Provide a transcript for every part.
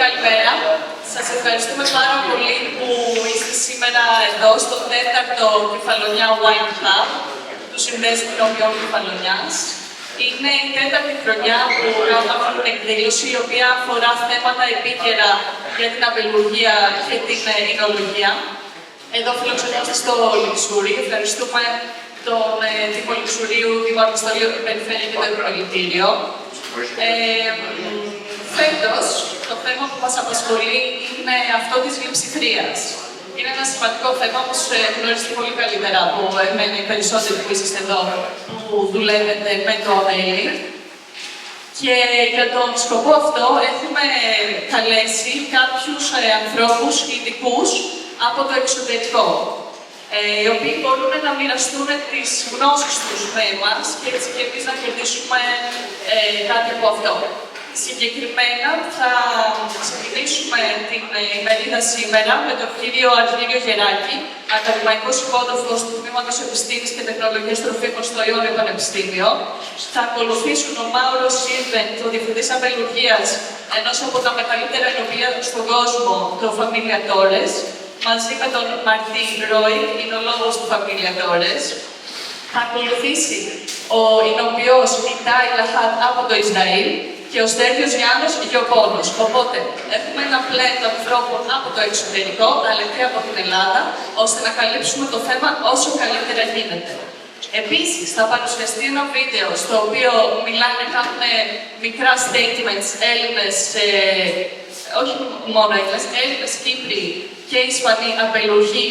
Καλημέρα. Σας ευχαριστούμε πάρα πολύ που είστε σήμερα εδώ στο 4ο Kefalonia Wine Hub του Συνδέσμου Οινοποιών Κεφαλονιάς. Είναι η 4η χρονιά που κάνουμε αυτή την εκδήλωση, η οποία αφορά θέματα επίκαιρα για την αμπελουργία και την εινολογία. Εδώ φιλοξενούμαστε στο Λειψυδρία. Ευχαριστούμε τον Δήμο Λειψυδρίου, Δήμο Αποστολείο, την Περιφέρεια και το Επιμελητήριο. Φέτος, το θέμα που μας απασχολεί είναι αυτό της Λειψυδρίας. Είναι ένα σημαντικό θέμα, όπως γνωρίζετε πολύ καλύτερα από εμένα οι περισσότεροι που είσαστε εδώ, που δουλεύετε με το αμπέλι. Και για τον σκοπό αυτό έχουμε καλέσει κάποιους ανθρώπους ειδικούς από το εξωτερικό, οι οποίοι μπορούν να μοιραστούν τις γνώσεις τους με εμάς και έτσι και εμείς να κερδίσουμε κάτι από αυτό. Συγκεκριμένα θα ξεκινήσουμε την ημερίδα σήμερα με τον κύριο Αργύριο Γεράκη, Ακαδημαϊκός Υπότροφος Τμήματος Επιστήμης και Τεχνολογίας Τροφίμων στο Ιονίου Πανεπιστημίο. Θα ακολουθήσουν ο Mauro Sirvent, ο Διευθυντής Αμπελουργίας ενός από τα μεγαλύτερα εινοποιεία στον κόσμο, το Família Torres, μαζί με τον Martí Roig, εινολόγος του Família Torres. Θα ακολουθήσει ο εινοποιός Itay Lahat από το Ισραήλ και ο Στέργιος Γιάννος γεωπόνος. Οπότε, έχουμε ένα πλέκτο ανθρώπων από το εξωτερικό, αλλά και από την Ελλάδα, ώστε να καλύψουμε το θέμα όσο καλύτερα γίνεται. Επίσης, θα παρουσιαστεί ένα βίντεο στο οποίο μιλάνε, κάνουν μικρά statements Έλληνες, όχι μόνο Έλληνες, Έλληνες, Κύπροι και Ισπανοί αμπελουργοί,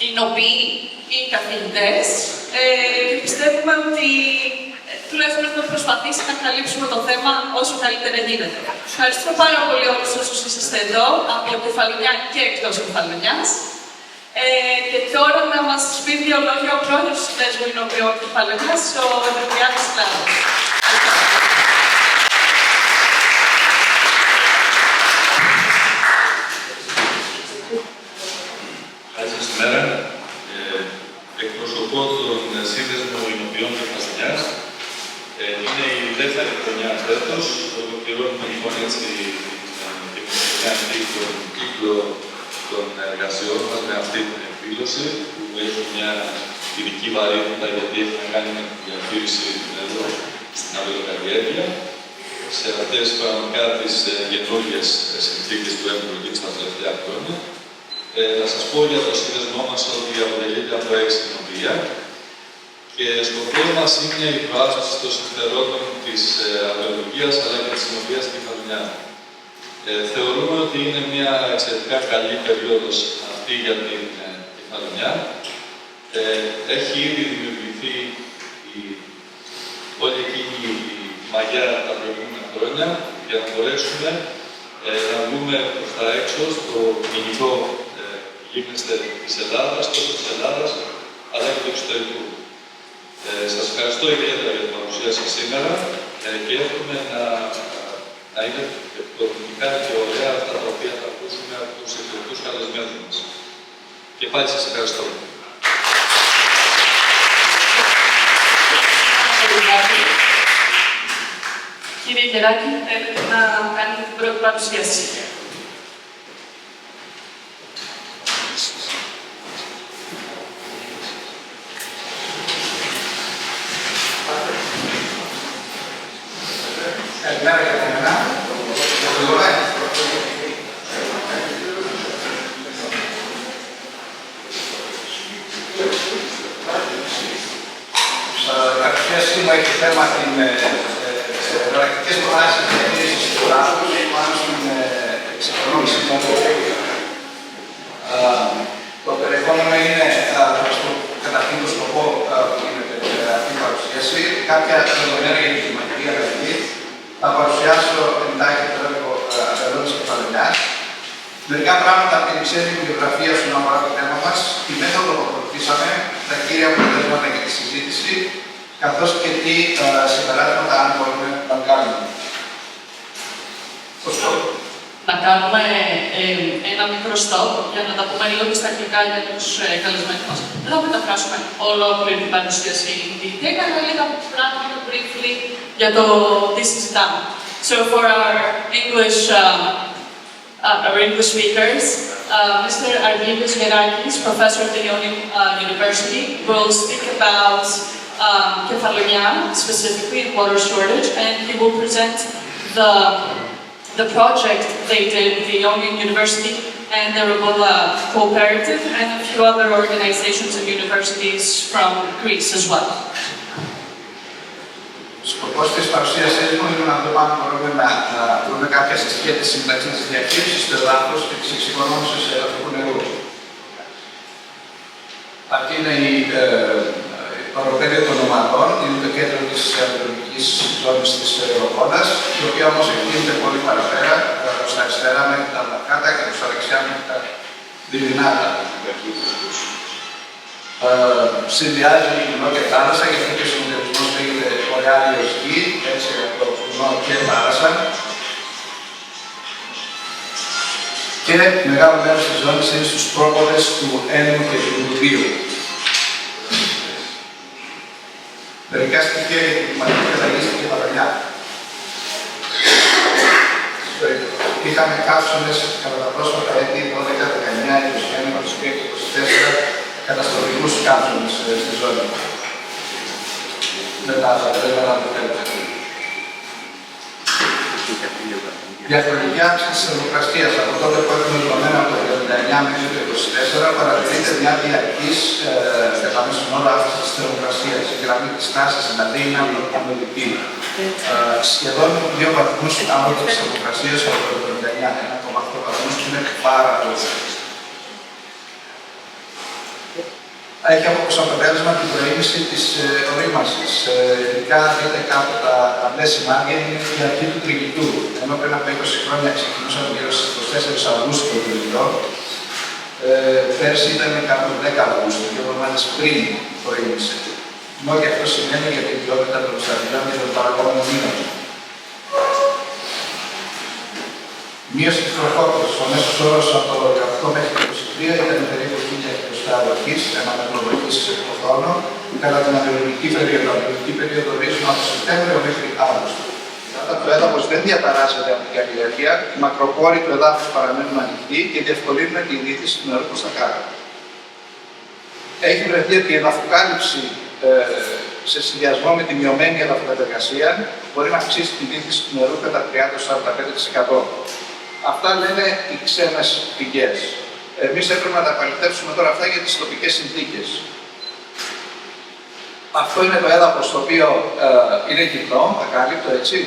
εινοποιοί ή καθηγητές. Πιστεύουμε ότι τουλάχιστον έχουμε προσπαθήσει να καλύψουμε το θέμα όσο καλύτερα γίνεται. Ευχαριστούμε πάρα πολύ όλους όσους είσαστε εδώ, από Κεφαλονιά και εκτός Κεφαλονιάς. Και τώρα να μας πει δύο λόγια ο πρόεδρος του Συνδέσμου Οινοποιών Κεφαλονιάς, ο Ιονίου Πανεπιστημίου. Καλή σας ημέρα. Εκπροσωπώ τον Σύνδεσμο Οινοποιών Κεφαλονιάς. Είναι η δεύτερη χρονιά φέτος. Ολοκληρώνουμε λοιπόν έτσι τον κύκλο των εργασιών μας με αυτή την εκδήλωση, που έχει μια ειδική βαρύτητα γιατί έχει να κάνει με τη διαχείριση του νερού στην αμπελοκαλλιέργεια, σε αυτές πραγματικά τις καινούργιες συνθήκες που έχουμε προκύψει τα τελευταία χρόνια. Να σας πω για το σύνδεσμό μας ότι αποτελείται από 6 εινοποιεία και σκοπό μας είναι η προάσπιση των συμφερόντων της αμπελουργίας αλλά και της εινοποιίας στην Κεφαλονιά. Θεωρούμε ότι είναι μια εξαιρετικά καλή περίοδος αυτή για την Κεφαλονιά. Έχει ήδη δημιουργηθεί όλη εκείνη η μαγιά τα προηγούμενα χρόνια για να μπορέσουμε να βγούμε προς τα έξω στο κοινικό γίγνεσθε της Ελλάδας, τόσο της Ελλάδας, αλλά και του εξωτερικού. Σας ευχαριστώ ιδιαίτερα για την παρουσία σας σήμερα και εύχομαι να είναι επικοδομητικά και ωραία αυτά τα οποία θα ακούσουμε από τους εξαιρετικούς καλεσμένους μας. Και πάλι σας ευχαριστώ. Κύριε Γεράκη, θέλετε να κάνετε την πρώτη παρουσίαση. Καλημέρα για μένα. Η παρουσίασή μου έχει θέμα την πρακτικές προτάσεις διαχείρισης του κράτους πάνω στην εξοικονόμηση του νερού. Το περιεχόμενο είναι, καταρχήν το σκοπό που είναι αυτή η παρουσίαση, κάποια δεδομένα για τη κλιματική αλλαγή. Θα παρουσιάσω εντάχει το έργο αμπελώνες Κεφαλονιάς. Μερικά πράγματα από την εξέλιξη βιογραφία όσον αφορά το θέμα μας, τη μέθοδο που ακολουθήσαμε, τα κύρια αποτελέσματα για τη συζήτηση, καθώς και τι συμπεράσματα αν μπορούμε να κάνουμε. Να κάνουμε ένα μικρό stop για να τα πούμε λίγο στα αγγλικά για τους καλεσμένους μας. Δεν θα μεταφράσουμε ολόκληρη την παρουσίαση δίκτυα, αλλά λίγα πράγματα briefly για το τι συζητάμε. So for our English speakers, Mr. Αργύριος Γεράκης, professor at the Ionian University, will speak about Kefalonia, specifically in water shortage, and he will present the project they did with the Ionian University and the Rebola Cooperative, and a few other organizations and universities from Greece as well. Ο σκοπός της παρουσίασής μου είναι να δούμε αν μπορούμε να βρούμε κάποια συσχέτιση μεταξύ της διαχείρισης του εδάφους και της εξοικονόμησης εδαφικού νερού. Αυτή είναι η οροπέδια των ομαδών, είναι το κέντρο της αγροτικής ζώνης της Ροπόλας, η οποία όμως εκτείνεται πολύ παραπέρα, προς τα αριστερά μέχρι τα Λακάτα και προς τα δεξιά μέχρι τα Δινάτα. Συνδυάζει βουνό και θάλασσα, γι' αυτό και ο συνδυασμός λέγεται Αργύριος Γη, έτσι από το βουνό και θάλασσα. Και μεγάλο μέρος της ζώνης είναι στους πρόποδες του Ένου και του Δουβίου. Μερικά στοιχεία για την κλιματική αλλαγή στην Κεφαλονιά. Είχαμε καύσονες κατά τα πρόσφατα έτη 12, 19, 21, 23 και 24 καταστροφικούς καύσονες στη ζώνη. Με τα αποτελέσματα του Δέλτα. Διαφορετική αύξηση της θερμοκρασίας από τότε που έχουμε δεδομένα από το 19 μέχρι το 24 παρατηρείται μια διαρκής κατά μέσον όρο αύξηση της θερμοκρασίας. Η γραμμή της τάσης δηλαδή είναι αμελητή. Σχεδόν 2 βαθμούς άνω της θερμοκρασίας από το 19, 1,8 βαθμούς που είναι πάρα πολύ. Έχει ως αποτέλεσμα την προήμιση της ορίμανσης. Ειδικά αν δείτε κάτω τα μπλε σημάδια είναι η αρχή του τριγητού. Ενώ πριν από 20 χρόνια ξεκινούσαμε γύρω στις 24 Αυγούστου το τριγητό, πέρσι ήταν κάπου 10 Αυγούστου, 2 εβδομάδες πριν προήμιση. Ενώ και αυτό σημαίνει για την ποιότητα των ψαριών και των παραγόμενων μήνων. Μείωση της τροφότητας. Ο μέσος όρος από το 18 μέχρι το 23 ήταν περίπου 1000 χιλιοστά βροχής, ένα μέτρο βροχής το χρόνο, κατά την αμερολική περίοδο. Αμερολική περίοδο ορίζουμε από Σεπτέμβριο μέχρι Αύγουστο. Όταν το έδαφος δεν διαταράσσεται από την καλλιέργεια, οι μακροπόροι του εδάφους παραμένουν ανοιχτοί και διευκολύνουν την διήθηση του νερού προς τα κάτω. Έχει βρεθεί ότι η εδαφοκάλυψη σε συνδυασμό με τη μειωμένη εδαφοκατεργασία μπορεί να αυξήσει τη διήθηση του νερού κατά 30-45%. Αυτά λένε οι ξένες πηγές. Εμείς έπρεπε να τα επαληθεύσουμε τώρα αυτά για τις τοπικές συνθήκες. Αυτό είναι το έδαφος το οποίο είναι γυμνό, ακάλυπτο, έτσι.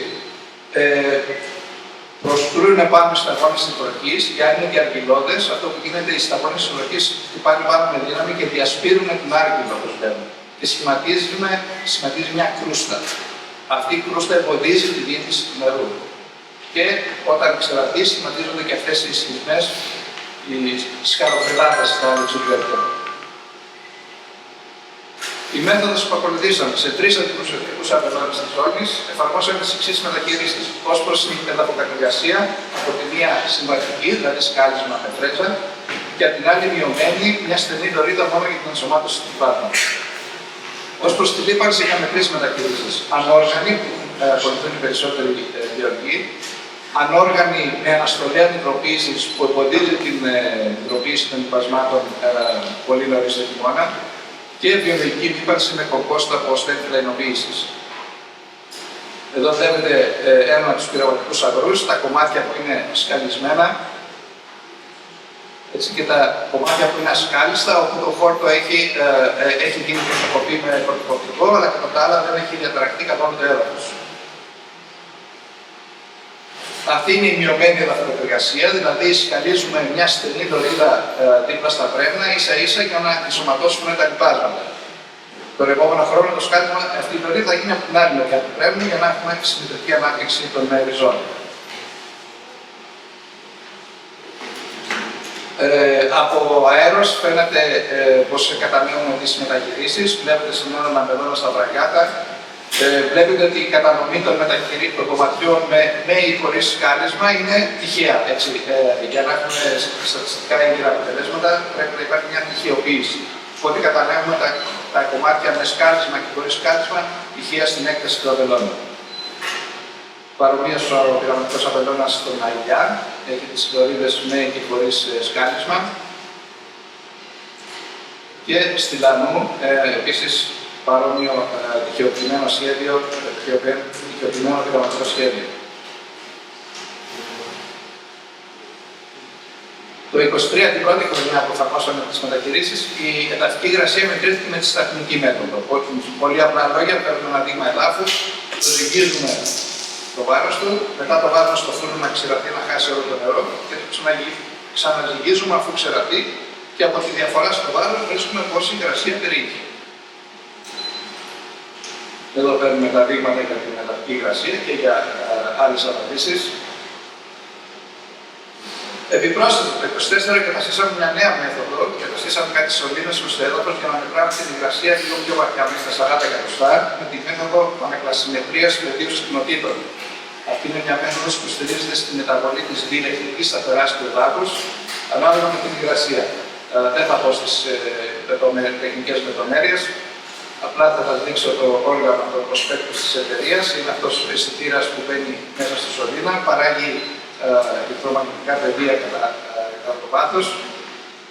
Προσκρούν πάνω στις σταγόνες της βροχής και αν είναι διαρκυλώδες, αυτό που γίνεται, οι σταγόνες της βροχής χτυπάνε πάνω με δύναμη και διασπείρουν την άργυλο, όπως λέμε. Και σχηματίζει μια κρούστα. Αυτή η κρούστα εμποδίζει τη διήθηση του νερού. Και όταν ξεραθεί, σχηματίζονται και αυτές οι σχισμές, οι σκαροπεδάτες στα Λειψυδρία. Η μέθοδος που ακολουθήσαμε σε 3 αντιπροσωπικούς αμπελώνες της ζώνης εφαρμόσαμε τις εξής μεταχειρίσεις. Ως προς την εδαφοκαλλιεργασία, από τη μία συμβατική, δηλαδή σκάλισμα με φρέτσα, και από την άλλη μειωμένη, μια στενή λωρίδα μόνο για την ενσωμάτωση του υδάτων. Ως προς τη λίπανση είχαμε 3 μεταχειρίσεις. Ανόργανη, που ακολουθούν οι περισσότεροι γεωργοί, ανόργανη με αναστολή αντιτροποίησης που εμποδίζει την αντιτροποίηση των λοιπασμάτων πολύ νωρίς το χειμώνα, και βιολογική λίπανση με κομπόστα από στέλνη λαϊνοποίησης. Εδώ βλέπετε ένα από τους πυραγωγικούς αγρούς, τα κομμάτια που είναι σκαλισμένα, έτσι, και τα κομμάτια που είναι ασκάλιστα, όπου το χόρτο έχει γίνει προσωπή με κορτικοπτικό, αλλά κατά τα άλλα δεν έχει διαταραχτεί καθόλου το έδαφος. Αυτή είναι η μειωμένη εδαφοκαλλιεργασία, δηλαδή σκαλίζουμε μια στενή λωρίδα δίπλα στα πρέμνα, ίσα-ίσα για να ενσωματώσουμε τα λοιπάσματα. Τον επόμενο χρόνο το σκάλισμα, αυτή η λωρίδα θα γίνει από την άλλη μεριά του πρέμνου για να έχουμε συμμετρική ανάπτυξη των ριζών. Από αέρος φαίνεται πως κατανέμουμε τις μεταχειρήσεις. Βλέπετε σήμερα να αμπελώνω στα βραγιάτα. Βλέπετε ότι η κατανομή των κομματιών με ή χωρίς σκάλισμα είναι τυχαία. Έτσι. Για να έχουμε στατιστικά έγκυρα αποτελέσματα πρέπει να υπάρχει μια τυχαιοποίηση. Οπότε κατανέμουμε τα κομμάτια με σκάλισμα και χωρίς σκάλισμα τυχαία στην έκταση του αμπελώνου. Παρομοίως ο πειραματικός αμπελώνας στον αηλιά, έχει τις χλωρίδες με και χωρίς σκάλισμα. Και στη Λανού, επίσης παρόμοιο τυχεοποιημένο σχέδιο, τυχεοποιημένο πειραματικό σχέδιο. Το 2023, την πρώτη χρονιά που θα πάσαμε τις μεταχειρήσεις, η εδαφική υγρασία μετρήθηκε με τη σταθμική μέθοδο. Πολύ απλά λόγια, παίρνουμε ένα δείγμα εδάφους, το ζυγίζουμε το βάρος του, μετά το βάζουμε στο φούρνο να ξηραθεί, να χάσει όλο το νερό και το ξαναζυγίζουμε αφού ξηραθεί και από τη διαφορά στο βάρος βρίσκουμε πόση υγρασία περιείχε. Εδώ παίρνουμε τα δείγματα για την εδαφική υγρασία και για άλλες αναλύσεις. Επιπρόσθετα, το 2024 καταστήσαμε μια νέα μέθοδο και καταστήσαμε κάτι σωλήνες στο έδαφος για να μετράμε την υγρασία λίγο πιο βαθιά, μέσα στα 40 εκατοστά, με τη μέθοδο ανακλασιμετρίας πεδίου συχνοτήτων. Αυτή είναι μια μέθοδος που στηρίζεται στη μεταβολή της διελεκτρικής σταθεράς του εδάφους ανάλογα με την υγρασία. Δεν θα πω στις τεχνικές λεπτομέρειες, απλά θα σας δείξω το όργανο, το προσπέκτους της εταιρείας. Είναι αυτός ο αισθητήρας που μπαίνει μέσα στη σωλήνα, παράγει ηλεκτρομαγνητικά πεδία κατά το βάθος,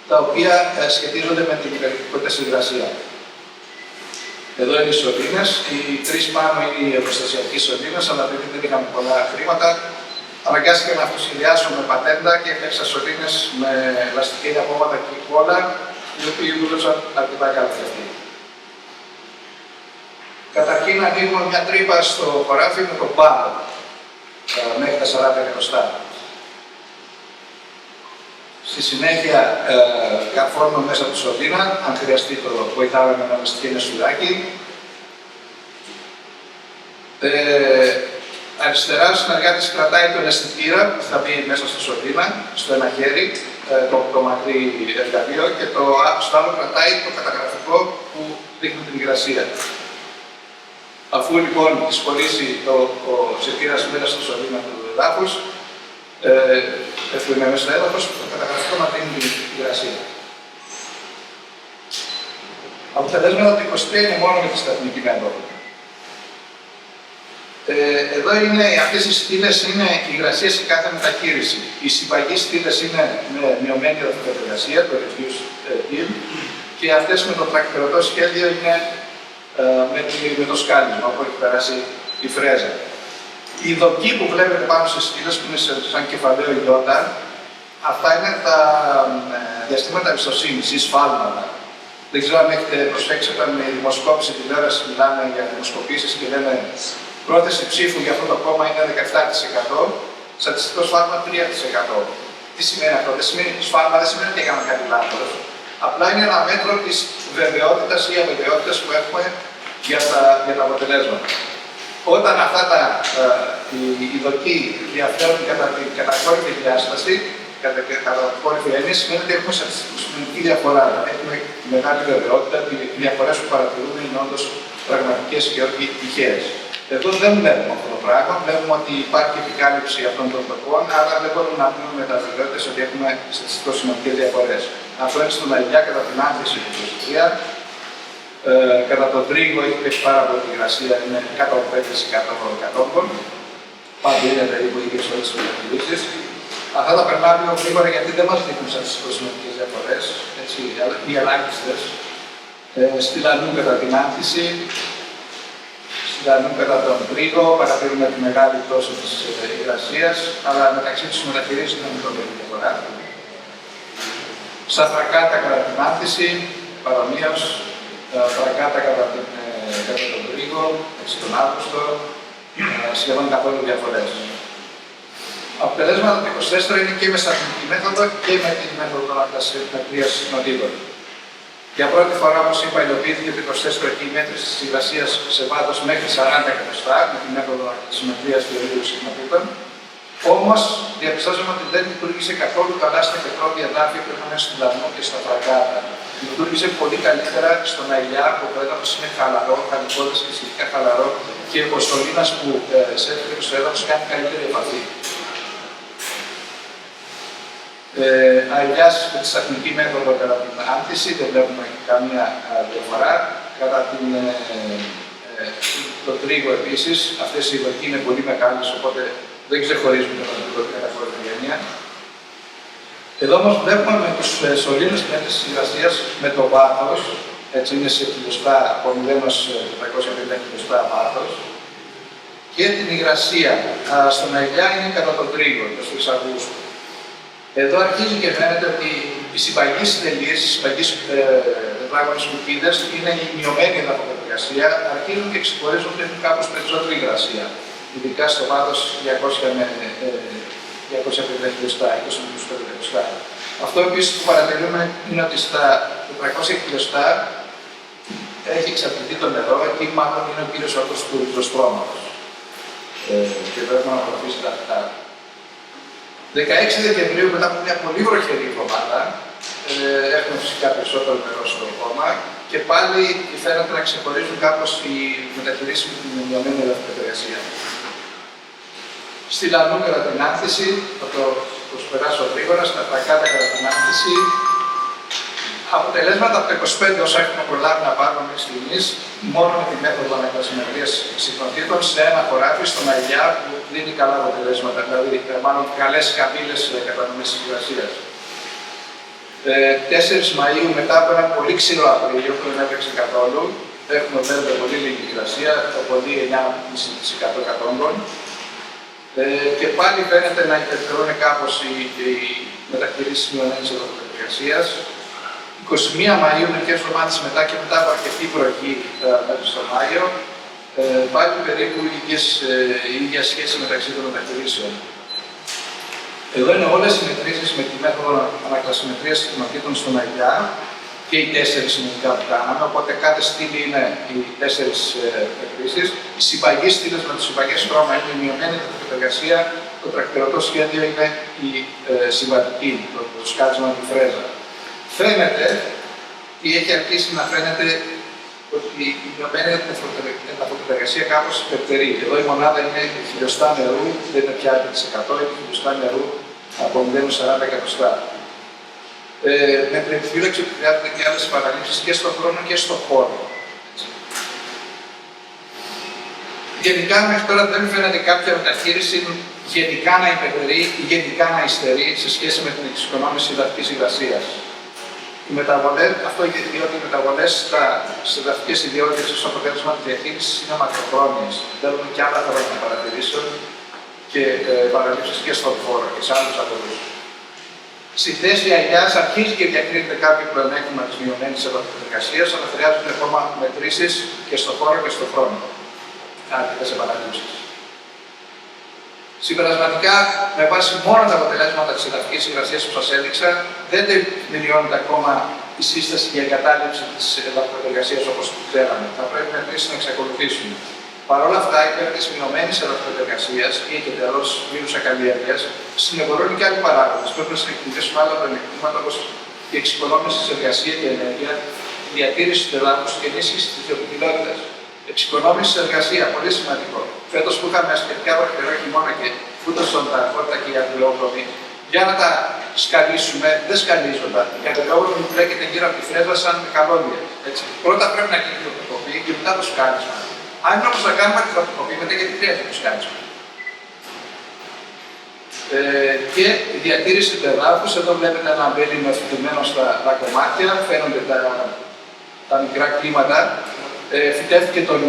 τα οποία σχετίζονται με την ηλεκτρικότητα στη υγρασία. Εδώ είναι οι σωλήνες. Οι τρεις πάνω είναι οι εργοστασιακοί σωλήνες, αλλά επειδή δεν είχαμε πολλά χρήματα, αναγκάστηκα να αυτοσχεδιάσω με πατέντα και έφτιαξα σωλήνες με ελαστική απόβατα και κόλλα, οι οποίοι δούλεψαν αρκετά καλά και αυτοί. Καταρχήν ανοίγουμε μια τρύπα στο χωράφι με το πάνω, μέχρι τα 40 εκατοστά. Στη συνέχεια καρφώνουμε μέσα από τη σωλήνα, αν χρειαστεί το βοηθάμε με ένα μυστικό σφυράκι. Αριστερά ο συνεργάτης κρατάει τον αισθητήρα που θα μπει μέσα στη σωλήνα, στο ένα χέρι, το μακρύ εργαλείο, και στο άλλο κρατάει το καταγραφικό που δείχνει την υγρασία. Αφού λοιπόν εισχωρήσει ο αισθητήρας μέσα στη σωλήνα του εδάφους, έφυγε μέσα στο έδαφος, το καταγραφικό να δίνει την υγρασία. Αποτελέσματα του 23 είναι μόνο με τη σταθμική μέθοδο. Εδώ είναι, αυτές οι στήλες είναι η υγρασία σε κάθε μεταχείριση. Οι συμπαγείς στήλες είναι με μειωμένη εδαφική το reduced yield, και αυτές με το τρακτηρωτό σχέδιο είναι με το σκάλισμα, όπου έχει περάσει η φρέζα. Η δοκή που βλέπετε πάνω στις στήλες, που είναι σαν κεφαλαίο ιότα, αυτά είναι τα διαστήματα εμπιστοσύνης ή σφάλματα. Δεν ξέρω αν έχετε προσέξει, όταν με δημοσκόπηση τηλεόραση μιλάμε για δημοσκοπήσεις και λένε πρόθεση ψήφου για αυτό το κόμμα είναι 17%, στατιστικό σφάλμα 3%. Τι σημαίνει αυτό? Δεν σημαίνει σφάλμα, δεν σημαίνει ότι έκανα κάτι λάθος. Απλά είναι ένα μέτρο της βεβαιότητας ή αβεβαιότητας που έχουμε για τα αποτελέσματα. Όταν αυτά οι δοκοί διαφέρουν κατά την κατακόρυφη διάσταση, κατά κατακόρυφη έννοια, σημαίνει ότι έχουμε στατιστική διαφορά. Έχουμε μεγάλη βεβαιότητα ότι οι διαφορές που παρατηρούμε είναι όντως πραγματικές και όχι τυχαίες. Εδώ δεν βλέπουμε αυτό το πράγμα. Βλέπουμε ότι υπάρχει επικάλυψη αυτών των δοκών, άρα δεν μπορούμε να πούμε με τα βεβαιότητες ότι έχουμε στατιστικο-σημαντικές διαφορές. Αυτό είναι στον αηλιά κατά την άνθηση του 23. Κατά τον τρίγο έχει πέσει πάρα πολύ υγρασία, είναι κάτω από 5% κατόγκων. Πάντου είναι περίπου ίδιες όλες τις μεταχειρήσεις. Αυτά τα περνάμε λίγο γρήγορα γιατί δεν μας δείχνουν στατιστικο-σημαντικές διαφορές, ή ελάχιστες. Στη Λανού κατά την άνθηση, στη Λανού κατά τον τρίγο, παρατηρούμε τη μεγάλη πτώση της υγρασίας, αλλά μεταξύ τους μεταχειρήσεις δεν είναι πολύ διαφορά. Στα φρακάτα κατά την άνθηση, παρομοίως, φρακάτα κατά τον τρίγο, τον Αύγουστο, σχεδόν καθόλου διαφορές. Αποτελέσματα του 24 είναι και με σταθμική μέθοδο και με τη μέθοδο των ακτασιμετρίας συχνοτήτων. Για πρώτη φορά, όπως είπα, υλοποιήθηκε το 24 και η μέτρηση της υγρασίας σε βάθος μέχρι 40 εκατοστά με τη μέθοδο ακτασιμετρίας διορίου συχνοτήτων. Όμως, διαπιστώσαμε ότι δεν λειτουργήσε καθόλου καλά στα πετρόδια εδάφια που είχαμε στην Λανού και στα φρακάτα. Λειτουργήσε πολύ καλύτερα στον αηλιά, που το έδαφος είναι χαλαρό, χαλικόδες και σχετικά χαλαρό, και ο σωλήνας που σέρχεται στο έδαφος κάνει καλύτερη επαφή. Αηλιάς με τη σταθμική μέθοδο κατά την άνθηση, δεν βλέπουμε καμία διαφορά. Κατά την το τρίγο επίσης. Αυτές οι λογικοί είναι πολύ μεγάλες, οπότε δεν ξεχωρίζουν κατά οικογένεια. Εδώ όμως βλέπουμε με τους σωλήνους της υγρασίας με το βάθος, έτσι είναι σε χιλιοστά, από 0 έως 450 χιλιοστά βάθος, και την υγρασία. Στον αηλιά είναι κατά τον τρίγο, 24 Αυγούστου. Εδώ αρχίζει και φαίνεται ότι οι συμπαγείς τελείες, οι συμπαγείς τετράγωνες κουκκίδες είναι η μειωμένη εδαφοκαλλιεργασία, αρχίζουν και ξεχωρίζουν και έχουν κάπως περισσότερη υγρασία, ειδικά στο βάθος 200 με 250 χιλιοστά, 250 χιλιοστά. Αυτό επίσης που παρατηρούμε είναι ότι στα 400 χιλιοστά έχει εξαρτηθεί το νερό, εκεί μάλλον είναι ο κύριος όρκος του υδροστρώματος. Και πρέπει να απορροφήσει τα φυτά. 16 Δεκεμβρίου, μετά από μια πολύ βροχερή εβδομάδα, έχουμε φυσικά περισσότερο νερό στο χώμα και πάλι φαίνεται να ξεχωρίζουν κάπως οι μεταχειρήσεις με την μειωμένη εδαφοκαλλιεργασία. Στη Λανού κατά την άνθηση, θα το προσπεράσω γρήγορα, στα Τρακάτα κατά την άνθηση. Αποτελέσματα από το 25 όσα έχουμε προλάβει να πάρουμε μέχρι στιγμής, μόνο με τη μέθοδο ανακλασιμερίας συχνοτήτων σε ένα χωράφι στον αηλιά που δίνει καλά αποτελέσματα, δηλαδή μάλλον καλές καμπύλες κατανομής της υγρασίας. 4 Μαΐου, μετά από ένα πολύ ξηρό Απρίλιο που δεν έπαιξε καθόλου, έχουμε βέβαια πολύ λίγη υγρασία, το πολύ 9,5% κατόγκων. Και πάλι φαίνεται να υπερτερούν κάπως οι μεταχειρήσεις μειωμένης εδαφοκαλλιεργασίας. 21 Μαΐου, μερικές εβδομάδες μετά και μετά από αρκετή βροχή μέχρι στο Μάιο, πάλι περίπου η ίδια σχέση μεταξύ των μεταχειρήσεων. Εδώ είναι όλες οι μετρήσεις με τη μέθοδο ανακλασιμετρίας συχνοτήτων στον αηλιά και οι 4 συνολικά που κάναμε, οπότε κάθε στήλη είναι οι 4 μετρήσεις. Οι συμπαγείς στήλες με το συμπαγές χρώμα είναι η μειωμένη εδαφοκαλλιεργασία, το τρακτηρωτό σχέδιο είναι η συμβατική, το σκάρισμα με τη φρέζα. Φαίνεται, ή έχει αρχίσει να φαίνεται, ότι η μειωμένη εδαφοκαλλιεργασία κάπως υπερτερεί. Εδώ η μονάδα είναι χιλιοστά νερού, δεν είναι πια 100%, είναι χιλιοστά νερού από 0,40 εκατοστά. Με την επιφύλαξη ότι χρειάζονται και άλλες παραλήψεις και στον χρόνο και στον χώρο. Γενικά, μέχρι τώρα δεν φαίνεται κάποια μεταχείριση γενικά να υπερτερεί ή γενικά να υστερεί σε σχέση με την εξοικονόμηση εδαφικής υγρασίας. Οι μεταβολές, αυτό διότι οι μεταβολές στις εδαφικές ιδιότητες ως αποτέλεσμα της διαχείρισης είναι μακροχρόνιες. Θέλουν και άλλα χρόνια παρατηρήσεων και παραλήψεις και στον χώρο και σε άλλους ατομούς. Στη θέση αηλιάς αρχίζει και διακρίνεται κάποιο πλεονέκτημα της μειωμένης εδαφοκαλλιεργασίας, αλλά χρειάζονται ακόμα μετρήσεις και στον χώρο και στον χρόνο. Αρκετές επαναλήψεις. Συμπερασματικά, με βάση μόνο τα αποτελέσματα της εδαφικής υγρασίας που σας έδειξα, δεν τελειώνεται ακόμα η σύσταση για εγκατάλειψη της εδαφοκαλλιεργασίας όπως την ξέραμε. Θα πρέπει να επίσης να εξακολουθήσουν. Παρ' όλα αυτά, υπέρ της μειωμένης εδαφοκαλλιεργασίας ή και τέλος μείουσα καλλιέργειας, συνεπορούν και άλλοι παράγοντες. Πρέπει να συνεχίσουμε άλλα πλεονεκτήματα όπως η εξοικονόμηση της εργασίας και ενέργεια, η διατήρηση του εδάφους και ενίσχυση της βιοποικιλότητας. Εξοικονόμηση της εργασίας, πολύ σημαντικό. Φέτος που είχαμε σχετικά βροχερό χειμώνα και φούτωσαν τα κόρτα και οι αμπελώνες, για να τα σκαλίσουμε, δεν σκαλίζονταν. Η αμπελώνες που πλέκεται γύρω από τη φρέζα σαν καλώδια. Πρώτα πρέπει να γίνει η τροποκοπή και μετά το σκάλισμα. Αν είναι όπως να κάνουμε τη τροποκοπή, μετά γιατί χρειάζεται το σκάλισμα. Και η διατήρηση του εδάφους, εδώ βλέπετε ένα αμπέλι με αφιτημένο στα κομμάτια, φαίνονται τα μικρά κλίματα. Φυτεύτηκε τον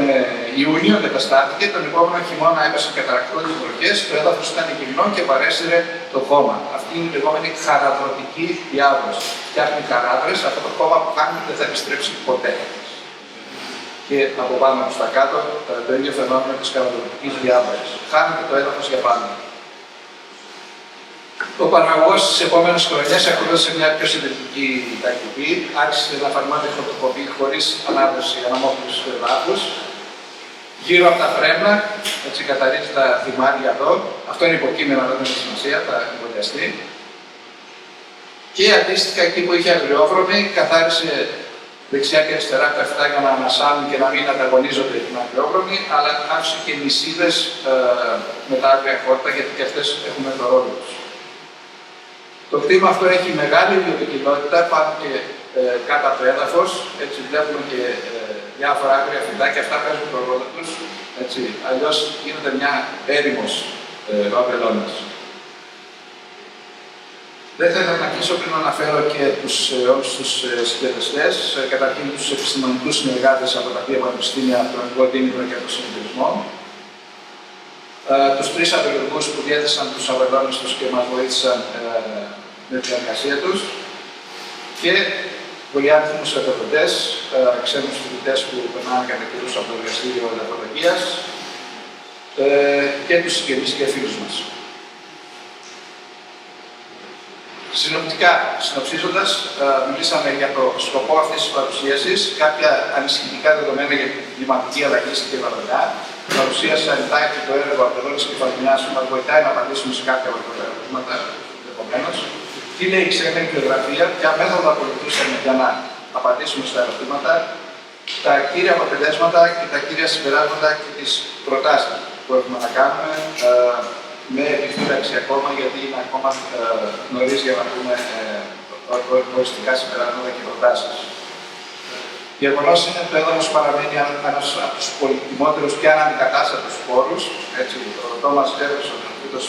Ιούνιο, καταστάθηκε, τον επόμενο χειμώνα έπεσαν καταρακτώδεις βροχές, το έδαφος ήταν γυμνό και παρέσυρε το χώμα. Αυτή είναι η λεγόμενη χαραδρωτική διάβρωση. Φτιάχνει χαράδρες, αυτό το χώμα που κάνει δεν θα επιστρέψει ποτέ. Και από πάνω προς τα κάτω, το ίδιο φαινόμενο της χαραδρωτικής διάβρωσης. Χάνεται το έδαφος για πάντα. Ο παραγωγός της επόμενης χρονιάς ακολούθησε μια πιο συντηρητική τακτική, άρχισε να εφαρμόζει φωτοκοπή χωρίς ανάδοση αναμόχλησης του εδάφους. Γύρω από τα φρένα, έτσι καθαρίζει τα θυμάρια εδώ. Αυτό είναι υποκείμενα, δεν έχει σημασία, θα εμβολιαστεί. Και αντίστοιχα εκεί που είχε αγριόβρωμη, καθάρισε δεξιά και αριστερά τα φυτά για να ανασάνουν και να μην ανταγωνίζονται την αγριόβρωμη, αλλά άφησε και νησίδες με τα άγρια χόρτα, γιατί και αυτές έχουν το ρόλο τους. Το κτήμα αυτό έχει μεγάλη βιοποικιλότητα πάνω και κάτω από το έδαφος, έτσι βλέπουμε και διάφορα άγρια φυτά και αυτά παίζουν τον ρόλο τους. Αλλιώς γίνεται μια έρημος ο αμπελώνες. Δεν θα ήθελα να κλείσω πριν να αναφέρω και όλους τους συντελεστές, καταρχήν τους επιστημονικούς συνεργάτες από τα δύο πανεπιστήμια, το Εθνικό Δήμητρο και το Συνδεσμό, τους τρεις αμπελουργούς που διέθεσαν τους αμπελώνες τους και μας βοήθησαν με την εργασία τους και πολυάριθμους εκπαιδευτές, ξένους φοιτητές που περνάνε κατά καιρούς από το εργαστήριο Τεχνολογίας και τους συγγενείς και φίλους μας. Συνοπτικά, συνοψίζοντας, μιλήσαμε για το σκοπό αυτής της παρουσίασης, κάποια ανησυχητικά δεδομένα για την κλιματική αλλαγή στην Κεφαλονιά. Παρουσίασα εντάχει το έργο Αμπελώνες Κεφαλονιάς που μας βοηθάει να απαντήσουμε σε κάποια ερωτήματα. Επομένως, τι λέει η ξένη βιβλιογραφία, ποια μέθοδο ακολουθούσαμε για να απαντήσουμε στα ερωτήματα, τα κύρια αποτελέσματα και τα κύρια συμπεράσματα και τις προτάσεις που έχουμε να κάνουμε. Με επιφύλαξη ακόμα, γιατί είναι ακόμα νωρίς για να πούμε οριστικά συμπεράσματα και προτάσεις. Γεγονός είναι ότι το έδαφος παραμένει ένας από τους πολυτιμότερους και αναντικατάστατους πόρους. Ο Τόμας Τζέφερσον,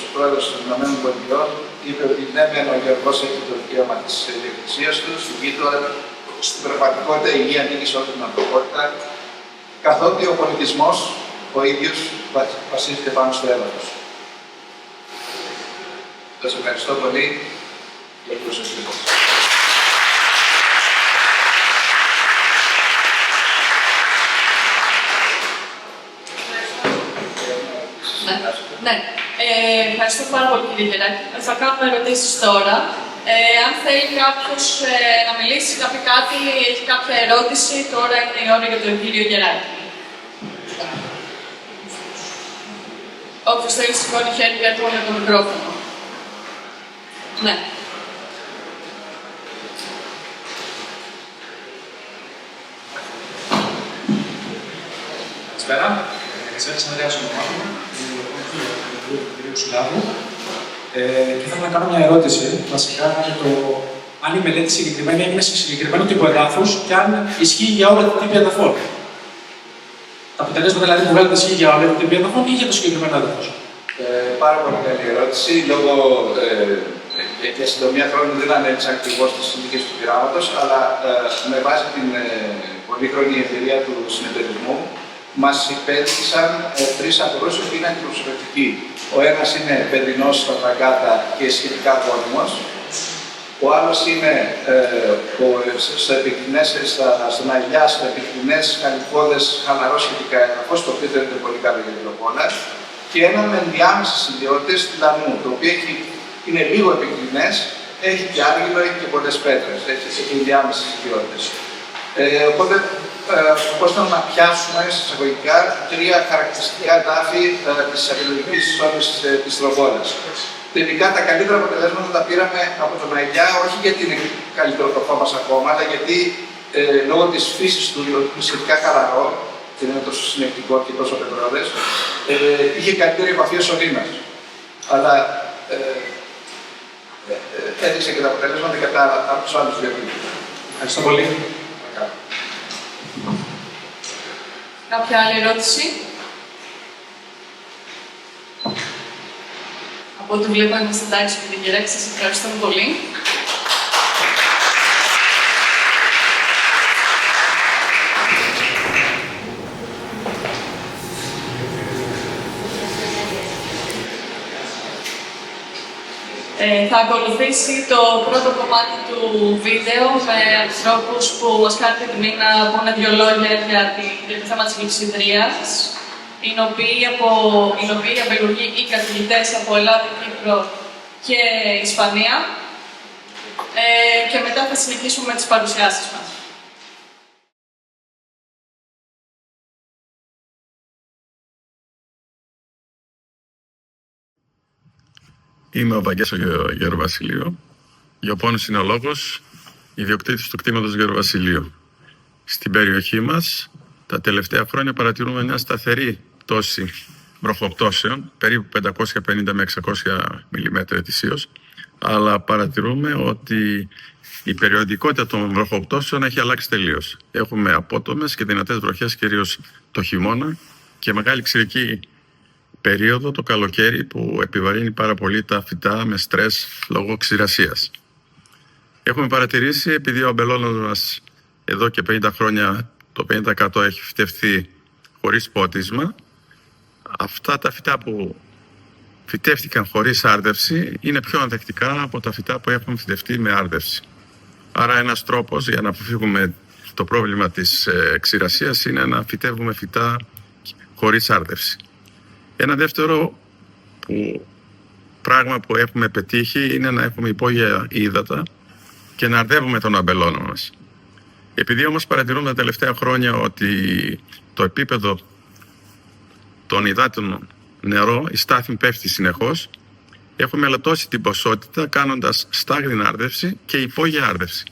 ο πρόεδρος των ΗΠΑ, είπε ότι ναι, μεν ο γεωργός έχει το δικαίωμα της ιδιοκτησίας του, στην γη του, στην πραγματικότητα η γη ανήκει σε όλη την ανθρωπότητα, καθότι ο πολιτισμός ο ίδιος βασίζεται πάνω στο έδαφος. Σας ευχαριστώ πολύ για την προσοχή σας. Ναι. Ευχαριστώ πάρα πολύ, κύριε Γεράκη. Θα κάνουμε ερωτήσεις τώρα. Αν θέλει κάποιος να μιλήσει, να πει κάτι, έχει κάποια ερώτηση, τώρα είναι η ώρα για τον κύριο Γεράκη. Όποιος θέλει, σηκώνει χέρι για το μικρόφωνο. Ναι. Καλησπέρα. Καλησπέρα, Ανδρέας ονομάζομαι, του κ. Συλλάβου. Και ήθελα να κάνω μια ερώτηση, βασικά, για το αν η μελέτη συγκεκριμένη έγινε σε συγκεκριμένο τύπο εδάφους και αν ισχύει για όλα τα τύπια εδαφών. Τα αποτελέσματα δηλαδή που βγάλετε ισχύει για όλα τα τύπια εδαφών ή για το συγκεκριμένο έδαφος. Πάρα πολύ καλή ερώτηση. Λόγω για συντομία χρόνου δεν ανέλησα ακριβώς τις συνθήκες του πειράματος, αλλά με βάση την πολύχρονη εμπειρία του συνεταιρισμού, μας υπέδειξαν τρεις αγρούς που είναι αντιπροσωπευτικοί. Ο ένας είναι παιδινός στα τραγκάτα και σχετικά γόνιμος. Ο άλλος είναι στον Αγιά, στο επικρινές καλυφώδες, χαλαρό σχετικά έδαφος, το οποίο δεν είναι πολύ καλό για την οπόνα. Και ένα με ενδιάμεσες ιδιότητες τυλανού, το οποίο είναι λίγο επικρινές, έχει και άργυλο, έχει και πολλές πέτρες, έχει ενδιάμεσες ιδιότητες. Οπότε, πώς ήταν να πιάσουμε εισαγωγικά τρία χαρακτηριστικά εδάφη της αμπελουργικής ζώνης της τροβόλας. Τελικά τα καλύτερα αποτελέσματα τα πήραμε από τον Αγιά, όχι γιατί είναι καλύτερο το φώμα μας ακόμα, αλλά γιατί λόγω της φύσης του είναι σχετικά χαλαρό, δεν είναι τόσο συνεκτικό και τόσο πετρόδες, είχε καλύτερη επαφή σωλήνας. Αλλά έδειξε και τα αποτελέσματα κατά από τους άλλους δύο. Ευχαριστώ πολύ. Κάποια άλλη ερώτηση? Από ό,τι βλέπω είμαστε εντάξει με την Γεράκη, σας ευχαριστούμε πολύ. Θα ακολουθήσει το πρώτο κομμάτι του βίντεο με ανθρώπους που μας κάνει την τιμή να πούνε δύο λόγια για το θέμα της Λειψυδρίας, οι οποίοι αμπελουργοί ή καθηγητές από Ελλάδα, Κύπρο και Ισπανία. Και μετά θα συνεχίσουμε με τις παρουσιάσεις μας. Είμαι ο Γεροβασιλείου, γεωπόνος συνολόγος, ιδιοκτήτης του κτήματος Γεροβασιλείου. Στην περιοχή μας, τα τελευταία χρόνια παρατηρούμε μια σταθερή πτώση βροχοπτώσεων, περίπου 550 με 600 mm ετησίως, αλλά παρατηρούμε ότι η περιοδικότητα των βροχοπτώσεων έχει αλλάξει τελείως. Έχουμε απότομες και δυνατές βροχές, κυρίως το χειμώνα, και μεγάλη ξηρική περίοδο το καλοκαίρι που επιβαρύνει πάρα πολύ τα φυτά με στρες λόγω ξηρασίας. Έχουμε παρατηρήσει, επειδή ο αμπελώνας μας εδώ και 50 χρόνια, το 50% έχει φυτευτεί χωρίς πότισμα, αυτά τα φυτά που φυτεύτηκαν χωρίς άρδευση είναι πιο ανθεκτικά από τα φυτά που έχουν φυτευτεί με άρδευση. Άρα ένας τρόπος για να αποφύγουμε το πρόβλημα της ξηρασίας είναι να φυτεύουμε φυτά χωρίς άρδευση. Ένα δεύτερο πράγμα που έχουμε πετύχει είναι να έχουμε υπόγεια ύδατα και να αρδεύουμε τον αμπελώνα μας. Επειδή όμως παρατηρούμε τα τελευταία χρόνια ότι το επίπεδο των υδάτων νερό, η στάθμη πέφτει συνεχώς, έχουμε ελαττώσει την ποσότητα κάνοντας στάγδιν άρδευση και υπόγεια άρδευση.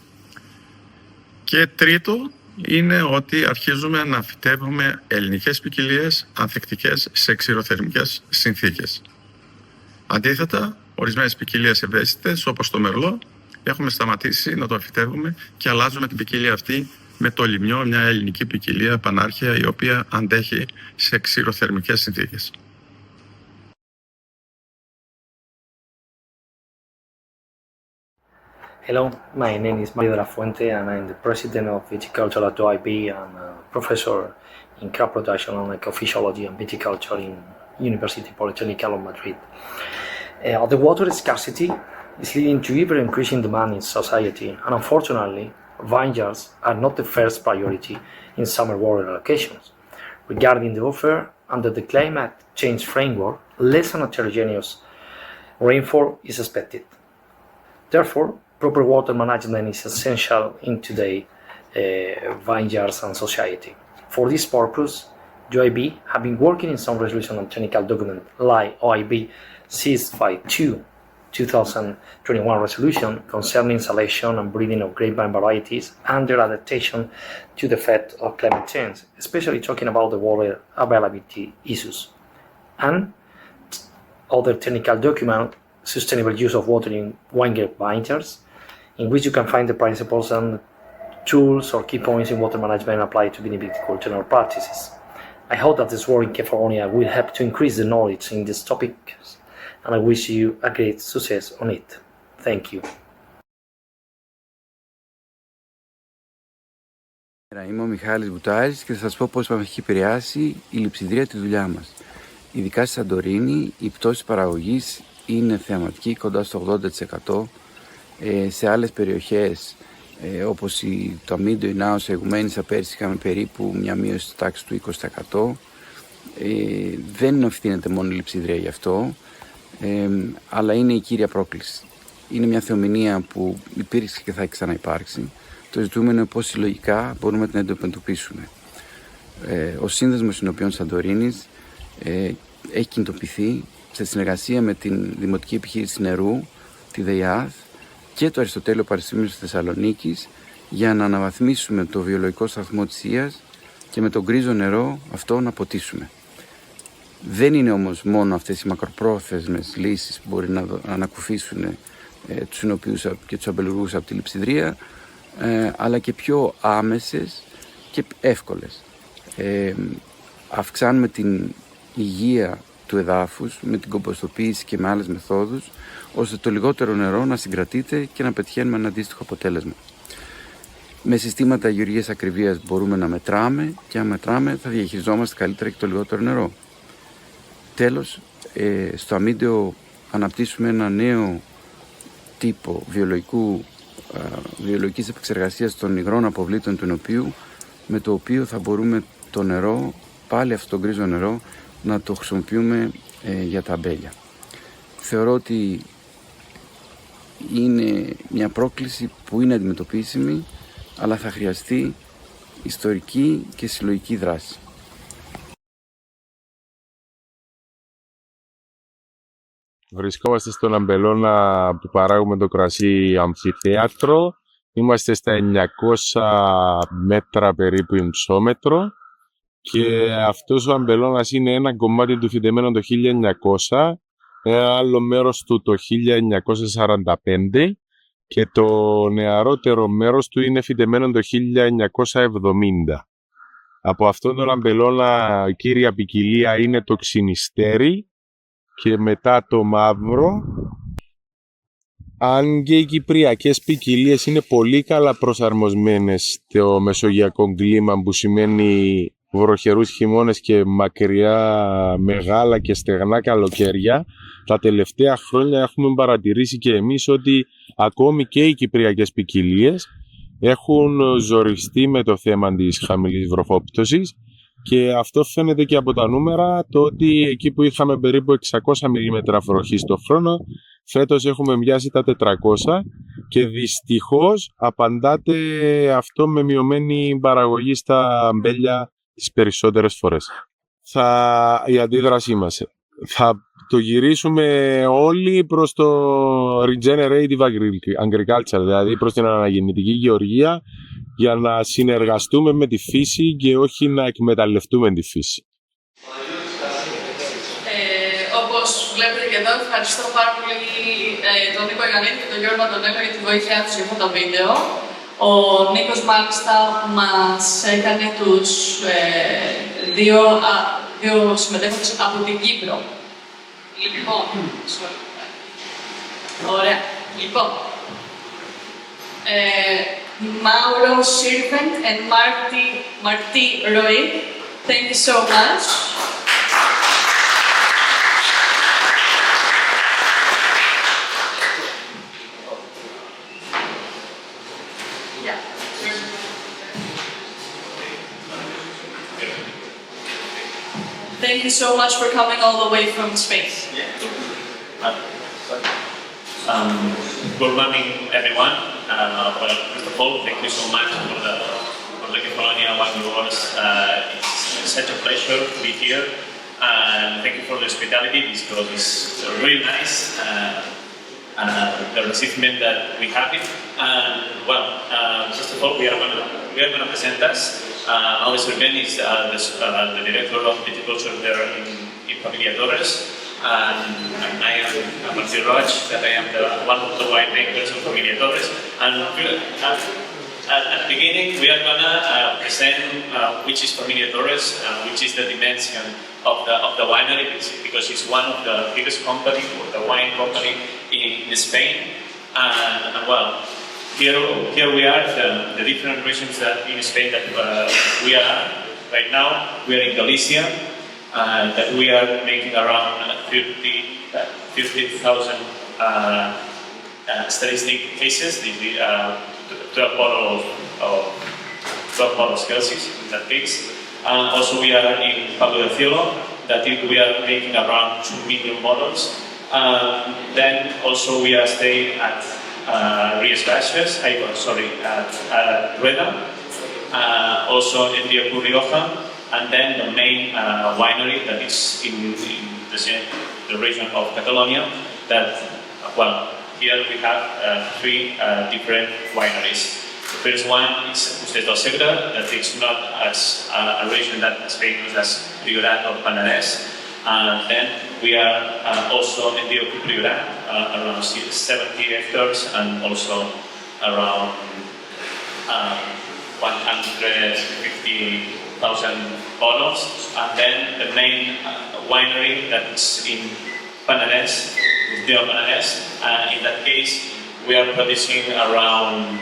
Και τρίτο είναι ότι αρχίζουμε να φυτεύουμε ελληνικές ποικιλίες ανθεκτικές σε ξηροθερμικές συνθήκες. Αντίθετα, ορισμένες ποικιλίες ευαίσθητες, όπως το μερλό, έχουμε σταματήσει να το φυτεύουμε και αλλάζουμε την ποικιλία αυτή με το λιμνιό, μια ελληνική ποικιλία πανάρχια, η οποία αντέχει σε ξηροθερμικές συνθήκες. Hello, my name is Mauro Sirvent and I'm the president of Viticulture at OIB and a professor in crop production and ecophysiology and viticulture in University Polytechnic of Madrid. The water scarcity is leading to ever-increasing demand in society, and unfortunately, vineyards are not the first priority in summer water allocations. Regarding the offer, under the climate change framework, less than heterogeneous rainfall is expected. Therefore, proper water management is essential in today's vineyards and society. For this purpose, OIB have been working in some resolution and technical document like OIB 652/2021 resolution concerning selection and breeding of grapevine varieties and their adaptation to the effect of climate change, especially talking about the water availability issues. And other technical document, sustainable use of water in wine grape vineyards, in which you can find the principles and tools or key points in water management applied to viticultural practices. I hope that this work in Kefalonia will help to increase the knowledge in this topic, and I wish you a great success on it. Thank you. Είμαι ο Μιχάλης Βουτάρης και θα σας πω πώς μας έχει επηρεάσει η Λειψυδρία τη δουλειά μας. Ειδικά στη Σαντορίνη, η πτώση παραγωγής είναι θεαματική, κοντά στο 80%. Σε άλλες περιοχές, όπως το Αμίντο, η Νάος, η Αιγουμένισσα, πέρσι είχαμε περίπου μια μείωση στη τάξη του 20%. Δεν ευθύνεται μόνο η Λειψυδρία γι' αυτό, αλλά είναι η κύρια πρόκληση. Είναι μια θεομηνία που υπήρξε και θα ξαναυπάρξει. Το ζητούμενο είναι πώς συλλογικά μπορούμε να την αντιμετωπίσουμε. Ο Σύνδεσμος Οινοποιών Σαντορίνης έχει κινητοποιηθεί σε συνεργασία με την Δημοτική Επιχείρηση Νερού, τη ΔΕΙΑΘ και το Αριστοτέλειο Πανεπιστημίου της Θεσσαλονίκης για να αναβαθμίσουμε το βιολογικό σταθμό της Ίας και με το γκρίζο νερό αυτό να ποτίσουμε. Δεν είναι όμως μόνο αυτές οι μακροπρόθεσμες λύσεις που μπορεί να ανακουφίσουν τους Ινοποιούς και τους αμπελουργούς από τη Λειψυδρία, αλλά και πιο άμεσες και εύκολες. Αυξάνουμε την υγεία του εδάφους με την κομποστοποίηση και με άλλες μεθόδους, ώστε το λιγότερο νερό να συγκρατείται και να πετυχαίνουμε ένα αντίστοιχο αποτέλεσμα. Με συστήματα γεωργίας ακριβίας μπορούμε να μετράμε και αν μετράμε θα διαχειριζόμαστε καλύτερα και το λιγότερο νερό. Τέλος, στο αμίντεο αναπτύσσουμε ένα νέο τύπο βιολογικής επεξεργασίας των υγρών αποβλήτων του Ινωπίου, με το οποίο θα μπορούμε το νερό, πάλι αυτό το γκρίζο νερό, να το χρησιμοποιούμε για τα αμπέλια. Θεωρώ ότι είναι μια πρόκληση που είναι αντιμετωπίσιμη, αλλά θα χρειαστεί ιστορική και συλλογική δράση. Βρισκόμαστε στον αμπελώνα που παράγουμε το κρασί αμφιθέατρο. Είμαστε στα 900 μέτρα περίπου υψόμετρο και αυτός ο αμπελώνας είναι ένα κομμάτι του φυτεμένου το 1900, ένα άλλο μέρος του το 1945 και το νεαρότερο μέρος του είναι φυτεμένο το 1970. Από αυτόν τον αμπελώνα η κύρια ποικιλία είναι το ξινιστέρι και μετά το μαύρο. Αν και οι κυπριακές ποικιλίες είναι πολύ καλά προσαρμοσμένες στο μεσογειακό κλίμα, που σημαίνει βροχερούς χειμώνες και μακριά μεγάλα και στεγνά καλοκαίρια, τα τελευταία χρόνια έχουμε παρατηρήσει και εμείς ότι ακόμη και οι κυπριακές ποικιλίες έχουν ζοριστεί με το θέμα της χαμηλής βροχόπτωσης, και αυτό φαίνεται και από τα νούμερα, το ότι εκεί που είχαμε περίπου 600 μιλίμετρα βροχή το χρόνο, φέτος έχουμε μοιάσει τα 400, και δυστυχώς απαντάται αυτό με μειωμένη παραγωγή στα αμπέλια τις περισσότερες φορές. Η αντίδρασή μας θα το γυρίσουμε όλοι προς το regenerative agriculture, δηλαδή προς την αναγεννητική γεωργία, για να συνεργαστούμε με τη φύση και όχι να εκμεταλλευτούμε τη φύση. Όπως βλέπετε και εδώ, ευχαριστώ πάρα πολύ τον Νίκο Ιωαννίδη και τον Γιώργο Αντωνέλο για τη βοήθειά τους για αυτό το βίντεο. Ο Νίκος μάλιστα μας έκανε τους δύο συμμετέχοντες από την Κύπρο. Λοιπόν, ωραία. Λοιπόν, Mauro Sirvent and Martí Roig, thank you so much. Thank you so much for coming all the way from Spain. Good morning, everyone. Well, first of all, thank you so much for the Kefalonia Wine Hub. It's such a pleasure to be here, and thank you for the hospitality, because it's really nice. The receivement that we have it. Well, first of all, we are going to present us. Mauro Sirvent is the director of viticulture there in Família Torres, and I am Martí Roig, that I am one of the winemakers of Família Torres. And at the beginning, we are going to present which is Família Torres, which is the dimension of the winery, because it's one of the biggest company, or the wine company in Spain. And well, here we are, the different regions that in Spain that we are right now. We are in Galicia, that we are making around 50,000 statistic cases, 12 bottles Celsius in that case. Also we are in Pablo de Cielo, that we are making around 2 million bottles. Then also we are staying at Rías Baixas, at Rueda, also in the Rioja, and then the main winery that is in the region of Catalonia. That, well, here we have 3 different wineries. The first one is Segre, that is not as a region that is famous as Priorat or Penedès. Then we are also in the Priorat, around 70 hectares, and also around 150,000 bottles. And then the main winery that is in Penedès, in that case we are producing around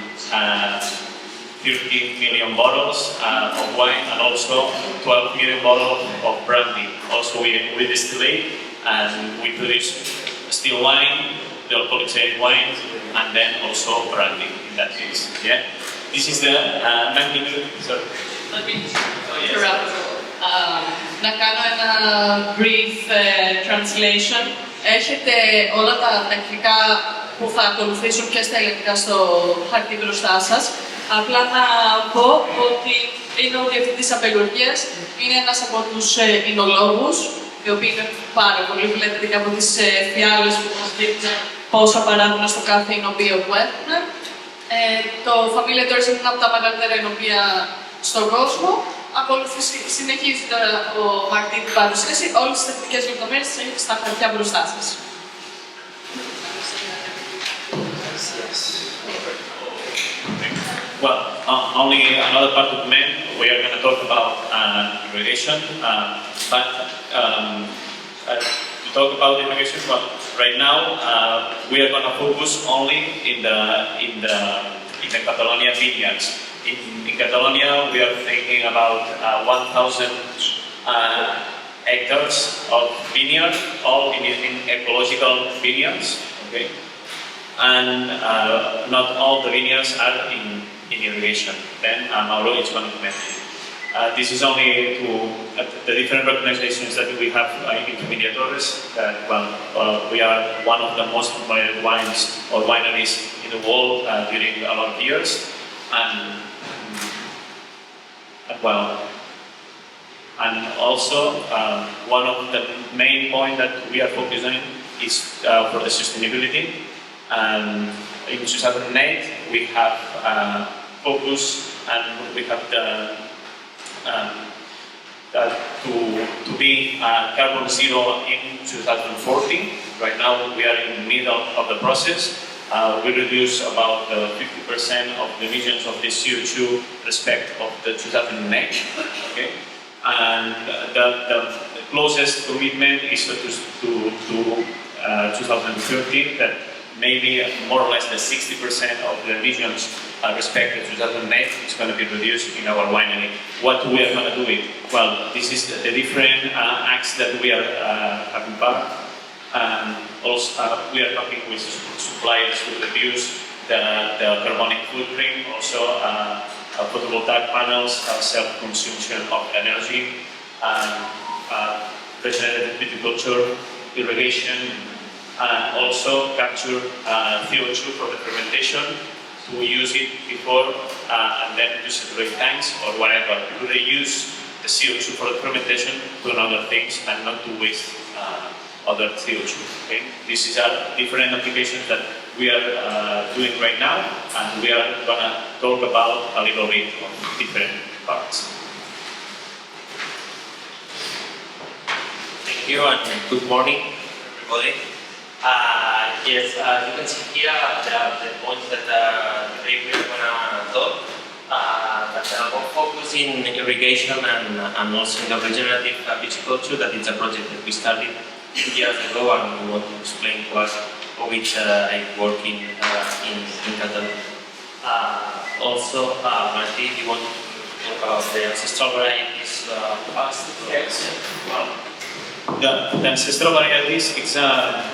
30 million bottles of wine, and also 12 million bottles of brandy. Also we distillate, and we produce still wine, the alcoholic wine, and then also brandy in that case. Yeah, this is the magnitude. Sorry. Let me interrupt. Να κάνω ένα brief translation. Έχετε όλα τα τεχνικά που θα ακολουθήσουν και στα ελληνικά στο χαρτί μπροστά σας. Απλά να πω ότι είναι ο διευθυντής αμπελουργίας, είναι ένας από τους εινολόγους, οι οποίοι είναι πάρα πολύ, βλέπετε και από τις φιάλες που μας δείχνουν πόσα παράγουν στο κάθε εινοποιείο που έχουν. Το Família Torres είναι ένα από τα μεγαλύτερα εινοποιεία στον κόσμο. Συνεχίζει τώρα ο Μαρτί την παρουσίαση. Όλες τις τεχνικές λεπτομέρειες τις έχετε στα χαρτιά μπροστά σας. only another part of men. We are going to talk about irrigation, but to talk about irrigation, well, right now we are going to focus only in the Catalonia vineyards. In Catalonia, we are thinking about 1,000 hectares of vineyard, all in ecological vineyards. Okay, and not all the vineyards are in irrigation. Then Mauro is going to mention. This is only to the different organizations that we have in Família Torres. We are one of the most admired wines or wineries in the world during a lot of years, and also one of the main points that we are focusing on is for the sustainability. In 2008, we have focused and we have to be carbon zero in 2040. Right now, we are in the middle of the process. We reduce about 50% of the emissions of the CO2 respect of the 2008. Okay? And the closest commitment is to 2030, that maybe more or less the 60% of the emissions respect to 2008 is going to be reduced in our winery. What we are going to do it? Well, this is the different acts that we are having part. Also, we are talking with suppliers to reduce the carbonic footprint, also photovoltaic panels, self-consumption of energy, regenerative viticulture, irrigation, and also capture CO2 from the fermentation to use it before and then to separate tanks or whatever. To reuse the CO2 for the fermentation to other things and not to waste other CO2. Okay? These are different applications that we are doing right now, and we are going to talk about a little bit of different parts. Thank you and good morning, everybody. Yes, you can see here the points that today we are going to talk. But more focus in irrigation and also in the regenerative viticulture. That is a project that we started 2 years ago, and we want to explain to us which I work in Catalonia. Also, Martí, you want to talk about the ancestral varieties? Yes. Well, the ancestral varieties, it's a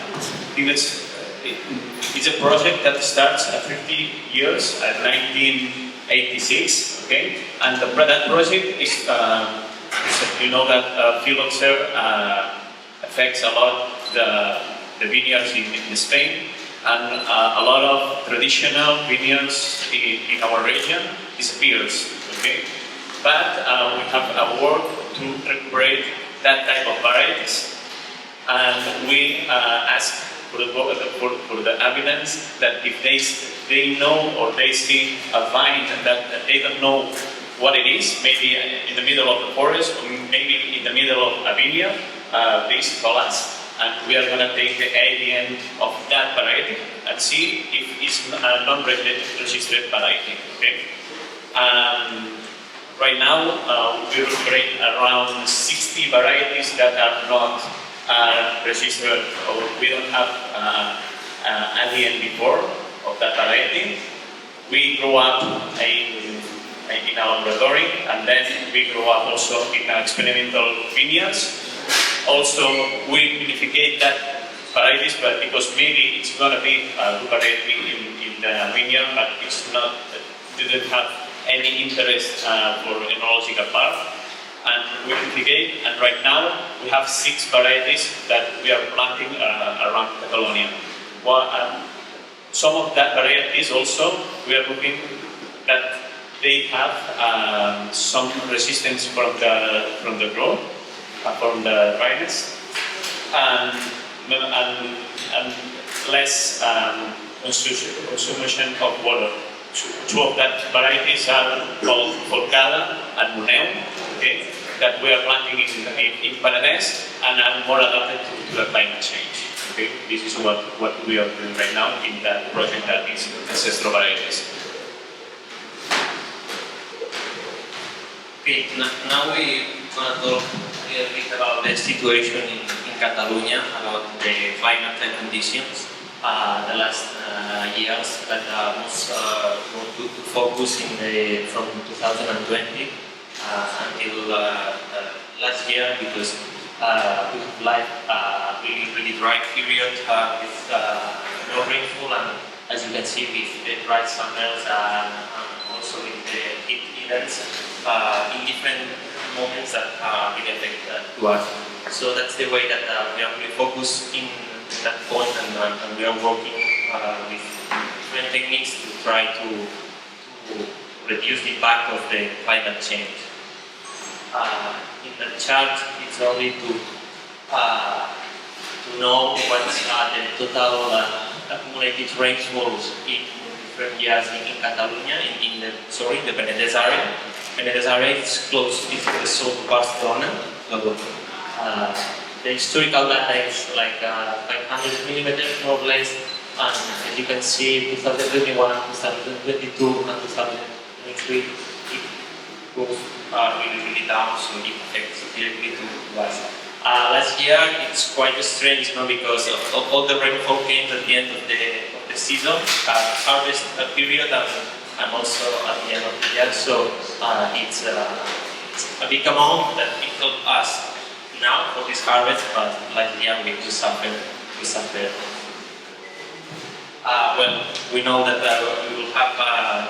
project that starts at 50 years, at 1986, okay? And that project is, you know that phylloxera affects a lot the vineyards in Spain, and a lot of traditional vineyards in our region disappears, okay? But we have a work to recuperate that type of varieties, and we ask for the evidence that if they know or they see a vine that they don't know what it is, maybe in the middle of the forest or maybe in the middle of a vineyard, please call us, and we are going to take the ADN of that variety and see if it's a non-registered variety. Okay? Right now, we operate around 60 varieties that are not registered, or we don't have ADN before of that variety. We grow up in our laboratory, and then we grow up also in experimental vineyards. Also, we vinificate that varieties, but because maybe it's going to be a good variety in the vineyard, but it's not, didn't have any interest for enological part. And we vinificate, and right now we have 6 varieties that we are planting around Catalonia. Some of that varieties also, we are looking that they have some resistance from the growth, from the dryness, and less consumption of water. 2 of that varieties are called Forcada and Muneu, okay, that we are planting in Penedès and are more adapted to the climate change. Okay? This is what we are doing right now in that project that is ancestral varieties. Okay, now we're going to talk a little bit about the situation in Catalonia, about the climate conditions. The last years, but most want to focus from 2020 until last year, because we have like really dry period with no rainfall, and as you can see with the dry summers and also with the heat events in different moments that really affect to us. So that's the way that we are really focused in that point, and we are working with different techniques to try to reduce the impact of the climate change. In the chart, it's only to know what's the total accumulated rainfalls in different years in Catalonia, in the Penedès area. Penedès area is close to the south of Barcelona. The historical data is like 500 millimeters more or less, and as you can see, 2021, 2022, and 2023, it goes really down, so it affects directly to us. Last year, it's quite strange, because of all the rainfall came at the end of the season, harvest period, and also at the end of the year, so it's a big amount that it helped us now for this harvest, but last year we suffered. Well, we know that we will have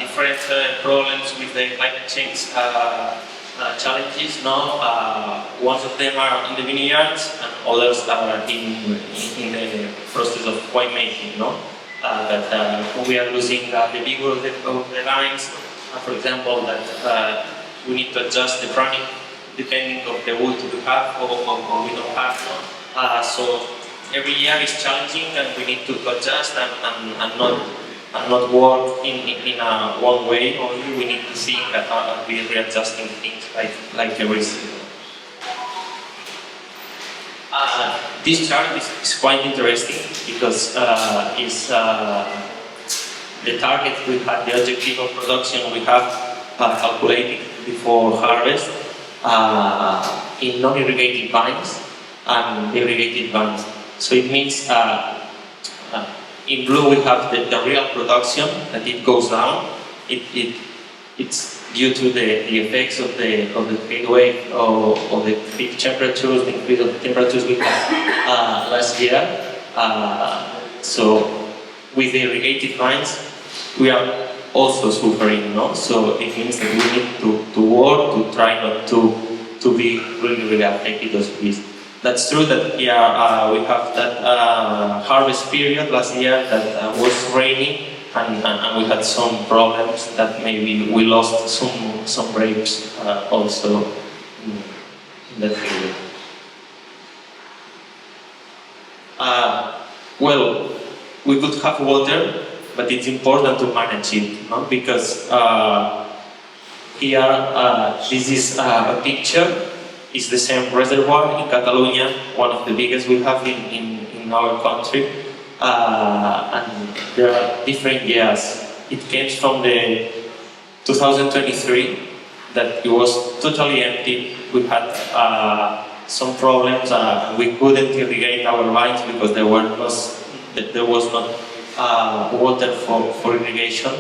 different problems with the climate change challenges. Now, one of them are in the vineyards, and others are in the process of winemaking. That we are losing the vigor of the vines. For example, that we need to adjust the pruning depending on the wood we have or we don't have. So every year is challenging, and we need to adjust and not work in a one way only. We need to think that we are readjusting things like every season. This chart is quite interesting because it's the target we have, the objective of production we have calculated before harvest in non-irrigated vines and irrigated vines. So it means in blue we have the real production, that it goes down. It's due to the effects of the heat wave or the peak temperatures, the increase of temperatures we had last year. So with the irrigated vines, we are also suffering, So it means that we need to work to try not to be really affected of this. That's true that we have that harvest period last year that was raining, and we had some problems that maybe we lost some grapes also in that period. Well, we could have water, but it's important to manage it, because here this is a picture. It's the same reservoir in Catalonia, one of the biggest we have in our country, and there are different years. It came from the 2023 that it was totally empty. We had some problems. We couldn't irrigate our vines because there was not water for irrigation.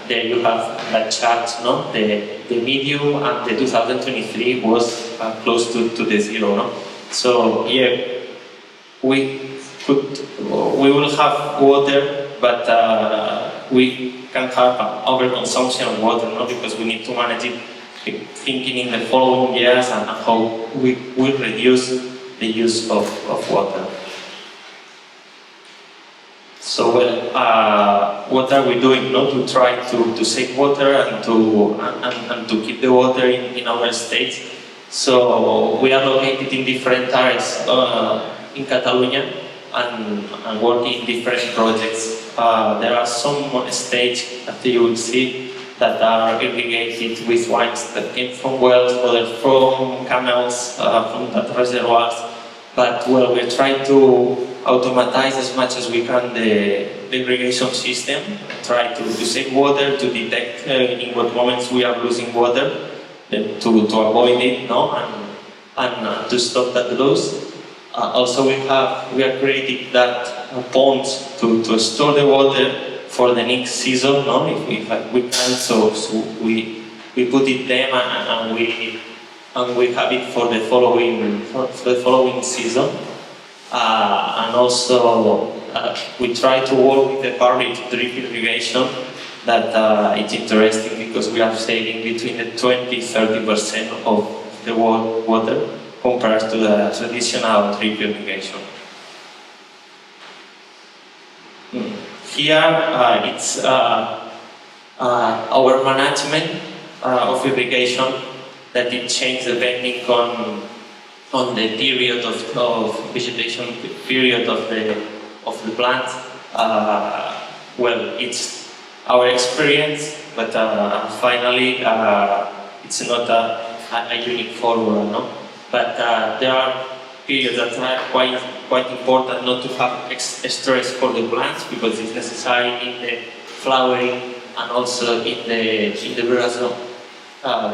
There you have that chart, the medium, and the 2023 was close to the zero. So yeah, we will have water, but we can't have overconsumption of water, because we need to manage it, thinking in the following years and how we will reduce the use of water. So what are we doing to try to save water and to keep the water in our states? So we are located in different areas in Catalonia and working in different projects. There are some states that you will see that are irrigated with wines that came from wells, others from canals, from that reservoirs. But we're trying to automatize as much as we can the irrigation system, try to save water, to detect in what moments we are losing water, to avoid it, no, and to stop that loss. Also, we are creating that ponds to store the water for the next season, no, if we can. So we put it there and we have it for the following season. And also we try to work with the public drip irrigation. That it's interesting because we are saving between the 20-30% of the water compared to the traditional drip irrigation. Here it's our management of irrigation that it changes depending on the period of vegetation period of the plant. Well, it's our experience, but finally it's not a unique formula, no? But there are periods that are quite important not to have stress for the plants because it's necessary in the flowering and also in the veraison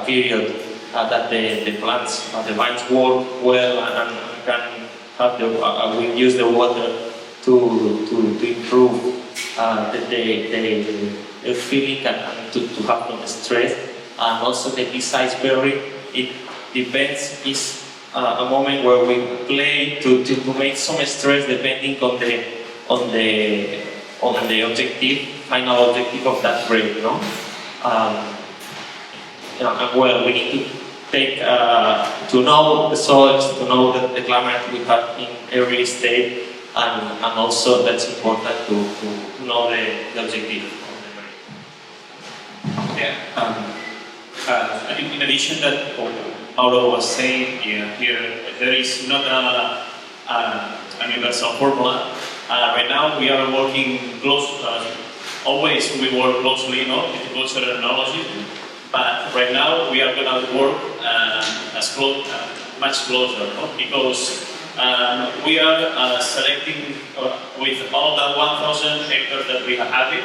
period that the plants, the vines work well and can have we use the water to improve the feeling and to have no stress. And also the precise berry, it depends, is a moment where we play to make some stress depending on the objective, final objective of that grade, no? Well, we need to take to know the soils, to know the climate we have in every state, and also that's important to know the objective of the grade. Yeah. I think in addition that Mauro was saying here, there is not a universal formula. Right now we are working close. Always we work closely, viticulture technology. But right now we are going to work much closer, because we are selecting with all the 1,000 hectares that we have it.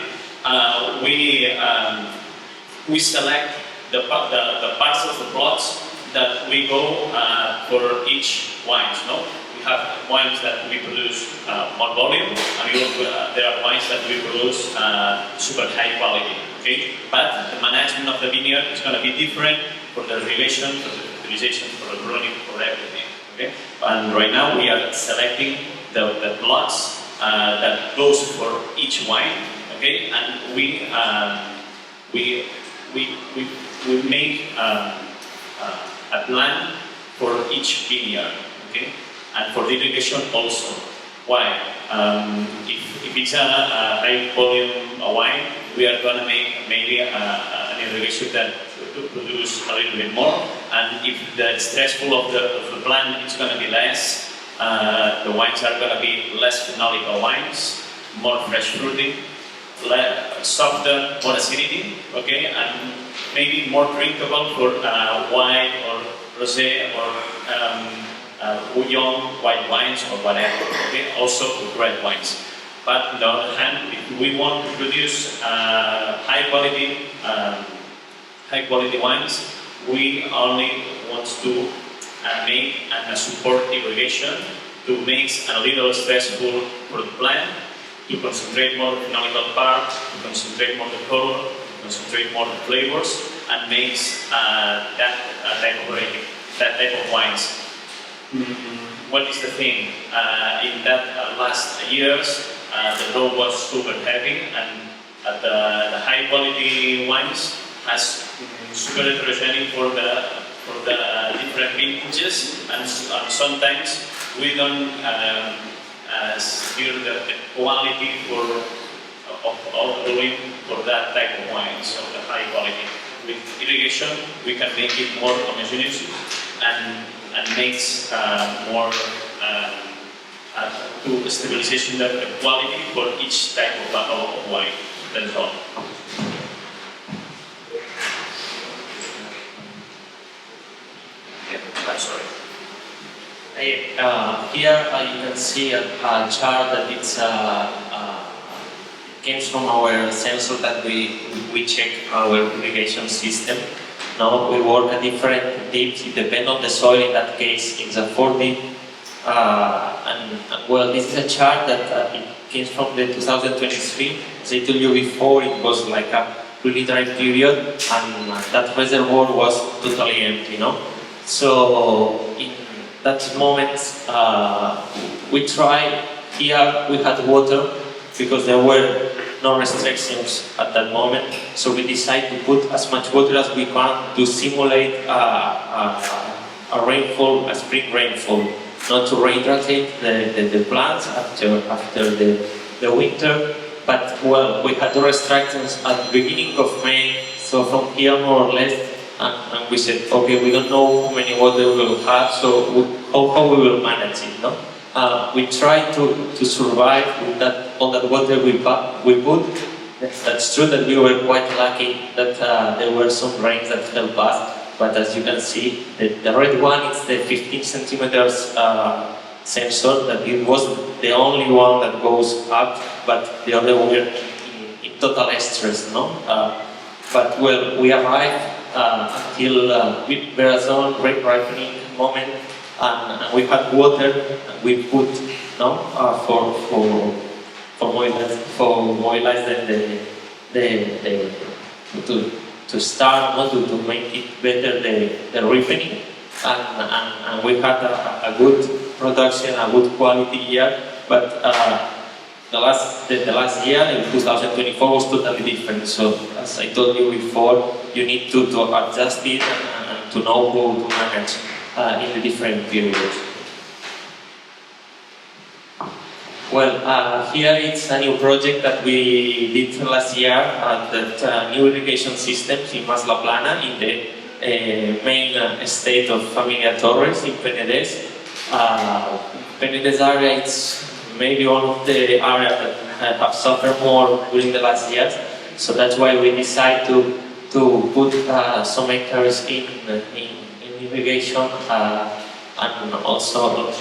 We select the parts of the plots that we go for each wines. No, we have wines that we produce more volume, and there are wines that we produce super high quality. Okay, but the management of the vineyard is going to be different for the irrigation, for the fertilization, for the pruning, for everything. Okay, and right now we are selecting the plots that goes for each wine. Okay, and we make a plan for each vineyard. Okay, and for the irrigation also. Why? If it's a high volume wine, we are going to make maybe an irrigation that to produce a little bit more, and if the stressful of the plant is going to be less, the wines are going to be less phenolical wines, more fresh fruiting, softer, more acidity, okay, and maybe more drinkable for white or rosé or young white wines or whatever, okay, also for red wines. But on the other hand, if we want to produce high quality wines, we only want to make and support irrigation to make a little stressful for the plant, to concentrate more phenolical part, to concentrate more the color, to concentrate more the flavors, and makes that type of wines. What is the thing? In that last years, the load was super heavy, and the high quality wines has super heterogeneous for the different vintages, and sometimes we don't hear the quality of doing for that type of wines, of the high quality. With irrigation, we can make it more homogeneous and makes more to stabilization of the quality for each type of wine. That's all. I'm sorry. Here you can see a chart that it's came from our sensor that we check our irrigation system. No, we work at different depths. It depends on the soil. In that case, it's a 4 deep. And well, this is a chart that it came from the 2023. As I told you before, it was like a really dry period, and that reservoir was totally empty. No, so in that moment, we tried. Here we had water because there were no restrictions at that moment. So we decided to put as much water as we can to simulate a rainfall, a spring rainfall, not to rehydrate the plants after the winter. But well, we had the restrictions at the beginning of May. So from here more or less, and we said, okay, we don't know how many water we will have, so how we will manage it, no? We tried to survive with all that water we put. That's true that we were quite lucky that there were some rains that helped us, but as you can see, the red one is the 15 centimeters sensor, that it was the only one that goes up, but the other were in total stress, no? But well, we arrived until Verazon ripening moment, and we had water, and we put for mobilize to start to make it better the ripening, and we had a good production, a good quality year, but the last year in 2024 was totally different. So as I told you before, you need to adjust it and to know how to manage in the different periods. Well, here it's a new project that we did last year at the new irrigation systems in Mas La Plana, in the main estate of Família Torres in Penedès. Penedès area, it's maybe one of the areas that have suffered more during the last years. So that's why we decided to put some hectares in irrigation, and also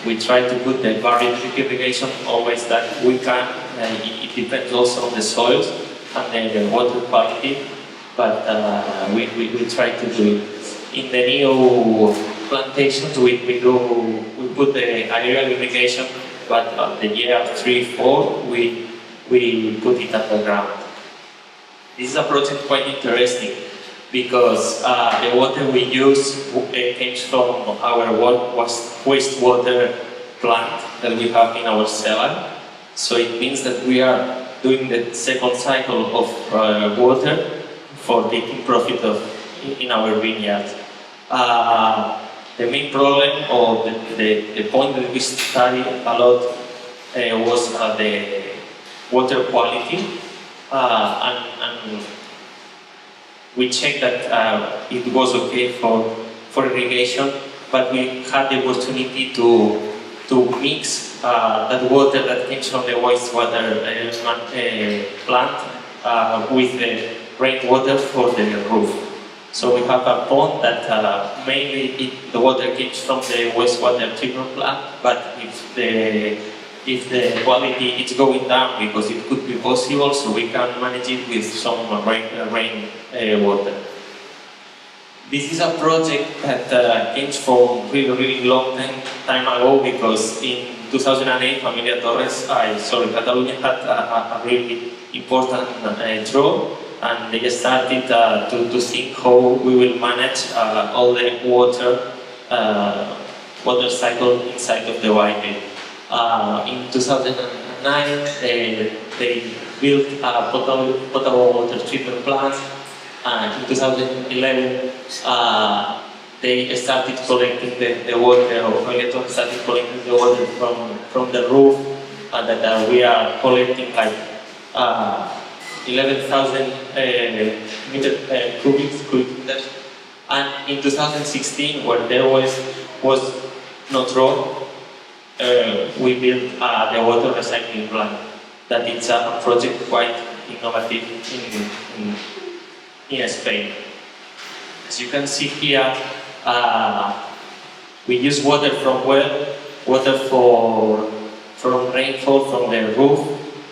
we try to put the varied irrigation always that we can. It depends also on the soils and the water quality, but we try to do it. In the new plantations, we put the aerial irrigation, but at the year 3-4 we put it underground. This is a project quite interesting, because the water we use came from our wastewater plant that we have in our cellar. So it means that we are doing the second cycle of water for taking profit in our vineyards. The main problem, or the point that we studied a lot, was the water quality, and we checked that it was okay for irrigation, but we had the opportunity to mix that water that comes from the wastewater plant with the rainwater for the roof. So we have a pond that mainly the water comes from the wastewater treatment plant, but if the quality is going down, because it could be possible, so we can manage it with some rain water. This is a project that came from really long time ago, because in 2008 Família Torres, Catalonia had a really important drought, and they started to think how we will manage all the water cycle inside of the winery. In 2009, they built a potable water treatment plant. In 2011, they started collecting the water, or Família Torres started collecting the water from the roof, that we are collecting like 11,000 cubic meters. And in 2016, where there was no drought, we built the water recycling plant. That it's a project quite innovative in Spain. As you can see here, we use water from well, water from rainfall from the roof,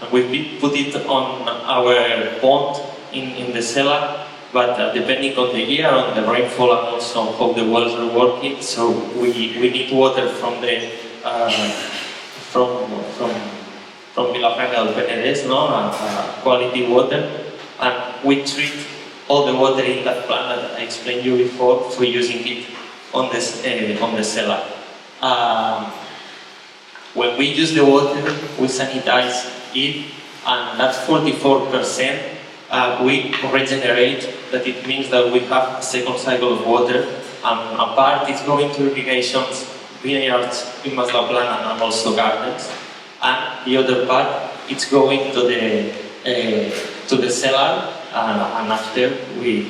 and we put it on our pond in the cellar, but depending on the year, on the rainfall, and also how the wells are working, so we need water from the from Vilafranca del Penedès, no? Quality water, and we treat all the water in that plant that I explained you before for using it on the cellar. When we use the water, we sanitize it, and that 44% we regenerate. That it means that we have a second cycle of water, and a part is going to irrigations, vineyards in Mazatlán, and also gardens, and the other part it's going to the cellar, and after we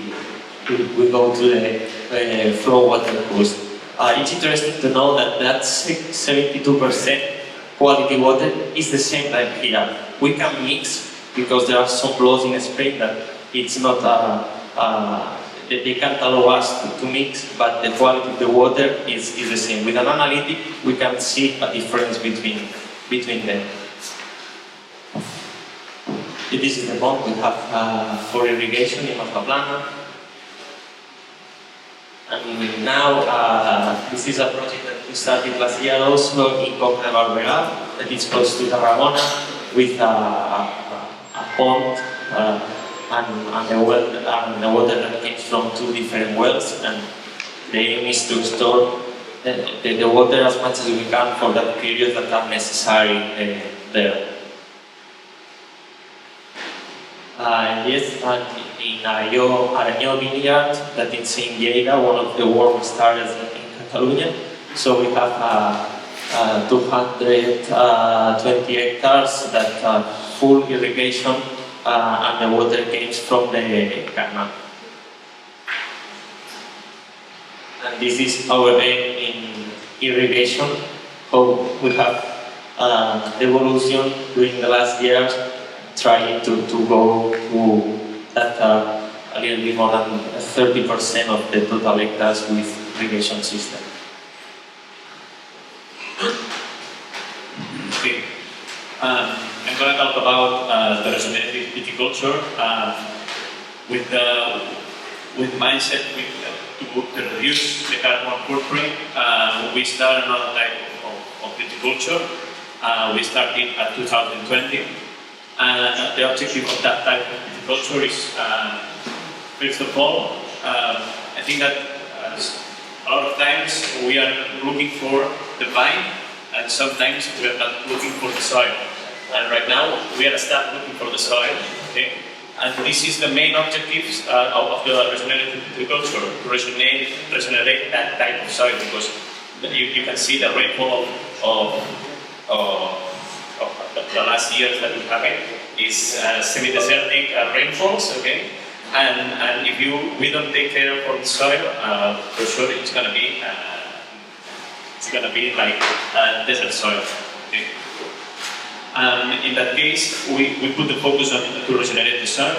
go to the flow water boost. It's interesting to know that 72% quality water is the same like here. We can mix because there are some laws in Spain that it's not they can't allow us to mix, but the quality of the water is the same. With an analytic, we can see a difference between them. This is the pond we have for irrigation in Mazatlán. And now, this is a project that we started last year also in Conca de Barberá, that is close to Tarragona, with a pond and the water that comes from 2 different wells. And the aim is to store the water as much as we can for that period that are necessary there. Yes, and in Aranyo vineyard, that is in Lleida, one of the warmest areas in Catalonia. So we have 220 hectares that are full irrigation, and the water comes from the canal. And this is our aim in irrigation, how we have the evolution during the last years, trying to go to that a little bit more than 30% of the total hectares with irrigation system. Okay. I'm going to talk about the regenerative viticulture with mindset to reduce the carbon footprint. We started another type of viticulture. We started at 2020. The objective of that type of viticulture is, first of all, I think that a lot of times we are looking for the vine, and sometimes we are not looking for the soil. And right now we are start looking for the soil. Okay? And this is the main objectives of the regenerative viticulture, to regenerate that type of soil, because you can see the rainfall of the last years that we have is semi-desertic rainfalls, okay? And if we don't take care of the soil, for sure it's gonna be like desert soil, okay? In that case, we put the focus on to regenerate the soil,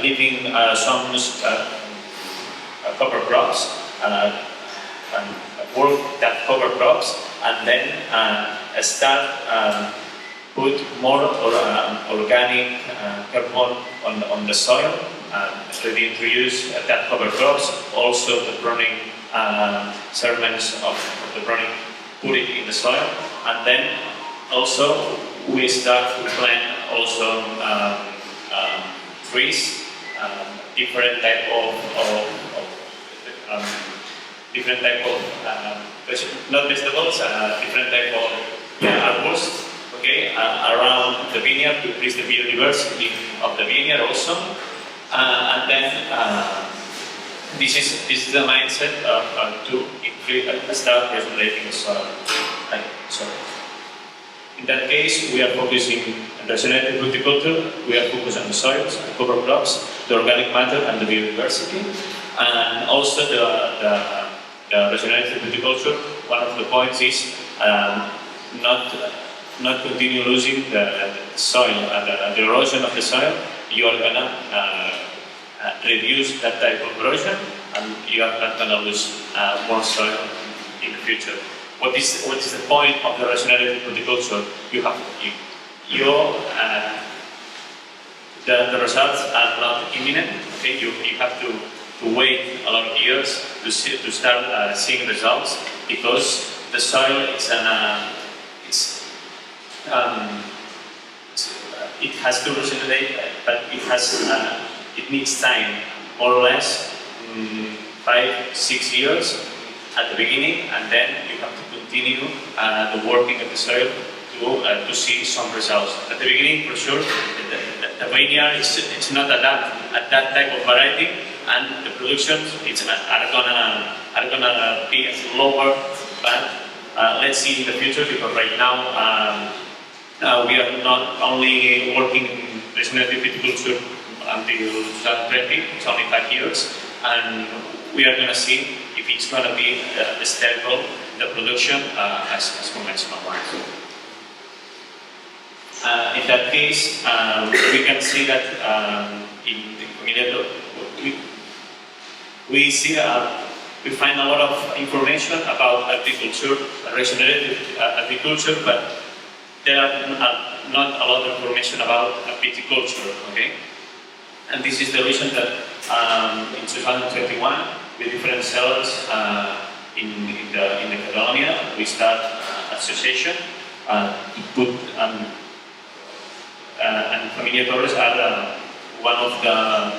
leaving some cover crops, and work that cover crops, and then start put more organic carbon on the soil, so we introduce that cover crops, also the pruning sermons of the pruning, put it in the soil, and then also we start to plant also trees, different type of not vegetables, different type of arbors, okay, around the vineyard to increase the biodiversity of the vineyard also, and then this is the mindset to start regenerating the soil. In that case, we are focusing on regenerative viticulture. We are focused on the soils, the cover crops, the organic matter, and the biodiversity, and also the regenerative viticulture. One of the points is not continue losing the soil, the erosion of the soil. You are gonna reduce that type of erosion, and you are not gonna lose more soil in the future. What is the point of the regenerative viticulture? the results are not imminent. Okay, you have to wait a lot of years to start seeing results, because the soil it has to regenerate, but it needs time, more or less 5-6 years at the beginning, and then you have to continue the working of the soil to see some results. At the beginning, for sure, the vineyard is not at that type of variety, and the production are gonna be lower. But let's see in the future, because right now we are not only working in regenerative viticulture until 2020. It's only 5 years, and we are gonna see if it's gonna be stable the production as conventional wine. In that case, we can see that in the Família we find a lot of information about agriculture, regenerative agriculture, but there are not a lot of information about viticulture. Okay, and this is the reason that in 2021, with different sellers in the Catalonia, we start association to put. And Família Torres are one of the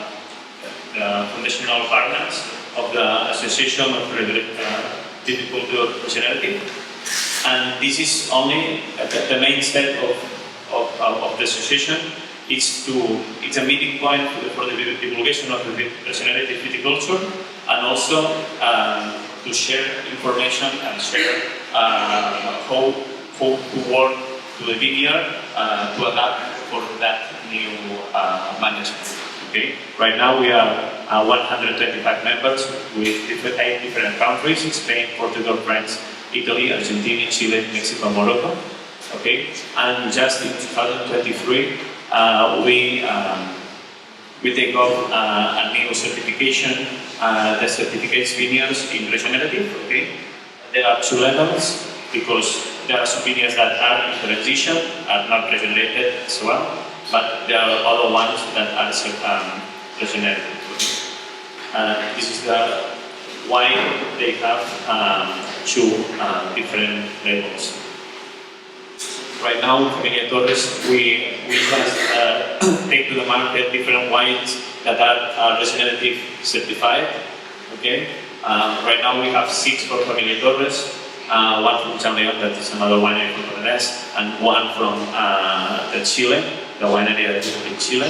foundational partners of the Association of Viticulture Regenerative. And this is only the main step of the association. It's a meeting point for the divulgation of the regenerative viticulture, and also to share information and share how to work to the vineyard to adapt for that new management. Okay. Right now we are 125 members with 8 different countries: Spain, Portugal, France, Italy, Argentina, Chile, Mexico, Morocco. Okay. And just in 2023 we take off a new certification, the certificates vineyards in regenerative. Okay. There are 2 levels, because there are some vineyards that are in transition, are not regenerated as well, but there are other ones that are regenerated. This is why they have 2 different labels. Right now in Família Torres, we just take to the market different wines that are regenerative certified. Okay. Right now we have 6 for Família Torres. 1 from San Leon, that is another winery from Bangladesh, and 1 from Chile, the winery that is in Chile.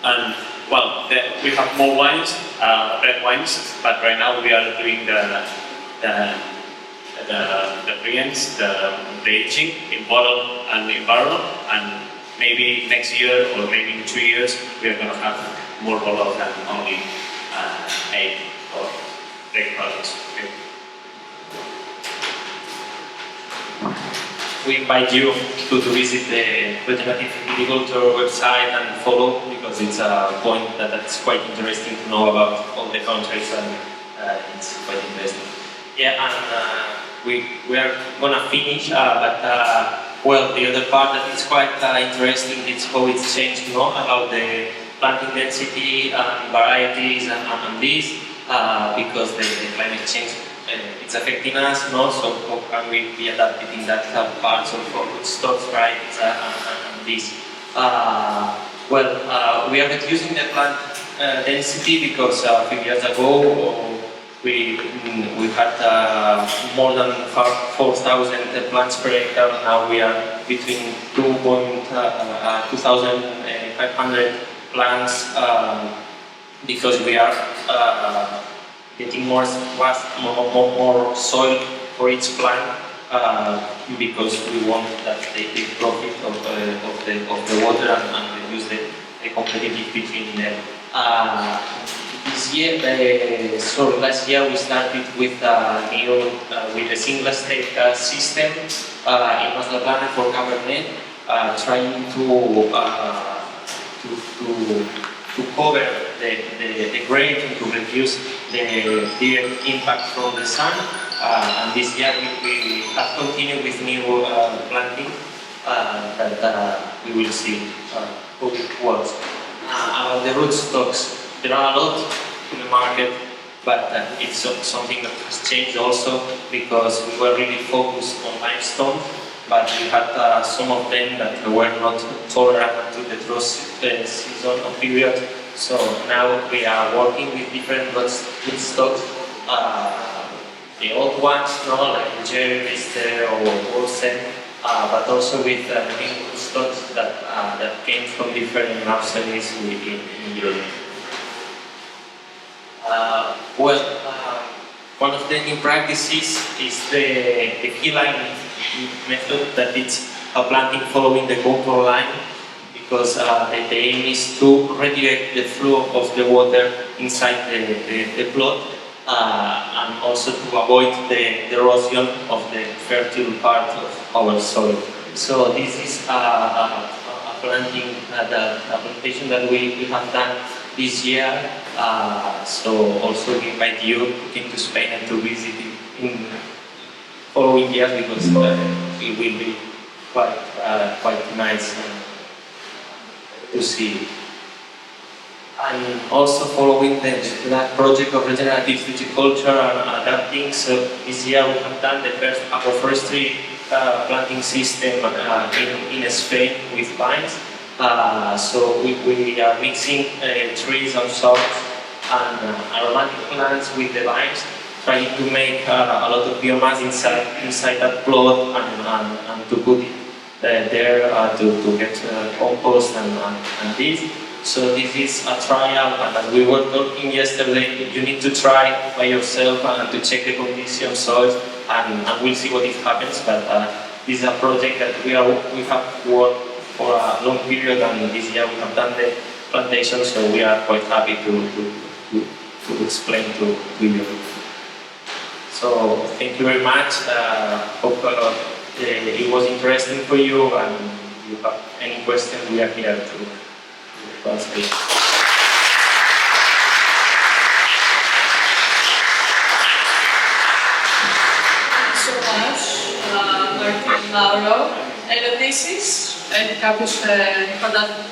And well, we have more wines, red wines, but right now we are doing the pre-ends, the aging in bottle and in barrel, and maybe next year or maybe in 2 years we are going to have more bottles than only 8 or 8 products. Okay. We invite you to visit the Regenerative Viticulture website and follow, because it's a point that's quite interesting to know about all the countries, and it's quite interesting. Yeah, and we are gonna finish, but well, the other part that is quite interesting is how it's changed, about the planting density and varieties and this, because the climate change. It's affecting us, so how can we be adapted in that part of food stocks, right? And this. Well, we are reducing the plant density, because a few years ago we had more than 4,000 plants per hectare. Now we are between 2,500 plants, because we are getting more soil for each plant, because we want that they take profit of the water and reduce the competitive between them. This year, last year we started with with a single state system in Master Plan for Cabernet, trying to cover the grade and to reduce the direct impact from the sun. And this year we have continued with new planting that we will see how it works. about the rootstocks. There are a lot in the market, but it's something that has changed also because we were really focused on limestone, but we had some of them that were not tolerant to the drought season or period. So now we are working with different rootstocks. The old ones, like Jerry, Mister, or Wilson, but also with new rootstocks that came from different nurseries in Europe. One of the new practices is the keyline method, that it's planting following the contour line, because the aim is to redirect the flow of the water inside the plot, and also to avoid the erosion of the fertile part of our soil. So this is a plantation that we have done this year. So also we invite you to come to Spain and to visit in following years, because it will be quite nice to see. And also following that project of regenerative viticulture and adapting, so this year we have done the first agroforestry planting system in Spain with vines. So we are mixing trees and shrubs and aromatic plants with the vines, trying to make a lot of biomass inside that plot and to put it there to get compost and this. So this is a trial, and as we were talking yesterday, you need to try by yourself and to check the conditions, soils, and we'll see what it happens. But this is a project that we have worked for a long period, and this year we have done the plantation, so we are quite happy to explain to you. So thank you very much. Hope it was interesting for you, and if you have any questions, we are here to answer. Thank you so much, Martí, Mauro. Ερωτήσεις, κάποιος φαντάζεται.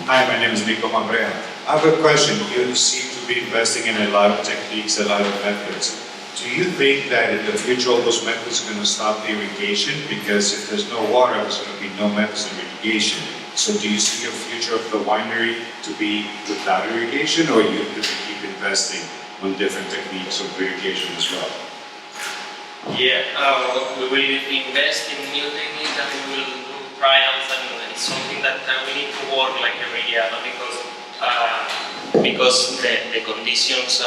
Hi, my name is Nico Mambrea. I have a question. You seem to be investing in a lot of techniques, a lot of methods. Do you think that in the future all those methods are going to stop the irrigation? Because if there's no water, there's going to be no methods of irrigation. So do you see a future of the winery to be without irrigation, or are you going to keep investing on different techniques of irrigation as well? Yeah, we will invest in new techniques, and we will do trials, and it's something that we need to work like every year, because the conditions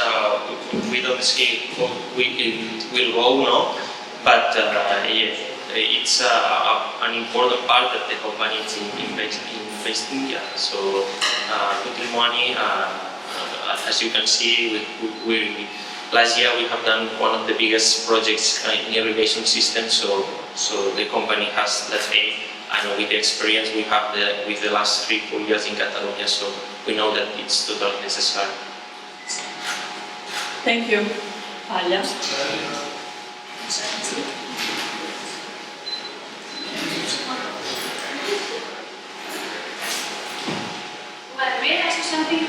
we don't see it will go, no? But yeah, it's an important part that the company is investing. Yeah. So putting money, as you can see, last year we have done one of the biggest projects in irrigation system. So the company has that aim, and with the experience we have with the last 3-4 years in Catalonia, so we know that it's totally necessary. Thank you. Alia. Well, may I ask you something in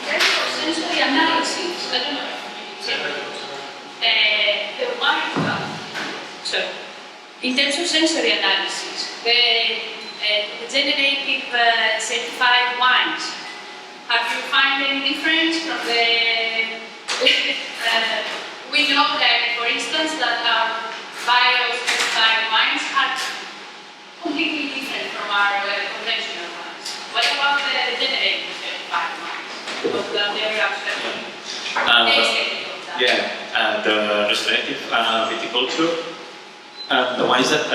terms of sensory analysis? I don't know. The wine hub. So, in terms of sensory analysis, the generative certified wines, have you found any difference from the? We know that, for instance, that our bio-certified wines are completely different from our conventional wines. What about the generative certified wines? What they are actually tasting? Yeah, the regenerative viticulture, the wines that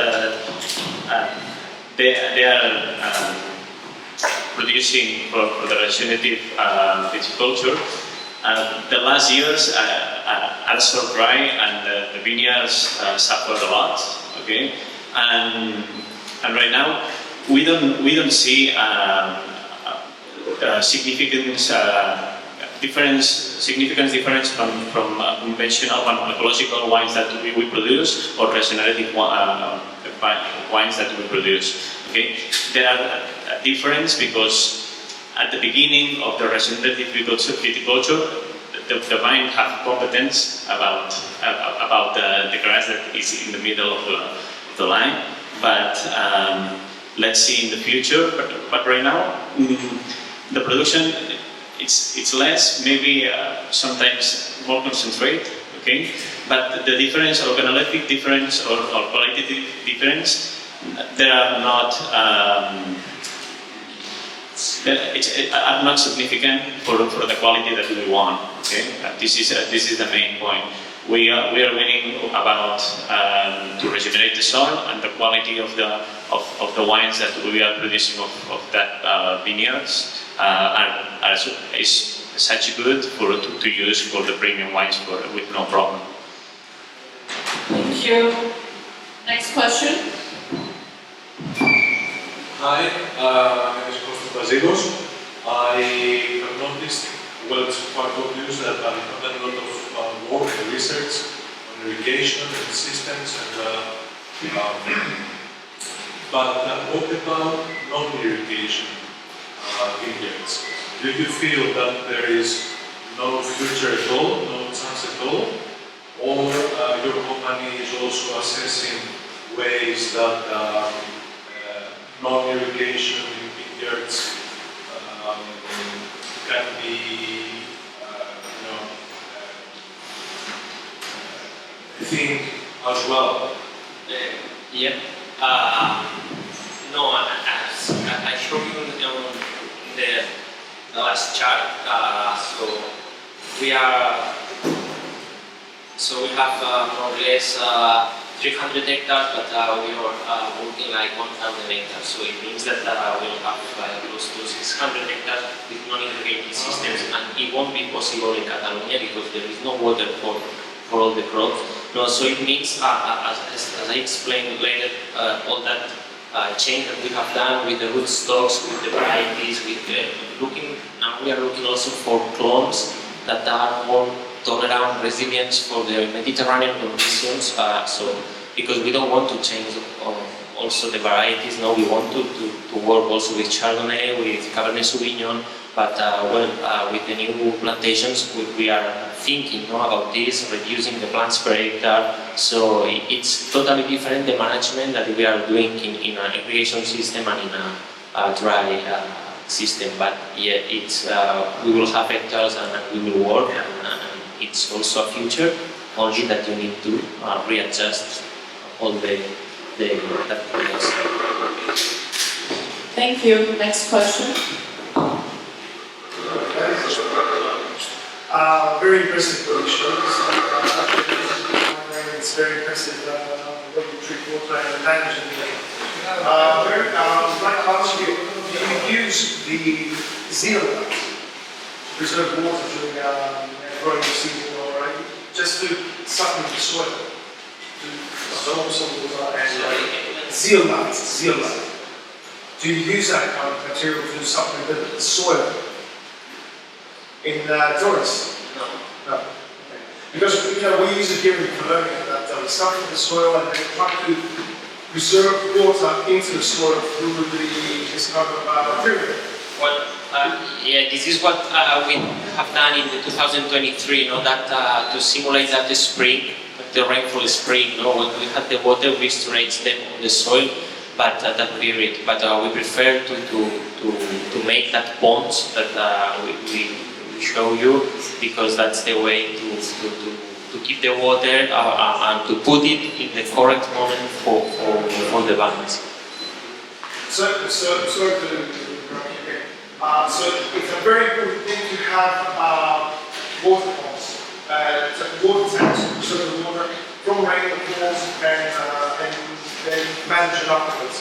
they are producing for the regenerative viticulture. The last years are so dry, and the vineyards suffered a lot. Okay, and right now we don't see significant significant difference from conventional ecological wines that we produce or regenerative wines that we produce. Okay, there are a difference because at the beginning of the regenerative viticulture, the vine have competence about the grass that is in the middle of the line, but let's see in the future. But right now, the production it's less, maybe sometimes more concentrate. Okay, but the difference, organoleptic difference or qualitative difference, they are not. Are not significant for the quality that we want. Okay, this is the main point. We are winning about to regenerate the soil and the quality of the wines that we are producing of that vineyards is such good to use for the premium wines with no problem. Thank you. Next question. Hi, my name is Bazilos. I have noticed, well, it's quite obvious that I've done a lot of work and research on irrigation and systems, but what about non-irrigation vineyards? Do you feel that there is no future at all, no chance at all, or your company is also assessing ways that non-irrigation vineyards can be, thing as well? Yeah. No, as I showed you on the last chart. So we have more or less 300 hectares, but we are working like 1,000 hectares. So it means that we'll have close to 600 hectares with non-irrigated systems, and it won't be possible in Catalonia because there is no water for all the crops. No, so it means, as I explained later, all that change that we have done with the rootstocks, with the varieties, with looking, now we are looking also for clones that are more tolerant, resilient for the Mediterranean conditions. So because we don't want to change also the varieties, no, we want to work also with Chardonnay, with Cabernet Sauvignon, but with the new plantations, we are thinking about this, reducing the plants per hectare. So it's totally different, the management that we are doing in an irrigation system and in a dry system. But yeah, it's we will have hectares and we will work, and it's also a future, only that you need to readjust all the Thank you. Next question. Very impressive pictures. It's very impressive when you treat water and manage it. I'd like to ask you, do you use the zeolite to preserve water during growing season, or just to supplement the soil? To absorb some water and zeolite. Do you use that kind of material to supplement the soil in Torres? No. Okay. Because we use it here in Kefalonia that we supplement the soil and then try to preserve water into the soil through this kind of material. Well, yeah, this is what we have done in the 2023. That to simulate that the spring, the rainfall spring. When we had the water, we storage them on the soil, but that period. But we prefer to make that ponds that we show you, because that's the way to keep the water and to put it in the correct moment for the vines. So it's a very important thing to have water ponds, water tanks, so the water from rain that falls and then manage it afterwards.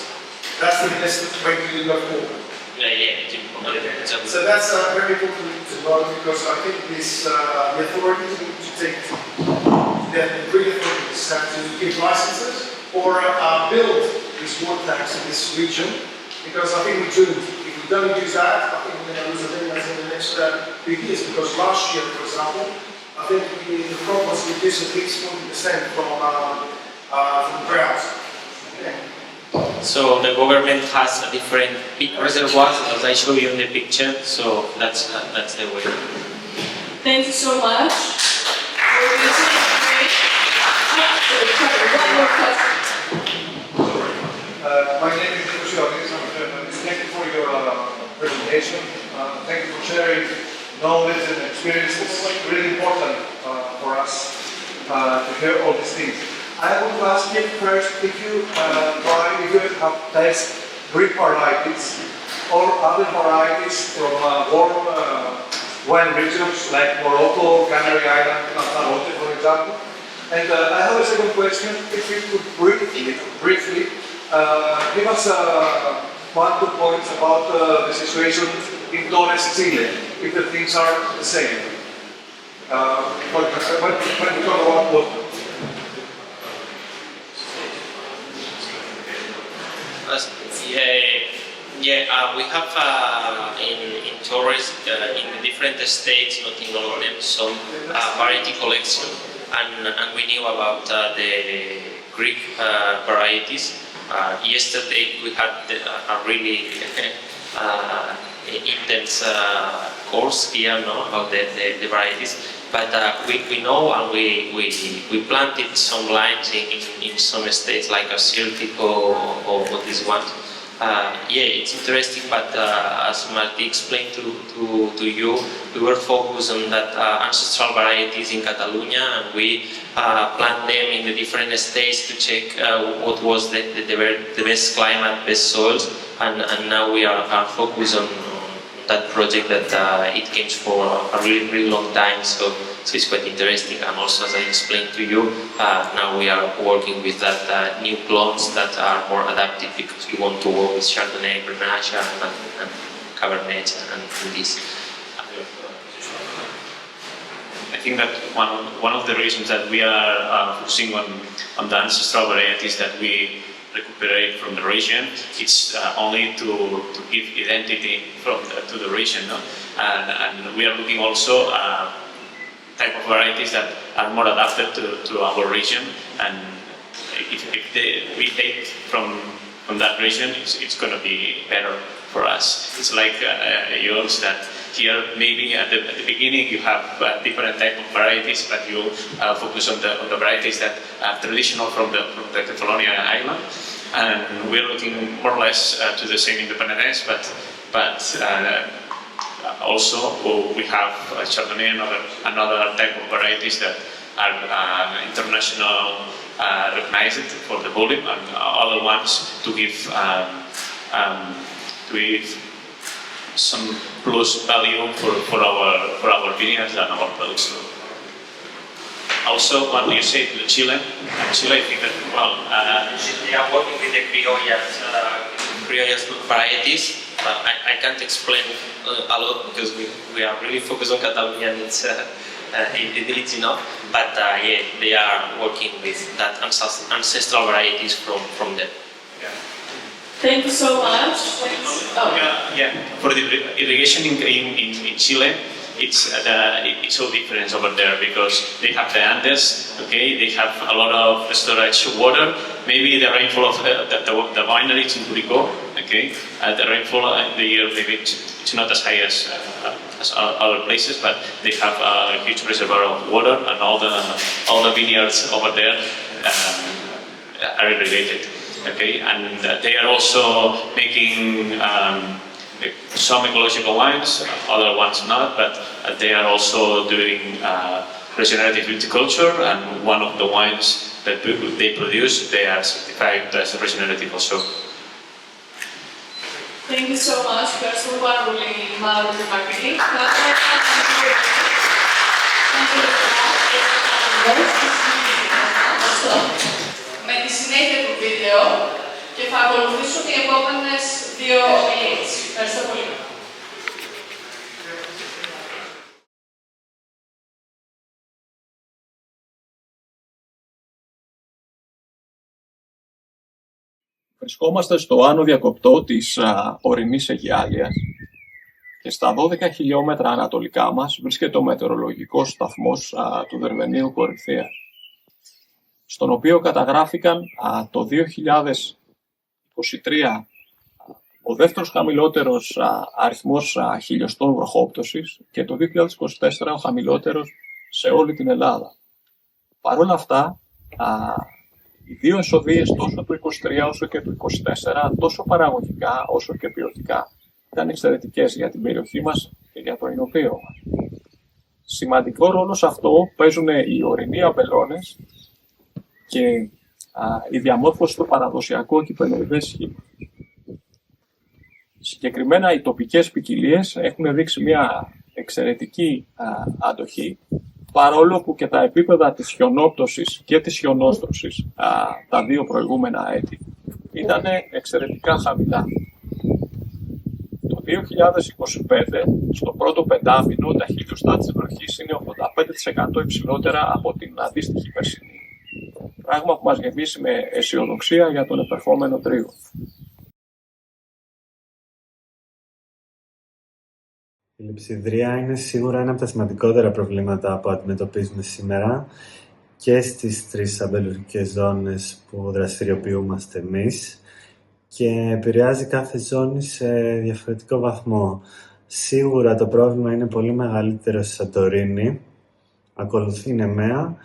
That's the best way to go forward. Yeah, it's important. So that's very important to know, because I think this the authorities need to take the three authorities have to give licenses or build these water tanks in this region, because I think we do. If we don't use that, I think we're going to lose a million in the next next few years? Because last year, for example, I think the crop was reduced at least 40% from drought. Okay. So the government has a different big reservoirs, as I show you in the picture. So that's the way. Thank you so much. One more question. My name is Yonίου Panepistimiou. Thank you for your presentation. Thank you for sharing knowledge and experience. It's really important for us to hear all these things. I want to ask you first if you have tested Greek varieties or other varieties from warm wine regions like Morocco, Canary Island, Lanzarote, for example. And I have a second question. If you could briefly give us 1-2 points about the situation in Torres, Chile, if the things are the same. When we talk about water. We have in Torres, in the different states, not in all of them, some variety collection, and we knew about the Greek varieties. Yesterday we had a really intense course here about the varieties, but we know and we planted some lines in some states like Celtic or these ones. It's interesting, but as Martí explained to you, we were focused on that ancestral varieties in Catalonia, and we plant them in the different states to check what was the best climate, best soils, and now we are focused on that project that it came for a really long time, so it's quite interesting. And also, as I explained to you, now we are working with that new clones that are more adaptive because we want to work with Chardonnay, Grenache, and Cabernet, and this. I think that one of the reasons that we are focusing on the ancestral varieties that we recuperate from the region, it's only to give identity to the region, and we are looking also type of varieties that are more adapted to our region, and if we take from that region, it's going to be better for us. It's like yours, that here maybe at the beginning you have different type of varieties, but you focus on the varieties that are traditional from the Kefalonia island, and we're looking more or less to the same independence, but also we have Chardonnay and other type of varieties that are international recognized for the volume, and other ones to give some plus value for our vineyards and our products. Also, when you say to Chile, I think that they are working with the criollas varieties. I can't explain a lot because we are really focused on Catalonia, and it's enough. But they are working with that ancestral varieties from them. Thank you so much. For the irrigation in Chile, it's so different over there because they have the Andes, okay, they have a lot of storage water. Maybe the rainfall of the wineries in Curicó, okay, the rainfall in the year maybe it's not as high as other places, but they have a huge reservoir of water, and all the vineyards over there are irrigated. Okay, and they are also making some ecological wines, other ones not, but they are also doing regenerative viticulture, and one of the wines that they produce, they are certified as regenerative also. Thank you so much. Ευχαριστούμε πάρα πολύ, Mauro και Martí. Με τη συνέχεια του βίντεο και θα ακολουθήσουν οι επόμενες 2 ομιλίες. Ευχαριστώ πολύ. Βρισκόμαστε στο άνω διακοπτό της ορεινής Αιγιάλειας Και στα 12 χιλιόμετρα ανατολικά μας βρίσκεται ο μετεωρολογικός σταθμός του Δερβενίου Κορινθίας, στον οποίο καταγράφηκαν το 2023 ο δεύτερος χαμηλότερος αριθμός χιλιοστών βροχόπτωσης και το 2024 ο χαμηλότερος σε όλη την Ελλάδα. Παρ' όλα αυτά, οι δύο εσοδείες τόσο του 23 όσο και του 24, τόσο παραγωγικά όσο και ποιοτικά, ήταν εξαιρετικές για την περιοχή μας και για το Ινωπείο μας. Σημαντικό ρόλο σε αυτό παίζουν οι ορεινοί αμπελώνες και η διαμόρφωση του παραδοσιακού κυπελλοειδές σχήμα. Συγκεκριμένα οι τοπικές ποικιλίες έχουν δείξει μια εξαιρετική αντοχή, παρόλο που και τα επίπεδα της χιονόπτωσης και της χιονόστρωσης τα δύο προηγούμενα έτη ήταν εξαιρετικά χαμηλά. Το 2025, στο πρώτο πεντάμηνο, τα χιλιοστά της βροχής είναι 85% υψηλότερα από την αντίστοιχη περσινή. Πράγμα που μας γεμίσει με αισιοδοξία για τον επερχόμενο τρίγωνο. Η λειψυδρία είναι σίγουρα ένα από τα σημαντικότερα προβλήματα που αντιμετωπίζουμε σήμερα και στις 3 αμπελουργικές ζώνες που δραστηριοποιούμαστε εμείς και επηρεάζει κάθε ζώνη σε διαφορετικό βαθμό. Σίγουρα το πρόβλημα είναι πολύ μεγαλύτερο στη Σαντορίνη, ακολουθεί η Νεμαία,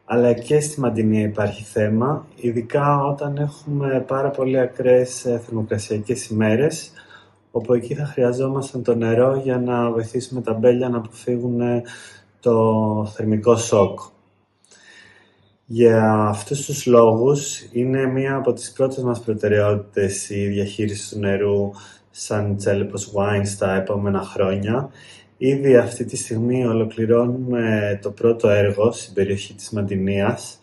αλλά και στη Μαντινία υπάρχει θέμα, ειδικά όταν έχουμε πάρα πολύ ακραίες θερμοκρασιακές ημέρες, όπου εκεί θα χρειαζόμασταν το νερό για να βοηθήσουμε τα αμπέλια να αποφύγουν το θερμικό σοκ. Για αυτούς τους λόγους είναι μία από τις πρώτες μας προτεραιότητες η διαχείριση του νερού σαν Τσέλεπος Wine στα επόμενα χρόνια. Ήδη αυτή τη στιγμή ολοκληρώνουμε το πρώτο έργο στην περιοχή της Μαντινίας.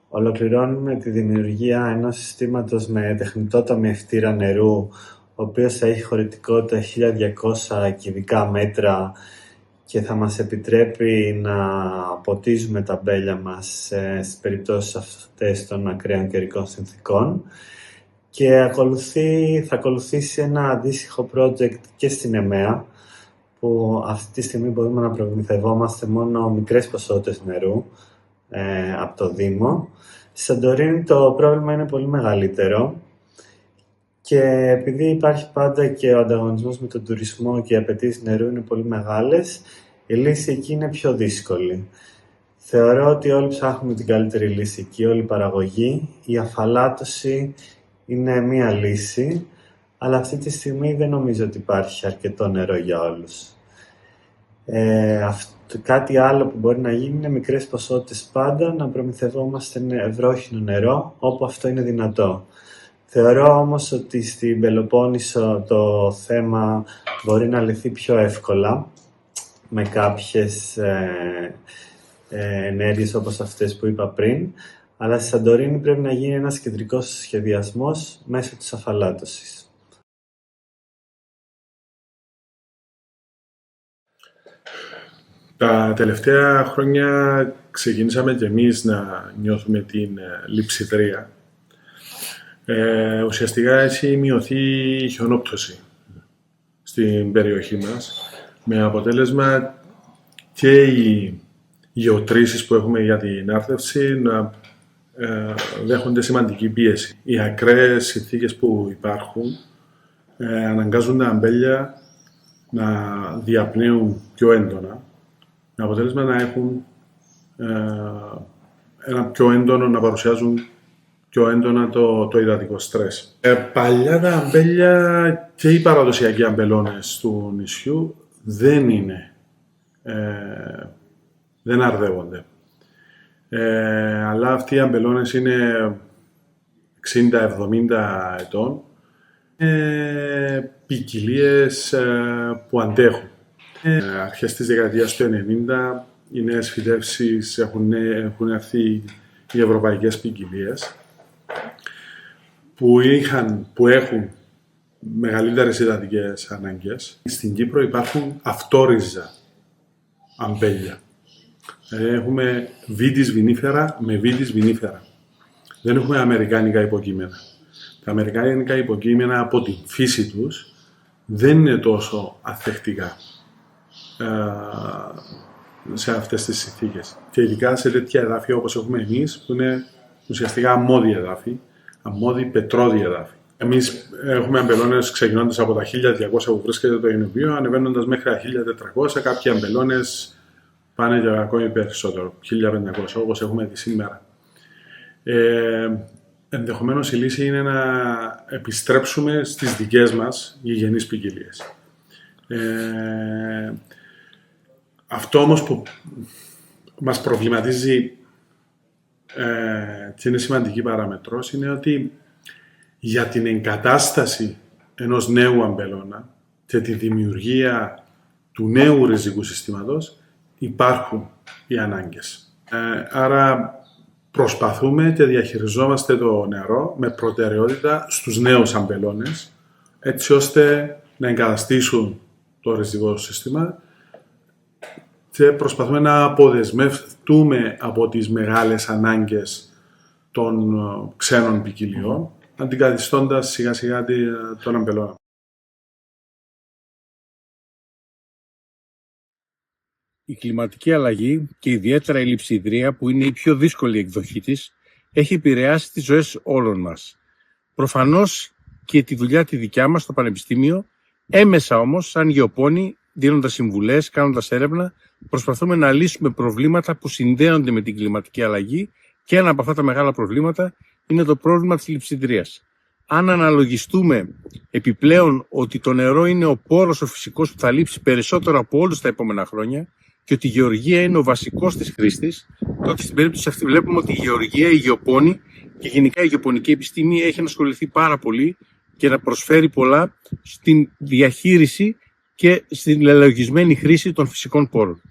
Ολοκληρώνουμε τη δημιουργία ενός συστήματος με τεχνητό ταμιευτήρα νερού, ο οποίος θα έχει χωρητικότητα 1200 κυβικά μέτρα και θα μας επιτρέπει να ποτίζουμε τα αμπέλια μας στις περιπτώσεις αυτές των ακραίων καιρικών συνθήκων. Και θα ακολουθήσει ένα αντίστοιχο project και στην Νεμαία, που αυτή τη στιγμή μπορούμε να προμηθευόμαστε μόνο μικρές ποσότητες νερού από το Δήμο. Στη Σαντορίνη το πρόβλημα είναι πολύ μεγαλύτερο και επειδή υπάρχει πάντα και ο ανταγωνισμός με τον τουρισμό και οι απαιτήσεις νερού είναι πολύ μεγάλες, η λύση εκεί είναι πιο δύσκολη. Θεωρώ ότι όλοι ψάχνουμε την καλύτερη λύση εκεί, όλη η παραγωγή. Η αφαλάτωση είναι μία λύση, αλλά αυτή τη στιγμή δεν νομίζω ότι υπάρχει αρκετό νερό για όλους. Κάτι άλλο που μπορεί να γίνει είναι μικρές ποσότητες πάντα να προμηθευόμαστε βρόχινο νερό όπου αυτό είναι δυνατό. Θεωρώ όμως ότι στην Πελοπόννησο το θέμα μπορεί να λυθεί πιο εύκολα με κάποιες ενέργειες όπως αυτές που είπα πριν, αλλά στη Σαντορίνη πρέπει να γίνει ένας κεντρικός σχεδιασμός μέσω της αφαλάτωσης. Τα τελευταία χρόνια ξεκινήσαμε και εμείς να νιώθουμε την λειψυδρία. Ουσιαστικά έχει μειωθεί η χιονόπτωση στην περιοχή μας, με αποτέλεσμα και οι γεωτρήσεις που έχουμε για την άρδευση να δέχονται σημαντική πίεση. Οι ακραίες συνθήκες που υπάρχουν αναγκάζουν τα αμπέλια να διαπνέουν πιο έντονα, με αποτέλεσμα να έχουν ένα πιο έντονο, να παρουσιάζουν πιο έντονα το υδατικό στρες. Παλιά τα αμπέλια και οι παραδοσιακοί αμπελώνες του νησιού δεν αρδεύονται. Αλλά αυτοί οι αμπελώνες είναι 60-70 ετών, ποικιλίες που αντέχουν. Αρχές της δεκαετίας του 90 οι νέες φυτεύσεις έχουν έρθει οι ευρωπαϊκές ποικιλίες που έχουν μεγαλύτερες υδατικές ανάγκες. Στην Κύπρο υπάρχουν αυτόριζα αμπέλια. Έχουμε βίτης βινίφερα με βίτης βινίφερα. Δεν έχουμε αμερικάνικα υποκείμενα. Τα αμερικάνικα υποκείμενα από τη φύση τους δεν είναι τόσο αθεκτικά σε αυτές τις συνθήκες. Και ειδικά σε τέτοια εδάφη όπως έχουμε εμείς, που είναι ουσιαστικά αμμώδη εδάφη, αμμώδη πετρώδη εδάφη. Εμείς έχουμε αμπελώνες ξεκινώντας από τα 1200 που βρίσκεται το Ιονίου, ανεβαίνοντας μέχρι τα 1400, κάποιοι αμπελώνες πάνε για ακόμη περισσότερο, 1500, όπως έχουμε δει σήμερα. Ενδεχομένως η λύση είναι να επιστρέψουμε στις δικές μας γηγενείς ποικιλίες. Αυτό όμως που μας προβληματίζει και είναι σημαντική παράμετρος είναι ότι για την εγκατάσταση ενός νέου αμπελώνα και τη δημιουργία του νέου ριζικού συστήματος υπάρχουν οι ανάγκες. Άρα προσπαθούμε και διαχειριζόμαστε το νερό με προτεραιότητα στους νέους αμπελώνες, έτσι ώστε να εγκαταστήσουν το ριζικό σύστημα και προσπαθούμε να αποδεσμευτούμε από τις μεγάλες ανάγκες των ξένων ποικιλιών, αντικαθιστώντας σιγά σιγά τον αμπελώνα. Η κλιματική αλλαγή και ιδιαίτερα η Λειψυδρία, που είναι η πιο δύσκολη εκδοχή της, έχει επηρεάσει τις ζωές όλων μας. Προφανώς και τη δουλειά τη δικιά μας στο Πανεπιστήμιο, έμεσα όμως, σαν γεωπόνοι, δίνοντας συμβουλές, κάνοντας έρευνα, προσπαθούμε να λύσουμε προβλήματα που συνδέονται με την κλιματική αλλαγή και ένα από αυτά τα μεγάλα προβλήματα είναι το πρόβλημα της Λειψυδρίας. Αν αναλογιστούμε επιπλέον ότι το νερό είναι ο πόρος ο φυσικός που θα λείψει περισσότερο από όλους τα επόμενα χρόνια και ότι η γεωργία είναι ο βασικός της χρήστης, τότε στην περίπτωση αυτή βλέπουμε ότι η γεωργία, η γεωπόνη και γενικά η γεωπονική επιστήμη έχει ασχοληθεί πάρα πολύ και να προσφέρει πολλά στην διαχείριση και στην λελογισμένη χρήση των φυσικών πόρων.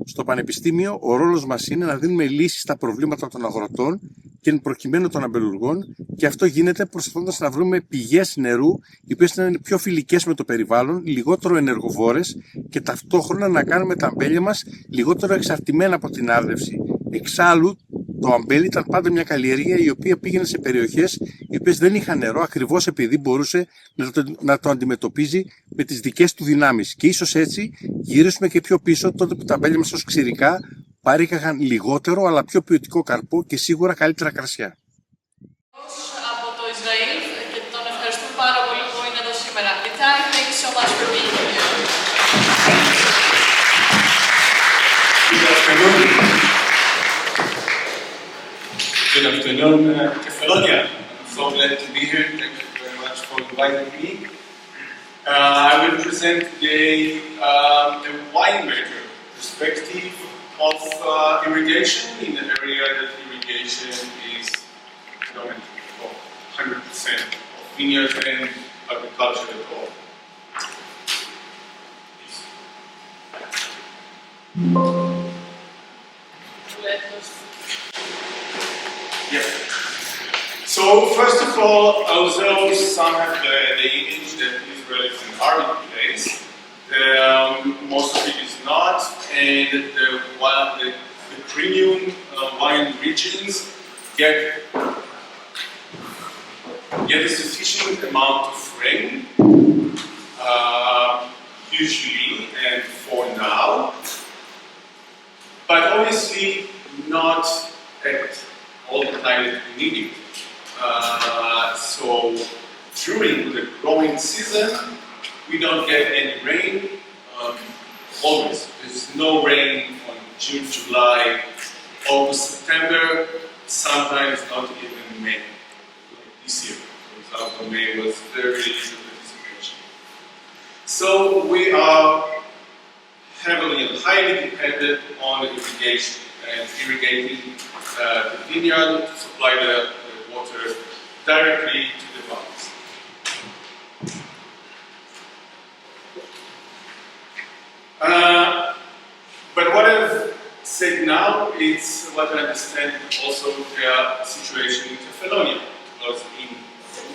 Στο Πανεπιστήμιο ο ρόλος μας είναι να δίνουμε λύσεις στα προβλήματα των αγροτών και εν προκειμένου των αμπελουργών, και αυτό γίνεται προσπαθώντας να βρούμε πηγές νερού οι οποίες να είναι πιο φιλικές με το περιβάλλον, λιγότερο ενεργοβόρες και ταυτόχρονα να κάνουμε τα αμπέλια μας λιγότερο εξαρτημένα από την άρδευση. Εξάλλου, το αμπέλι ήταν πάντα μια καλλιέργεια η οποία πήγαινε σε περιοχές οι οποίες δεν είχαν νερό, ακριβώς επειδή μπορούσε να το αντιμετωπίζει με τις δικές του δυνάμεις. Και ίσως έτσι γυρίσουμε και πιο πίσω, τότε που τα αμπέλια μας ως ξηρικά παρήγαγαν λιγότερο αλλά πιο ποιοτικό καρπό και σίγουρα καλύτερα κρασιά. Από το Ισραήλ και τον ευχαριστούμε πάρα πολύ που είναι εδώ σήμερα. Itay, thank you so much for being here. Good afternoon. Good afternoon, Kefalonia. I'm so glad to be here. Thank you very much for inviting me. I will present today the winemaker perspective of irrigation in an area that irrigation is dominant for 100% of vineyard and agriculture at all. Yeah. So first of all, although some have the image that Israel is an army place, most of it is not, and the premium wine regions get a sufficient amount of rain, usually and for now, but obviously not at all the time that we need it. So during the growing season, we don't get any rain. Always. There's no rain on June, July, August, September, sometimes not even May. Like this year, for example, May was very little participation. So we are heavily and highly dependent on irrigation and irrigating the vineyard to supply the water directly to the vines. But what I've said now is what I understand also the situation in Kefalonia, because in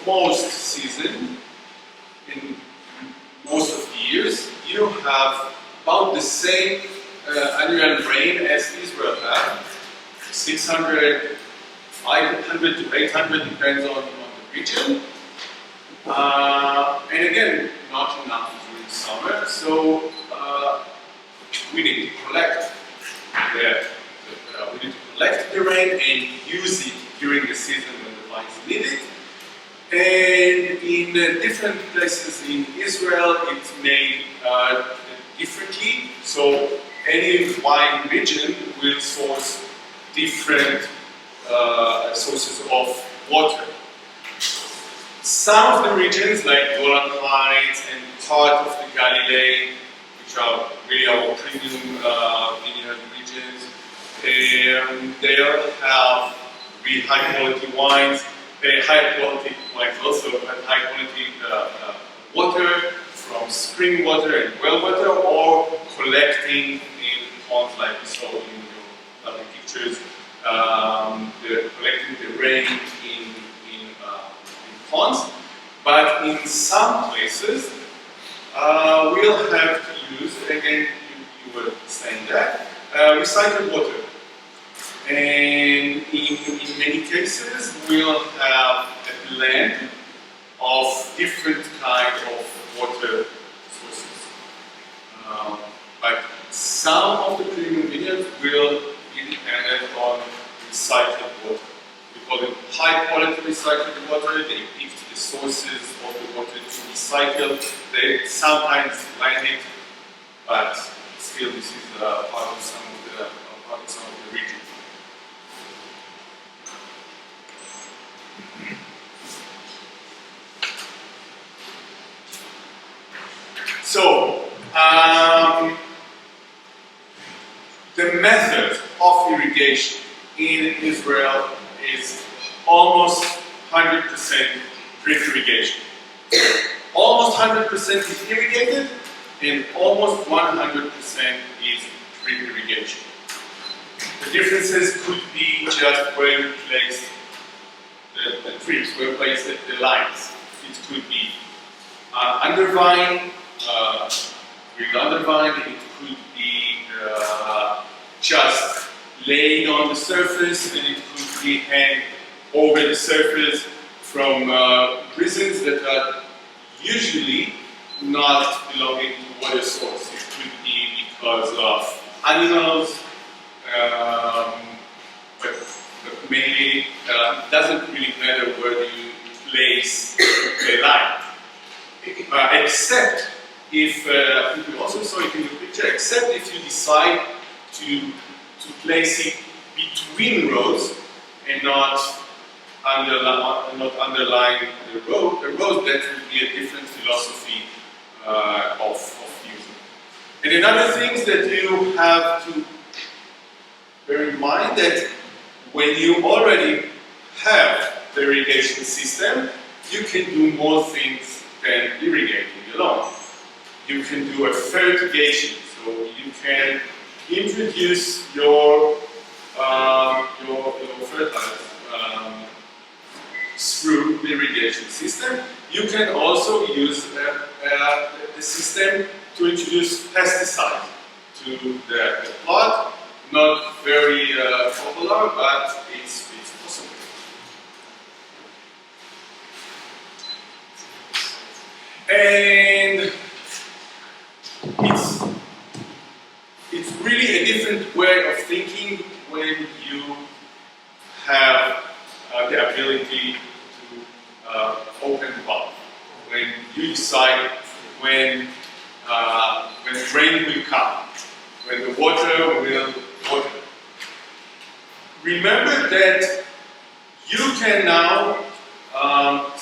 most season, in most of the years, you have about the same annual rain as Israel has, 600, 500 to 800, depends on the region. And again, not enough during summer, so we need to collect the rain and use it during the season when the vines need it. And in different places in Israel, it's made differently. So any wine region will source different sources of water. Some of the regions, like Golan Heights and part of the Galilee, which are really our premium vineyard regions, they have really high quality wines, high quality wines also, but high quality water from spring water and well water, or collecting in ponds like we saw in your other pictures, collecting the rain in ponds. But in some places, we'll have to use, again, you were saying that, recycled water. And in many cases, we'll have a blend of different kinds of water sources. But some of the premium vineyards will be dependent on recycled water. We call it high quality recycled water. They picked the sources of the water to recycle. They sometimes blend it, but still this is part of some of the regions. So, the method of irrigation in Israel is almost 100% drip irrigation. Almost 100% is irrigated, and almost 100% is drip irrigation. The differences could be just where you place the drips, where you place the lines. It could be under vine, green under vine, it could be just laid on the surface, and it could be hanged over the surface from reasons that are usually not belonging to water source. It could be because of animals, but mainly it doesn't really matter where you place the line. Except if, you also saw it in the picture, except if you decide to place it between rows and not underline the rows, that would be a different philosophy of using. And another thing that you have to bear in mind that when you already have the irrigation system, you can do more things than irrigating alone. You can do a fertigation, so you can introduce your fertilizers through the irrigation system. You can also use the system to introduce pesticides to the plot. Not very popular, but it's possible. And it's really a different way of thinking when you have the ability to open the valve. When you decide when rain will come, when the water will water. Remember that you can now,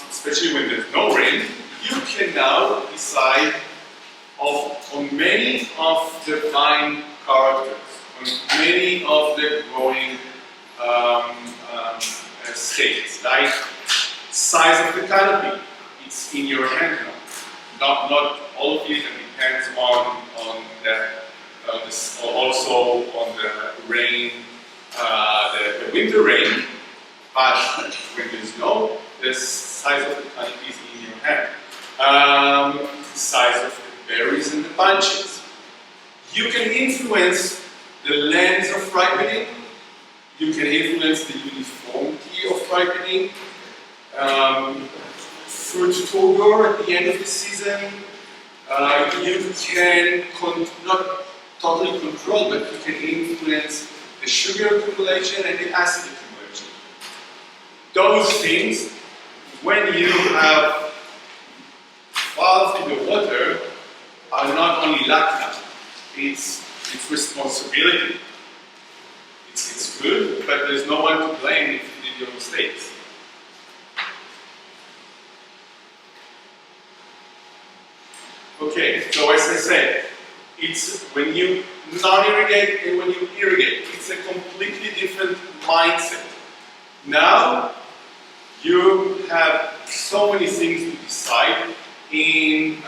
especially when there's no rain, you can now decide on many of the vine characters, on many of the growing states, like size of the canopy. It's in your hand now. Not all of it, and depends on also on the rain, the winter rain. But when there's no, the size of the canopy is in your hand. The size of the berries and the bunches. You can influence the length of ripening. You can influence the uniformity of ripening. fruit turgor at the end of the season. You can not totally control, but you can influence the sugar accumulation and the acid accumulation. Those things, when you have valve in the water, are not only luck, it's responsibility. It's good, but there's no one to blame if you did your mistakes. Okay, so as I said, it's when you non-irrigate and when you irrigate, it's a completely different mindset. Now, you have so many things to decide in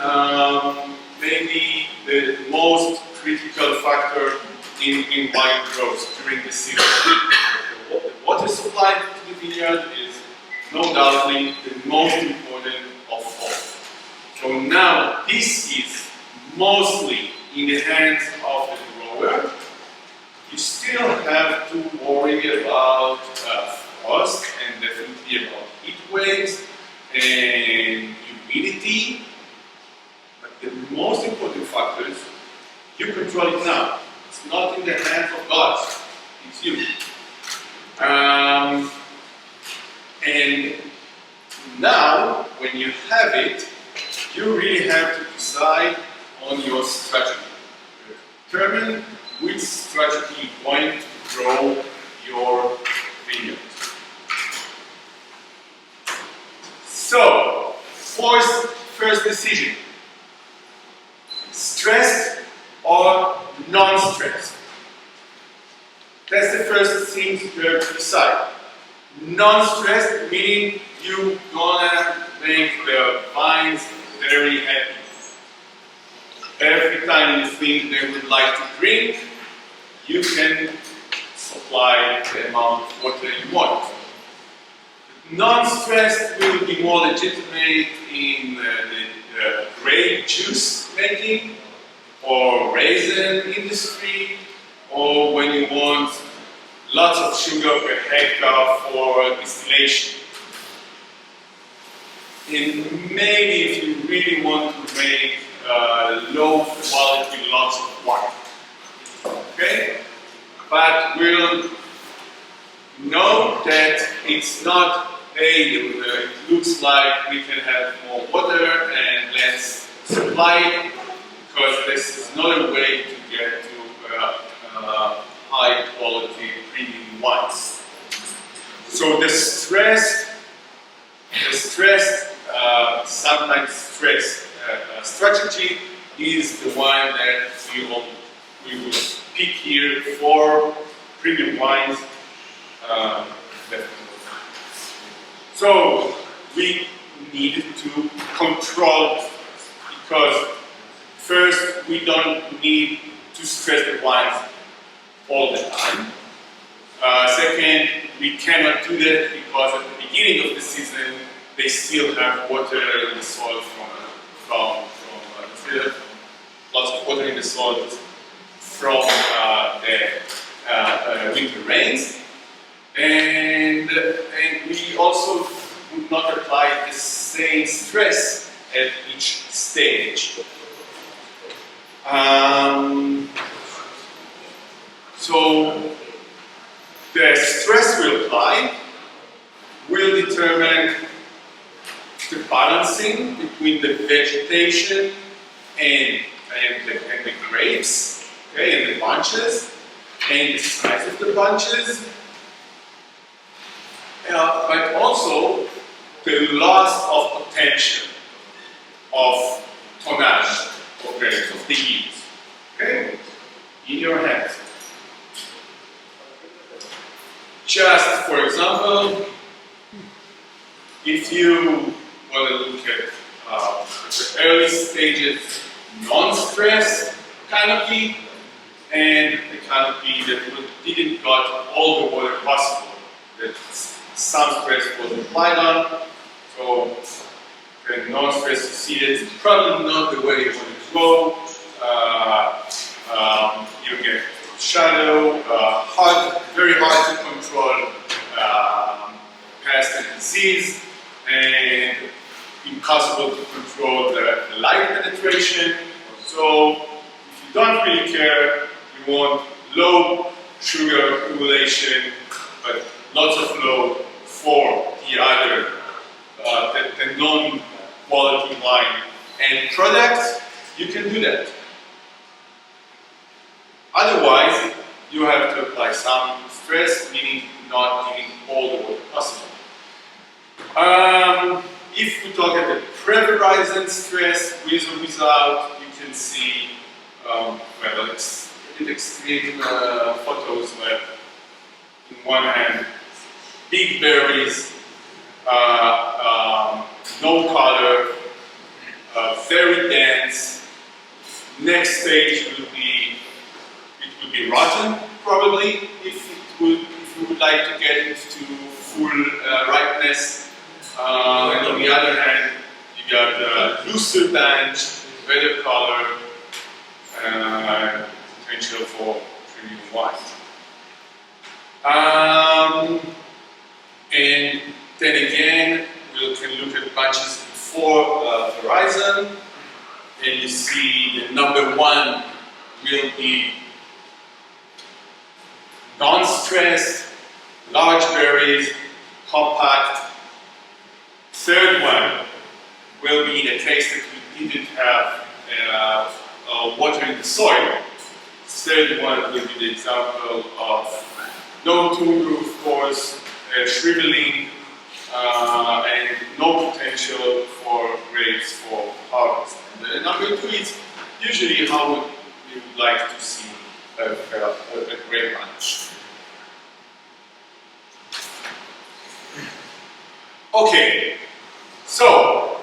maybe the most critical factor in wine growth during the season. The water supply to the vineyard is no doubtly the most important of all. So now this is mostly in the hands of the grower. You still have to worry about frost and definitely about heat waves and humidity. But the most important factors, you control it now. It's not in the hands of God, it's you. And now, when you have it, you really have to decide on your strategy. Determine which strategy is going to grow your vineyard. So, first decision. Stressed or non-stressed? That's the first thing you have to decide. Non-stressed meaning you gonna make the vines very happy. Every time you think they would like to drink, you can supply the amount of water you want. Non-stressed will be more legitimate in the grape juice making or raisin industry, or when you want lots of sugar per hectare for distillation. And maybe if you really want to make low quality lots of wine. Okay? But we'll know that it's not it looks like we can have more water and less supply, because this is not a way to get to high quality premium wines. So the stressed, sometimes stressed strategy is the one that we will pick here for premium wines. So we need to control it, because first we don't need to stress the wines all the time. Second, we cannot do that because at the beginning of the season they still have water in the soil from lots of water in the soil from the winter rains, and we also would not apply the same stress at each stage. So the stress we apply will determine the balancing between the vegetation and the grapes, okay, and the bunches, and the size of the bunches, but also the loss of potential of tonnage of grapes, of the yields, okay, in your hands. Just for example, if you want to look at the early stages non-stress canopy and the canopy that didn't got all the water possible, that some stress was applied on, so the non-stress seeded is probably not the way you want to grow. You get shadow, very hard to control pest and disease, and in So if you don't really care, you want low sugar accumulation, but lots of load for the other, the non-quality wine and products, you can do that. Otherwise, you have to apply some stress, meaning not giving all the water possible. If we talk about the pre-horizon stress, with or without, you can see a bit extreme photos where, in one hand, big berries, no color, very dense. Next stage will be, it will be rotten probably if we would like to get into full ripeness. And on the other hand, you got looser bench, better color, potential for premium wine. And then again, we can look at bunches before horizon, and you see the number one will be non-stressed, large berries, compact. Third one will be in a case that we didn't have water in the soil. Third one will be the example of no tuber, of course, shriveling, and no potential for grapes for harvest. And number two is usually how we would like to see a grape bunch. Okay, so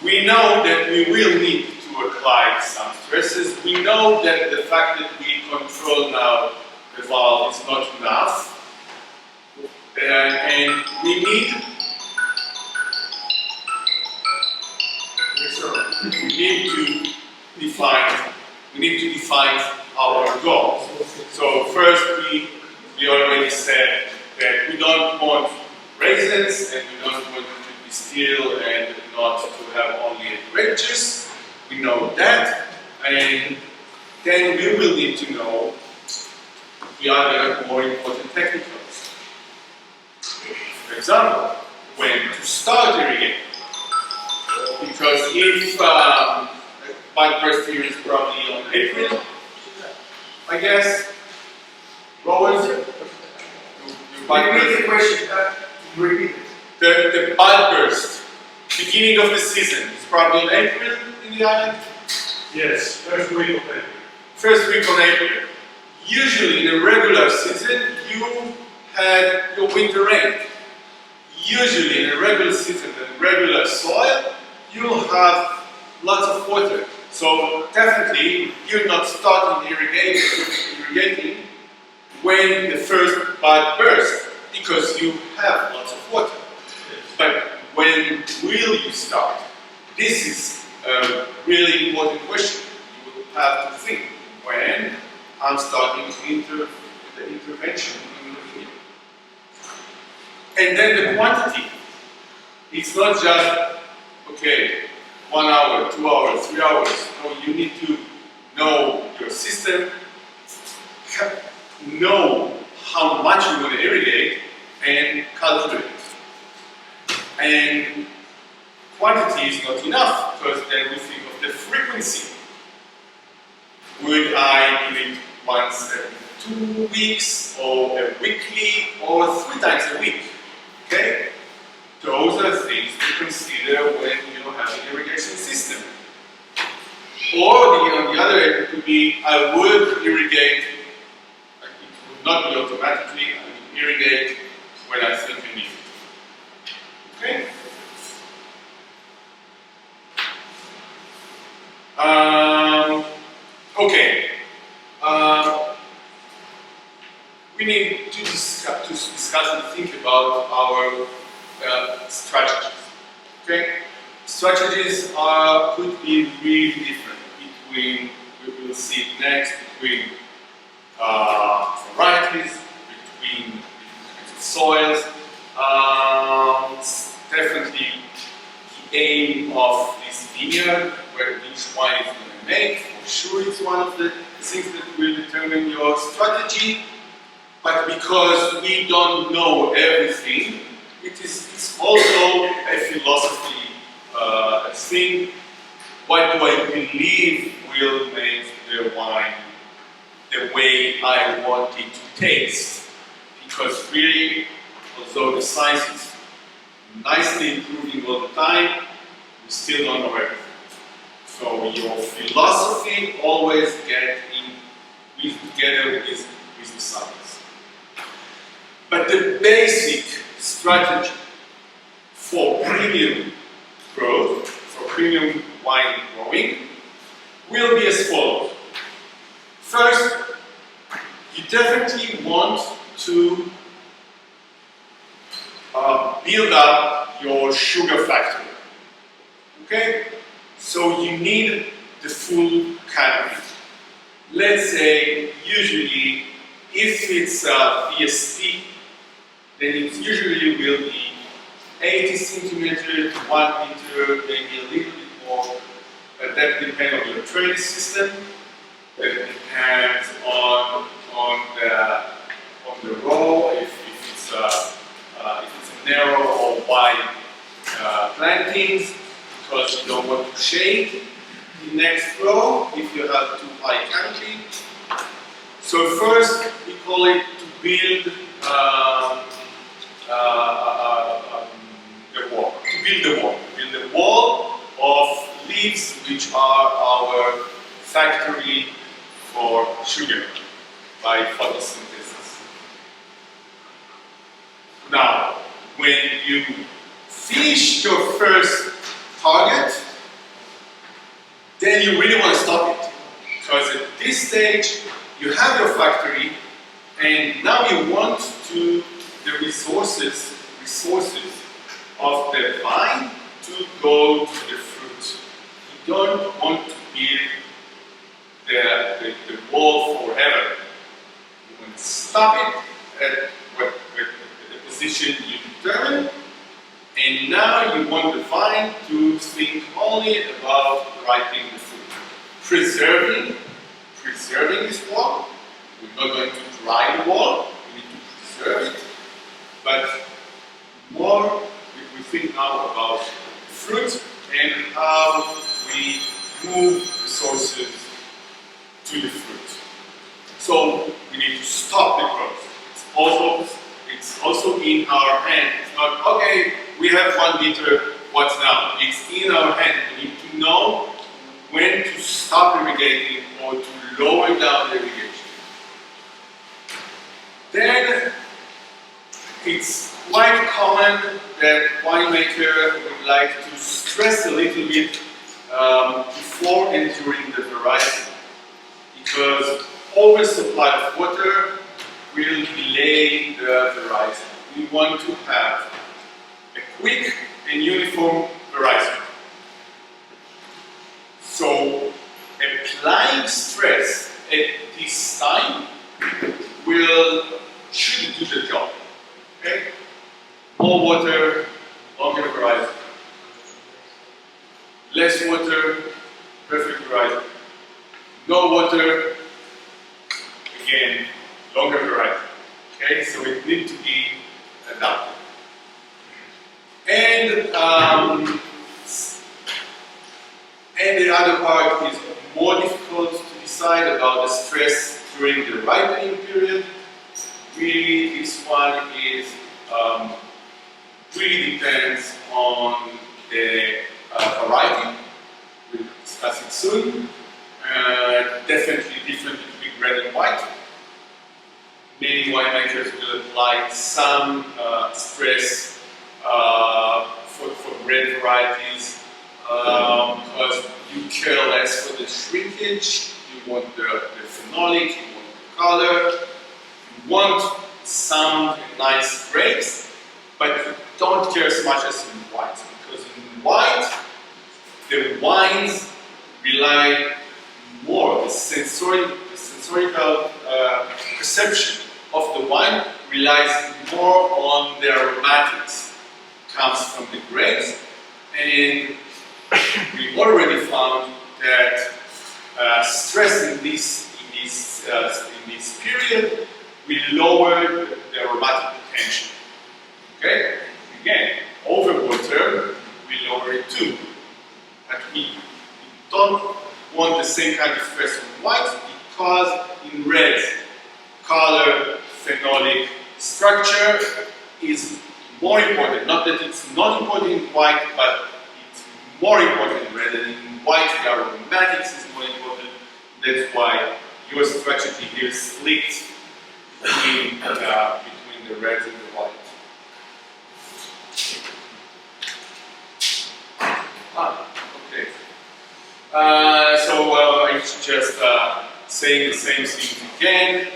we know that we will need to apply some stresses. We know that the fact that we control now the valve is not enough, and we need to define our goals. So first, we already said that we don't want raisins, and we don't want it to be still and not to have only a grape juice. We know that, and then we will need to know the other more important technicals. For example, when to start irrigating. Because if bud burst here is probably on April, I guess, growers, Repeat the question. Repeat it. The bud burst, beginning of the season, is probably in April in the island? Yes, first week of April. First week of April. Usually in a regular season, you had your winter rain. Usually in a regular season, in regular soil, you'll have lots of water. So definitely, you're not starting irrigating when the first bud bursts, because you have lots of water. But when will you start? This is a really important question. You will have to think when I'm starting the intervention in the field. And then the quantity. It's not just, okay, 1 hour, 2 hours, 3 hours. No, you need to know your system, know how much you want to irrigate, and calculate. And quantity is not enough, because then we think of the frequency. Would I do it once every 2 weeks, or a weekly, or 3 times a week? Okay? Those are things to consider when you have an irrigation system. Or on the other end, it could be I would irrigate, it would not be automatically, I would irrigate when I think I need it. Okay? We need to discuss and think about our strategies. Okay? Strategies could be really different between, we will see it next, between varieties, between soils. It's definitely the aim of this vineyard, where each wine is going to make, for sure it's one of the things that will determine your strategy, but because we don't know everything, it's also a philosophy thing. What do I believe will make the wine the way I want it to taste? Because really, although the science is nicely improving all the time, we still don't know everything. So your philosophy always get together with the science. But the basic strategy for premium growth, for premium wine growing, will be as follows. First, you definitely want to build up your sugar factory. Okay? So you need the full canopy. Let's say, usually, if it's VST, then it usually will be 80 centimeters to 1 meter, maybe a little bit more. But that depends on your training system. That depends on the row, if it's a narrow or wide plantings, because you don't want to shade the next row if you have too high canopy. So first we call it to build the wall. To build the wall. Build the wall of leaves, which are our factory for sugar by photosynthesis. Now, when you finish your first target, then you really want to stop it. Because at this stage, you have your factory, and now you want the resources of the vine to go to the fruit. You don't want to build the wall forever. You want to stop it at the position you determine, and now you want the vine to think only about ripening the fruit. Preserving this wall. We're not going to dry the wall, we need to preserve it, but more we think now about fruit and how we move resources to the fruit. So we need to stop the growth. It's also in our hand. It's not, okay, we have 1 liter, what's now? It's in our hand. We need to know when to stop irrigating or to lower down the irrigation. Then it's quite common that winemaker would like to stress a little bit before entering the variety, because oversupply of water will delay the variety. We want to have a quick and uniform variety. So applying stress at this time should do the job. Okay? More water, longer variety. Less water, perfect variety. No water, again, longer variety. Okay, so it needs to be adapted. And the other part is more difficult to decide about the stress during the ripening period. Really, this one is really depends on the variety. We'll discuss it soon. Definitely different between red and white. Many winemakers will apply some stress for red varieties because you care less for the shrinkage, you want the phenolic, you want the color, you want some nice grapes, but you don't care as much as in white, because in white, the wines rely more, the sensorial perception of the wine relies more on the aromatics, comes from the grapes, and we already found that stress in this period will lower the aromatic potential. Okay? Again, overwater will lower it too. But we don't want the same kind of stress on white because in red, color, phenolic structure is more important. Not that it's not important in white, but it's more important in red. And in white, the aromatics is more important. That's why your structure here is split between the red and the white. Okay. So I'm just saying the same thing again.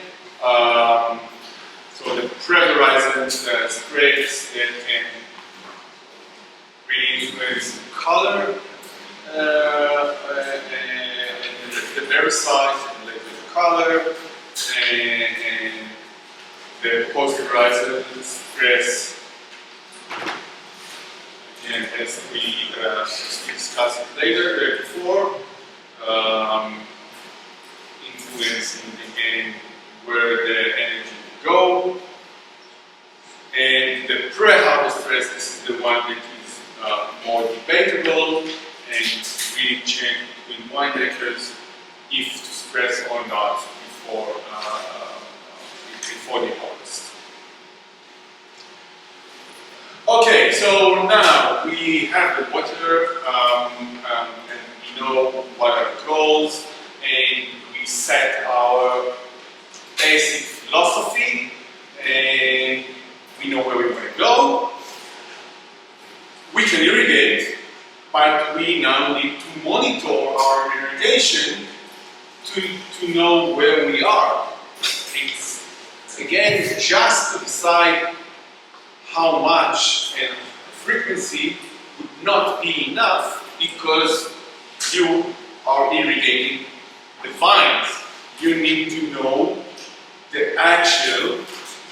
So the pressurizant sprays that can really influence the color, the very size, the color, and the posterizant stress. And as we discussed later, before, influencing again where the energy will go. And the pre-harvest stress, this is the one that is more debatable and really change between winemakers if to stress or not before the harvest. Okay, so now we have the water and we know what are the goals, and we set our basic philosophy, and we know where we want to go. We can irrigate, but we now need to monitor our irrigation to know where we are. It's just to decide how much and frequency would not be enough because you are irrigating the vines. You need to know the actual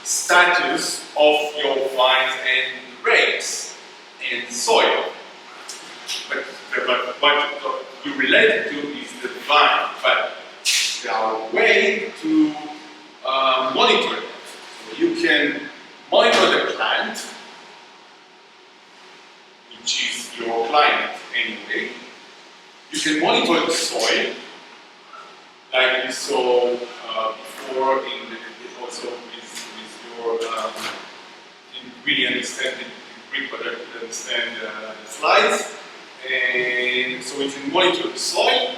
status of your vines and grapes and soil. But what you relate it to is the vine. But there are ways to monitor it. So you can monitor the plant, which is your client anyway. You can monitor the soil, like we saw before also with your, didn't really understand the Greek, but I could understand the slides. And so we can monitor the soil.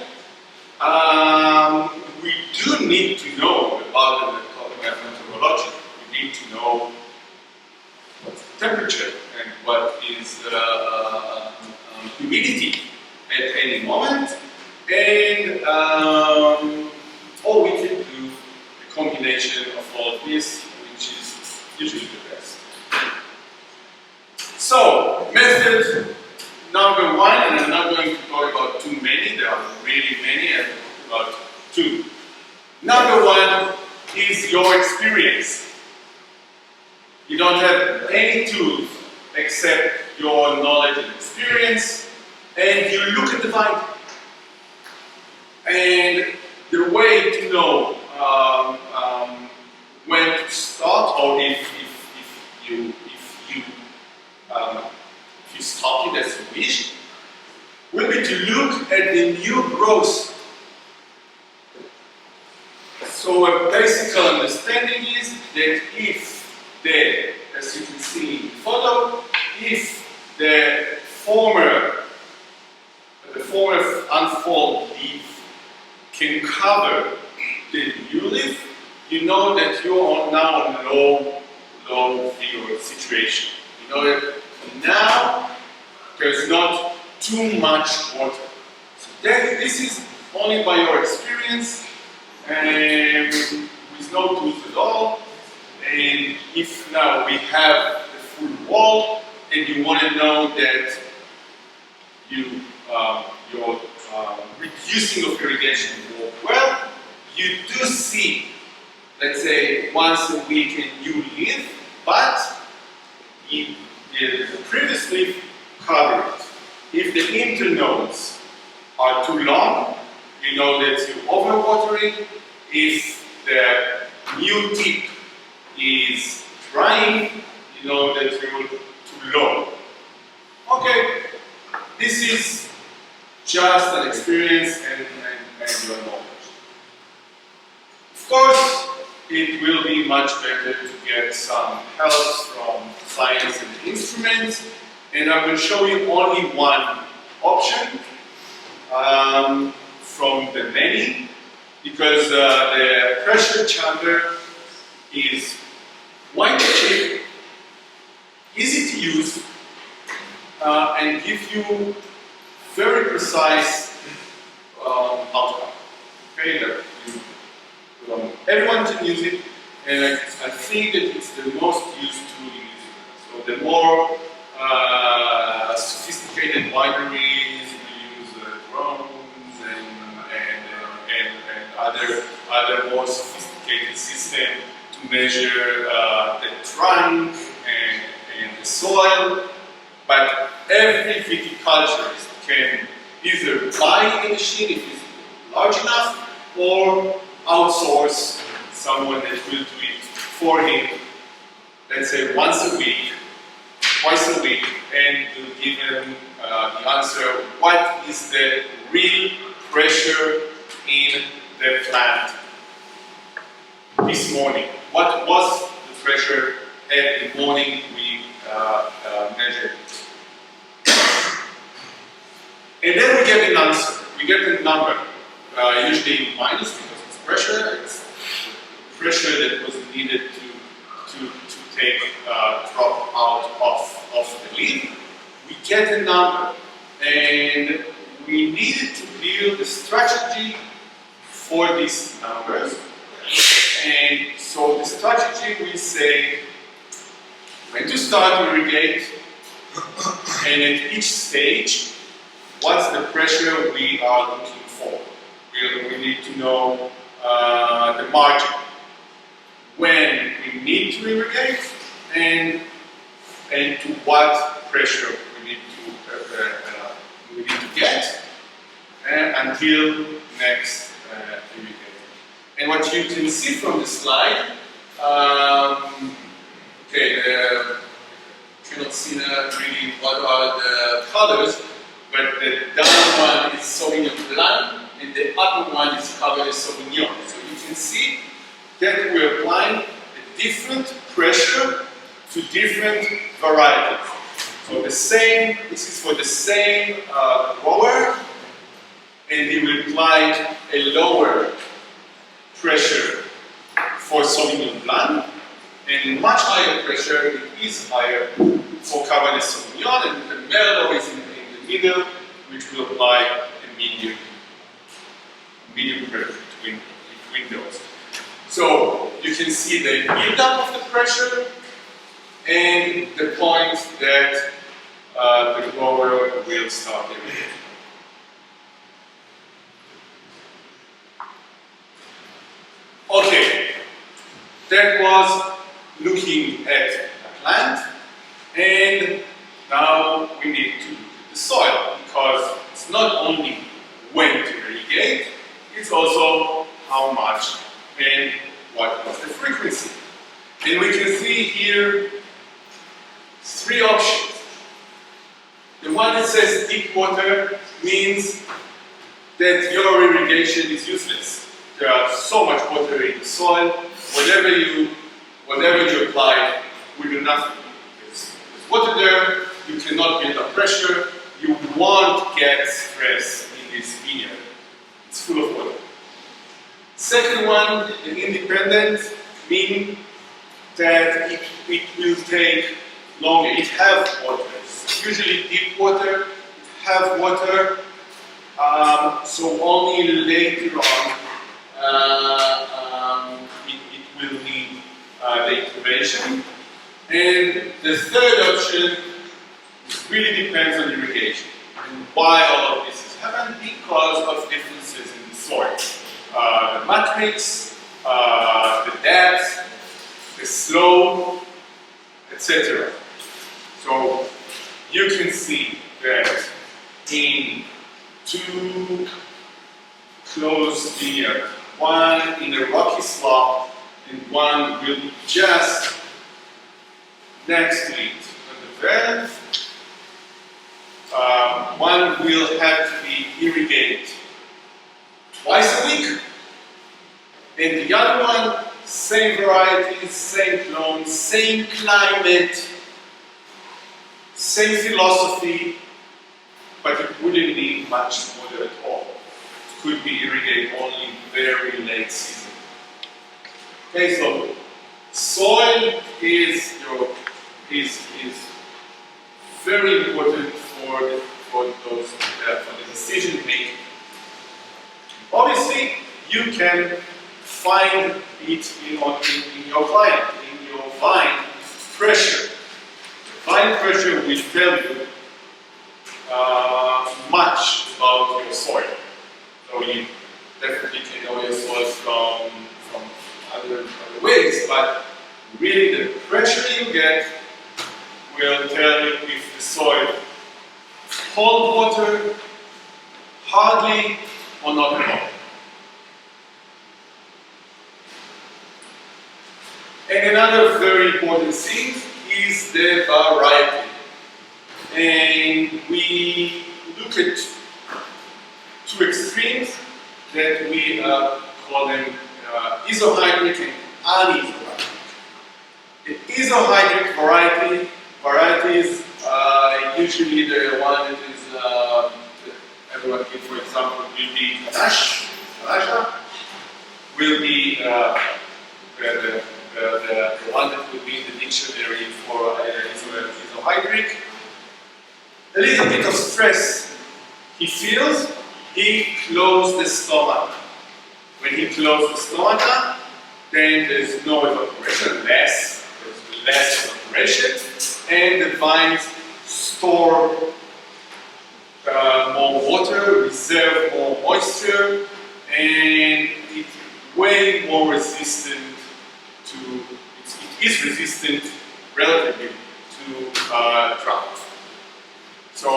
We do need to know about the meteorology. We need to know what's the temperature and what is humidity at any moment. And or we can do a combination of all of this, which is usually the best. So, method number one, and I'm not going to talk about too many, there are really many, I'm talking about two. Number one is your experience. You don't have any tools except your knowledge and experience, and you look at the vine. And the way to know when to start, or if you stop it as you wish, will be to look at the new growth. So a basic understanding is that if as you can see in the photo, if the former unfold leaf can cover the new leaf, you know that you are now in low vigor situation. You know that now there's not too much water. So this is only by your experience and with no tools at all. And if now we have the full wall and you want to know that your reducing of irrigation work well, you do see, let's say, once a week a new leaf, but the previous leaf covered it. If the internodes are too long, you know that you're overwatering. If the new tip is drying, you know that you're too low. Okay, this is just an experience and your knowledge. Of course, it will be much better to get some help from science and instruments, and I will show you only one option from the many, because the pressure chamber is quite cheap, easy to use, and give you very precise outcome. Okay, everyone can use it, and I think that it's the most used tool in Israel. So the more sophisticated wineries use drones and other more sophisticated system to measure the trunk and the soil. But every viticulturist can either buy a machine if it's large enough, or outsource someone that will do it for him, let's say once a week, twice a week, and will give him the answer, what is the real pressure in the plant this morning? What was the pressure at the morning we measured? And then we get an answer, we get a number, usually minus because it's pressure, it's the pressure that was needed to take drop out of the lid. We get a number, and we needed to build a strategy for these numbers. And so the strategy we say when to start to irrigate, and at each stage, what's the pressure we are looking for. We need to know the margin, when we need to irrigate, and to what pressure we need to get until next irrigation. And what you can see from the slide, cannot see really what are the colors, but the down one is Sauvignon Blanc, and the upper one is Cabernet Sauvignon. So you can see that we're applying a different pressure to different varieties. So this is for the same grower, and he will apply a lower pressure for Sauvignon Blanc, and much higher pressure, it is higher for Cabernet Sauvignon, and the Merlot is in the middle, which will apply a medium pressure between those. So you can see the build-up of the pressure and the point that the grower will start irrigating. Okay, that was looking at the plant, and now we need to look at the soil, because it's not only when to irrigate, it's also how much and what was the frequency. And we can see here three options. The one that says deep water means that your irrigation is useless. There are so much water in the soil, whatever you apply will do nothing. There's water there, you cannot build up pressure, you won't get stress in this vineyard. It's full of water. Second one, an independent, meaning that it will take longer. It has water. It's usually deep water, it has water, so only later on it will need the incubation. And the third option really depends on irrigation. And why all of this is happening? Because of differences in the soil. The matrix, the depth, the slope, etc. So you can see that in two close linear. One in a rocky slope, and one will be just next to it. On the valve, one will have to be irrigated twice a week, and the other one, same variety, same clone, same climate, same philosophy, but it wouldn't need much water at all. It could be irrigated only very late season. Okay, so soil is very important for the decision making. Obviously, you can find it in your client, in your vine pressure. Vine pressure will tell you much about your soil. So you definitely can know your soil from other ways, but really the pressure you get will tell you if the soil hold water, hardly, or not at all. And another very important thing is the variety. And we look at two extremes that we call them isohydric and anisohydric. The isohydric varieties usually the one that is everyone here, for example, will be Kalasha, will be the one that will be in the dictionary for isohydric. A little bit of stress he feels, he closed the stomach. When he closed the stomach, then there's no evaporation, there's less evaporation, and the vines store more water, reserve more moisture, and it's way more resistant to, it is resistant relatively to drought. So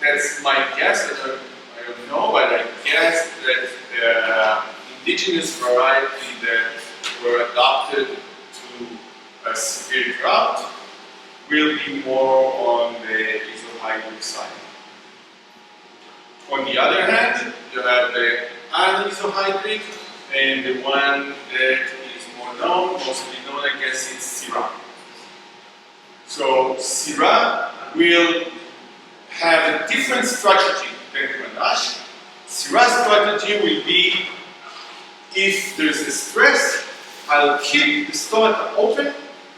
that's my guess. I don't know, but I guess that the indigenous variety that were adopted to a severe drought will be more on the isohydric side. On the other hand, you have the anisohydric, and the one that is more known, mostly known, I guess, is Syrah. So Syrah will have a different strategy than Grenache. Syrah's strategy will be, if there's a stress, I'll keep the stomach open,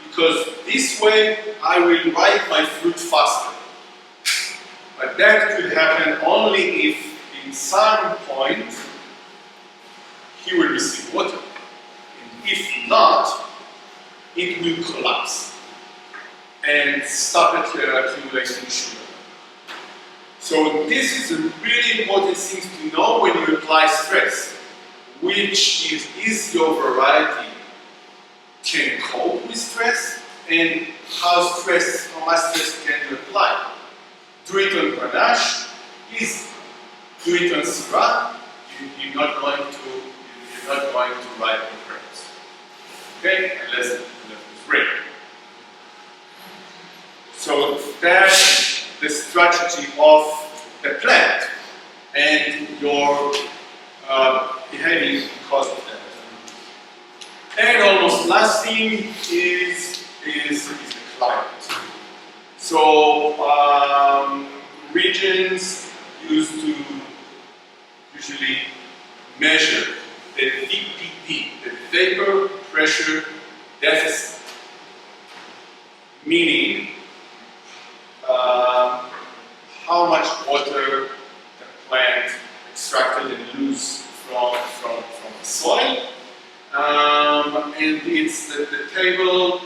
because this way I will ripe my fruit faster. But that could happen only if, in some point, he will receive water. And if not, it will collapse and stop accumulating sugar. So this is a really important thing to know when you apply stress, which is your variety can cope with stress, and how much stress can you apply. Do it on Grenache, do it on Syrah, you're not going to ripen the grapes. Okay, unless it's rare. So that's the strategy of the plant and your behavior because of that. And almost last thing is the climate. So regions used to usually measure the VPD, the vapor pressure deficit, meaning how much water the plant extracted and lose from the soil. And it's the table,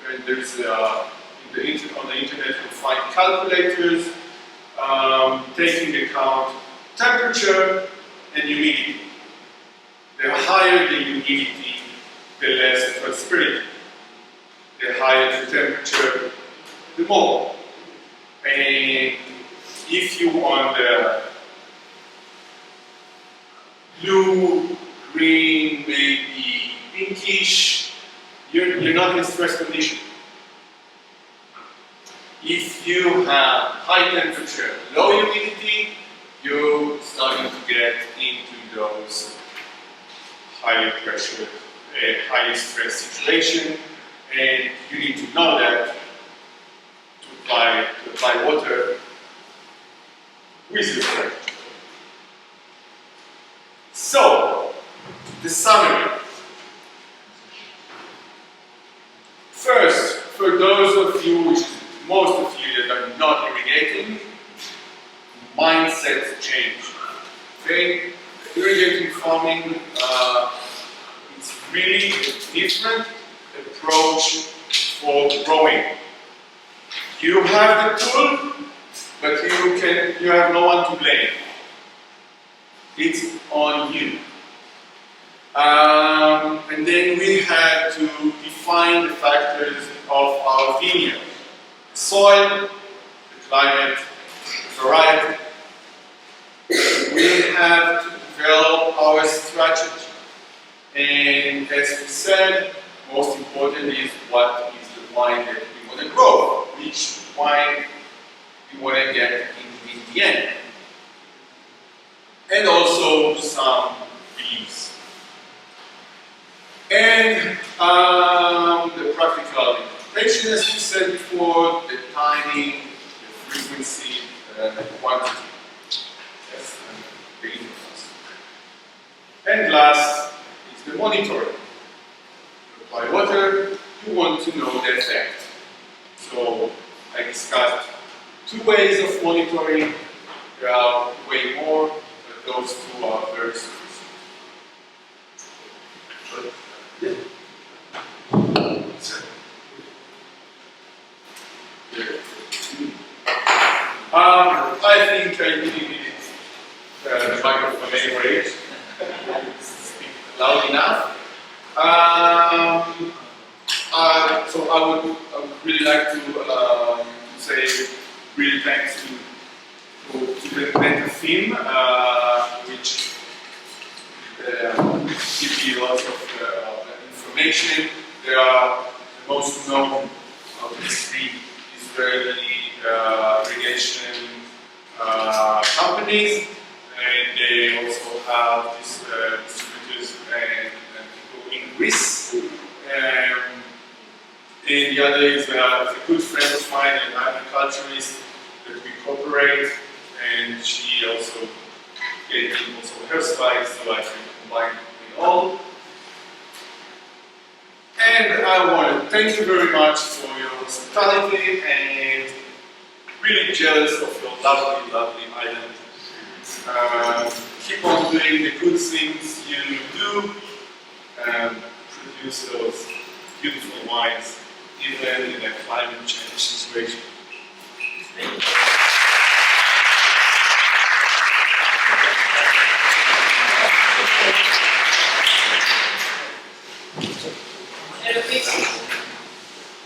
and there's on the internet you'll find calculators taking account temperature and humidity. The higher the humidity, the less transparency. The higher the temperature, the more. And if you on the blue, green, maybe pinkish, you're not in stress condition. If you have high temperature, low humidity, you're starting to get into those highly pressured, highly stressed situation, and you need to know that to apply water with your pressure. So, the summary. First, for those of you, which is most of you that are not irrigating, mindset change. Okay? Irrigating farming, it's really a different approach for growing. You have the tool, but you have no one to blame. It's on you. And then we had to define the factors of our vineyard. The soil, the climate, the variety. We have to develop our strategy. And as we said, most important is what is the wine that we want to grow, which wine we want to get in the end. And also some beliefs. And the practical implementation, as we said before, the timing, the frequency, the quantity. Yes, the influence. And last is the monitoring. You apply water, you want to know the effect. So I discussed 2 ways of monitoring. There are way more, but those 2 are very sufficient. I think I really need the microphone anyway. Speak loud enough. So I would really like to say really thanks to the mentor team, which give me lots of information. They are the most known of these 3 Israeli irrigation companies, and they also have these distributors and people in Greece. And the other is a good friend of mine, an agriculturist that we cooperate, and she also gave me also her slides, so I can combine it all. And I want to thank you very much for your hospitality, and really jealous of your lovely, lovely island. Keep on doing the good things you do, and produce those beautiful wines, even in a climate change situation. Thank you.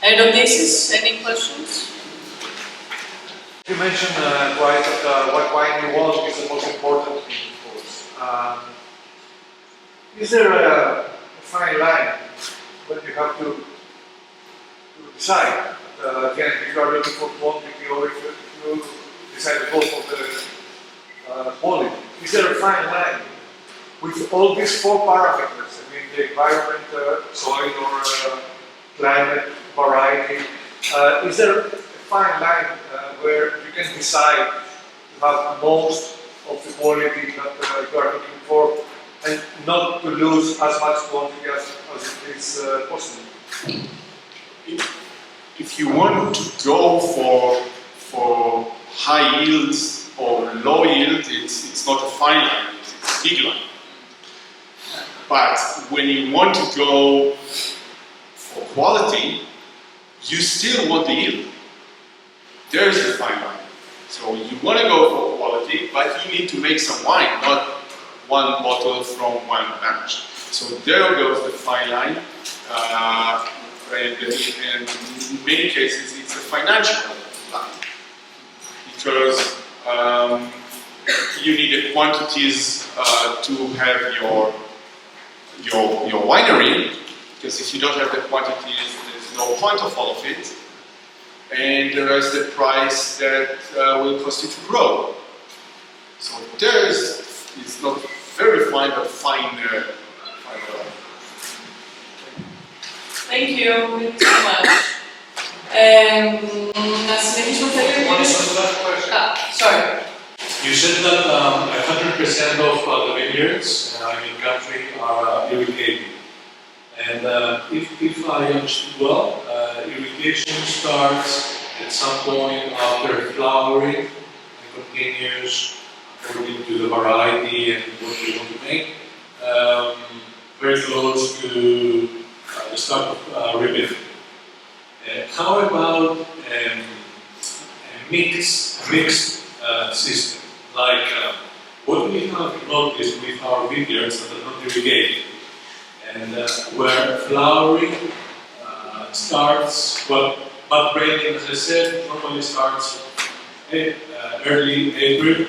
Erudices, any questions? You mentioned twice that what wine you want is the most important thing, of course. Is there a fine line when you have to decide? Again, if you are looking for quantity or if you decide to go for the quality, is there a fine line with all these 4 parameters? I mean, the environment, soil or climate, variety. Is there a fine line where you can decide to have most of the quality that you are looking for and not to lose as much quantity as it is possible? If you want to go for high yields or low yield, it's not a fine line, it's a big line. But when you want to go for quality, you still want the yield. There's the fine line. So you want to go for quality, but you need to make some wine, not 1 bottle from 1 batch. So there goes the fine line. And in many cases, it's a financial line. Because you need the quantities to have your winery, because if you don't have the quantities, there's no point of all of it. And there is the price that will cost you to grow. So there is, it's not very fine, but fine. Thank you so much. Να συνεχίσουμε sorry. You said that 100% of the vineyards in the country are irrigated. And if I understood well, irrigation starts at some point after flowering and continues according to the variety and what you want to make, very close to the start of ribbon. How about a mixed system? Like what we have noticed with our vineyards that are not irrigated, and where flowering starts, well, bud breaking, as I said, normally starts early April.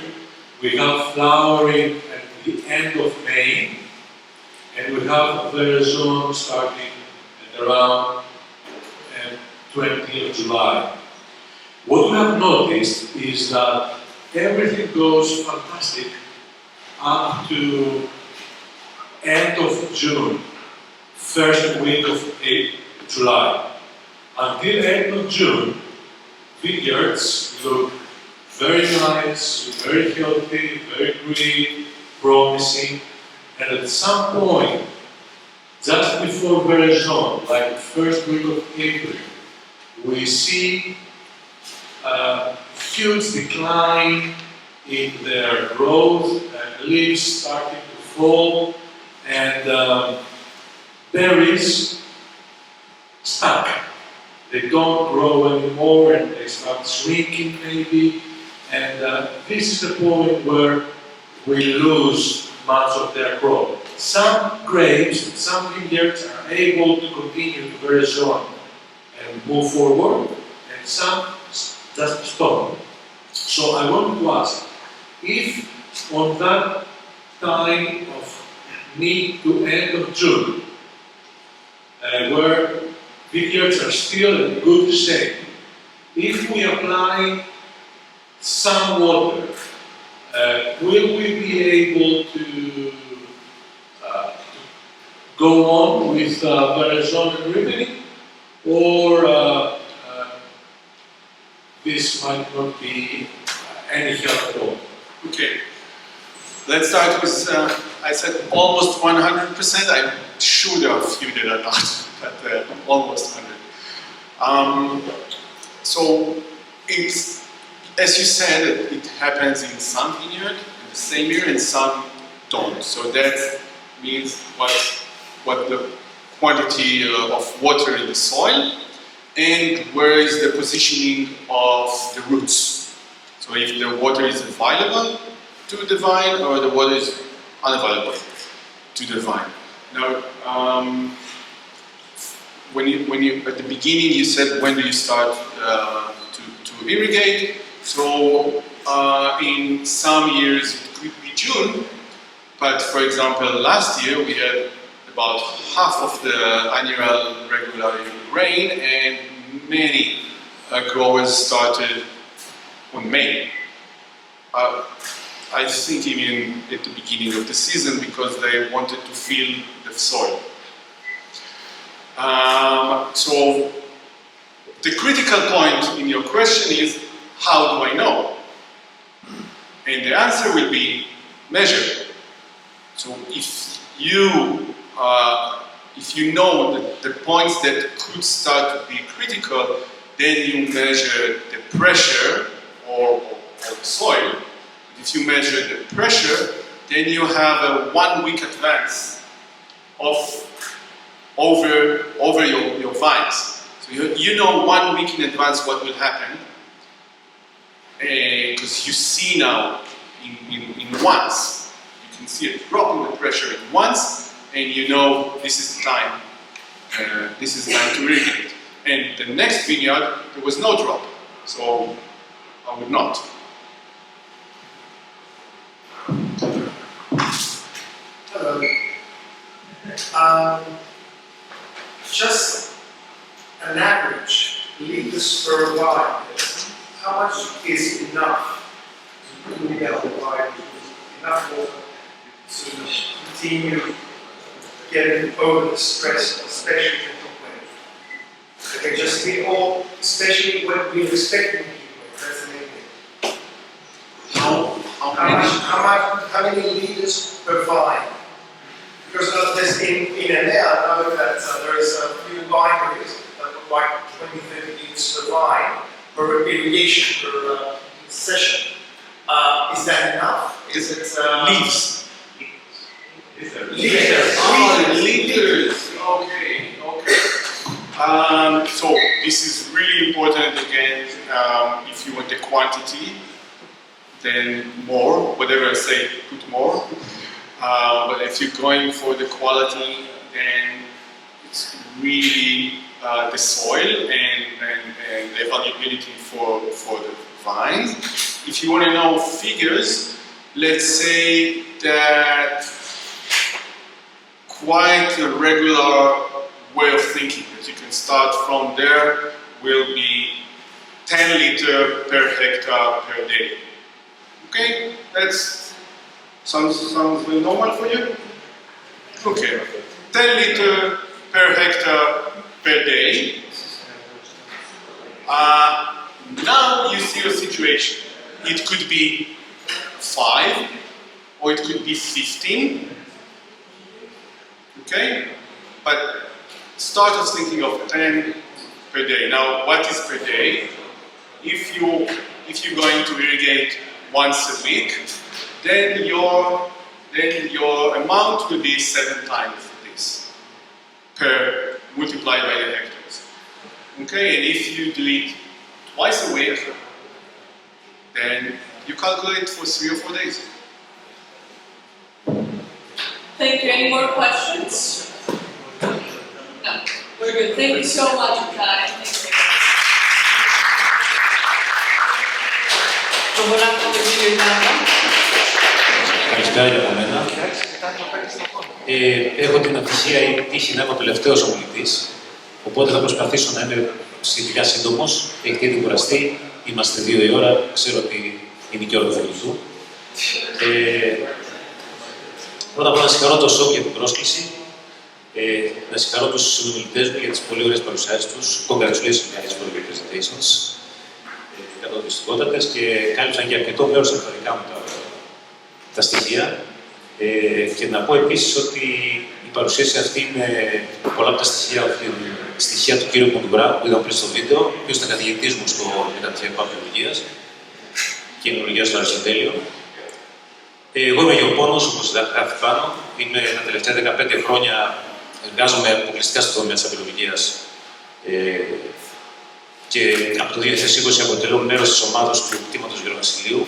We have flowering at the end of May, and we have veraison starting at around 20th of July. What we have noticed is that everything goes fantastic up to end of June, first week of July. Until end of June, vineyards look very nice, very healthy, very green, promising, and at some point, just before veraison, like first week of April, we see a huge decline in their growth, leaves starting to fall, and berries stuck. They don't grow anymore and they start shrinking maybe, and this is the point where we lose much of their growth. Some grapes, some vineyards are able to continue to veraison and move forward, and some just stop. So I want to ask, if on that time of mid to end of June, where vineyards are still in good shape, if we apply some water, will we be able to go on with veraison and ripening, or this might not be any help at all? Okay, let's start with, I said almost 100%. I'm sure there are a few that are not, but almost 100. So it's, as you said, it happens in some vineyard in the same year and some don't. So that means what the quantity of water in the soil and where is the positioning of the roots. So if the water is available to the vine or the water is unavailable to the vine. Now, when you at the beginning you said when do you start to irrigate? So in some years it could be June, but for example last year we had about half of the annual regular rain, and many growers started on May. I think even at the beginning of the season because they wanted to feel the soil. So the critical point in your question is, how do I know? And the answer will be measure. So if you know the points that could start to be critical, then you measure the pressure or the soil. If you measure the pressure, then you have a 1 week advance over your vines. So you know 1 week in advance what will happen, because you see now in once. You can see a drop in the pressure at once, and you know this is time. This is time to irrigate. And the next vineyard there was no drop, so I would not. Just an average liters per wine, how much is enough to cool down the wine? Enough water to continue getting over the stress, especially the heat wave. Okay, just be all, especially when we're expecting a heat wave, that's the main thing. How many liters per vine? Because there's in LA, I know that there is a few wineries that look like 20-30 liters per vine per irrigation per session. Is that enough? Is it Liters. Liters. Okay. So this is really important again. If you want the quantity, then more. Whatever I say, put more. But if you're going for the quality, then it's really the soil and the availability for the vines. If you want to know figures, let's say that quite a regular way of thinking that you can start from there will be 10 liters per hectare per day. Okay, that's sounds very normal for you? Okay, 10 liters per hectare per day. Now you see a situation. It could be 5 or it could be 15. Okay? But start of thinking of 10 per day. Now, what is per day? If you're going to irrigate once a week, then your amount will be 7 times this multiplied by the hectares. Okay, and if you do it twice a week, then you calculate for 3 or 4 days. Thank you. Any more questions? No. We're good. Thank you so much, Itay. Προχωράμε με τον κύριο Γιάννο. Καλησπέρα για από μένα. Έχω την ευτυχία ή τύχη να είμαι ο τελευταίος ομιλητής, οπότε θα προσπαθήσω να είμαι σχετικά σύντομος. Έχετε ήδη κουραστεί, είμαστε 2 η ώρα, ξέρω ότι είναι και ώρα του φαγητού. Πρώτα απ' όλα να συγχαρώ το ΣΟΚ για την πρόσκληση, να συγχαρώ τους συνομιλητές μου για τις πολύ ωραίες παρουσιάσεις τους. Congratulations guys for your presentations. Κατοδυστικότατες και κάλυψαν και αρκετό μέρος από τα δικά μου τα στοιχεία. Και να πω επίσης ότι η παρουσίαση αυτή με πολλά από τα στοιχεία του κ. Κοντουμπρά που είδαμε πριν στο βίντεο, ο οποίος ήταν καθηγητής μου στο Μεταπτυχιακό Αρχαιολογίας και Κοινωνίας στο Αριστοτέλειο. Εγώ είμαι γεωπόνος, όπως γράφει πάνω. Είμαι τα τελευταία 15 χρόνια εργάζομαι αποκλειστικά στο τομέα της αμπελολογίας. Και από το 2020 αποτελώ μέρος της ομάδας του Τμήματος Γεωργασιλείου,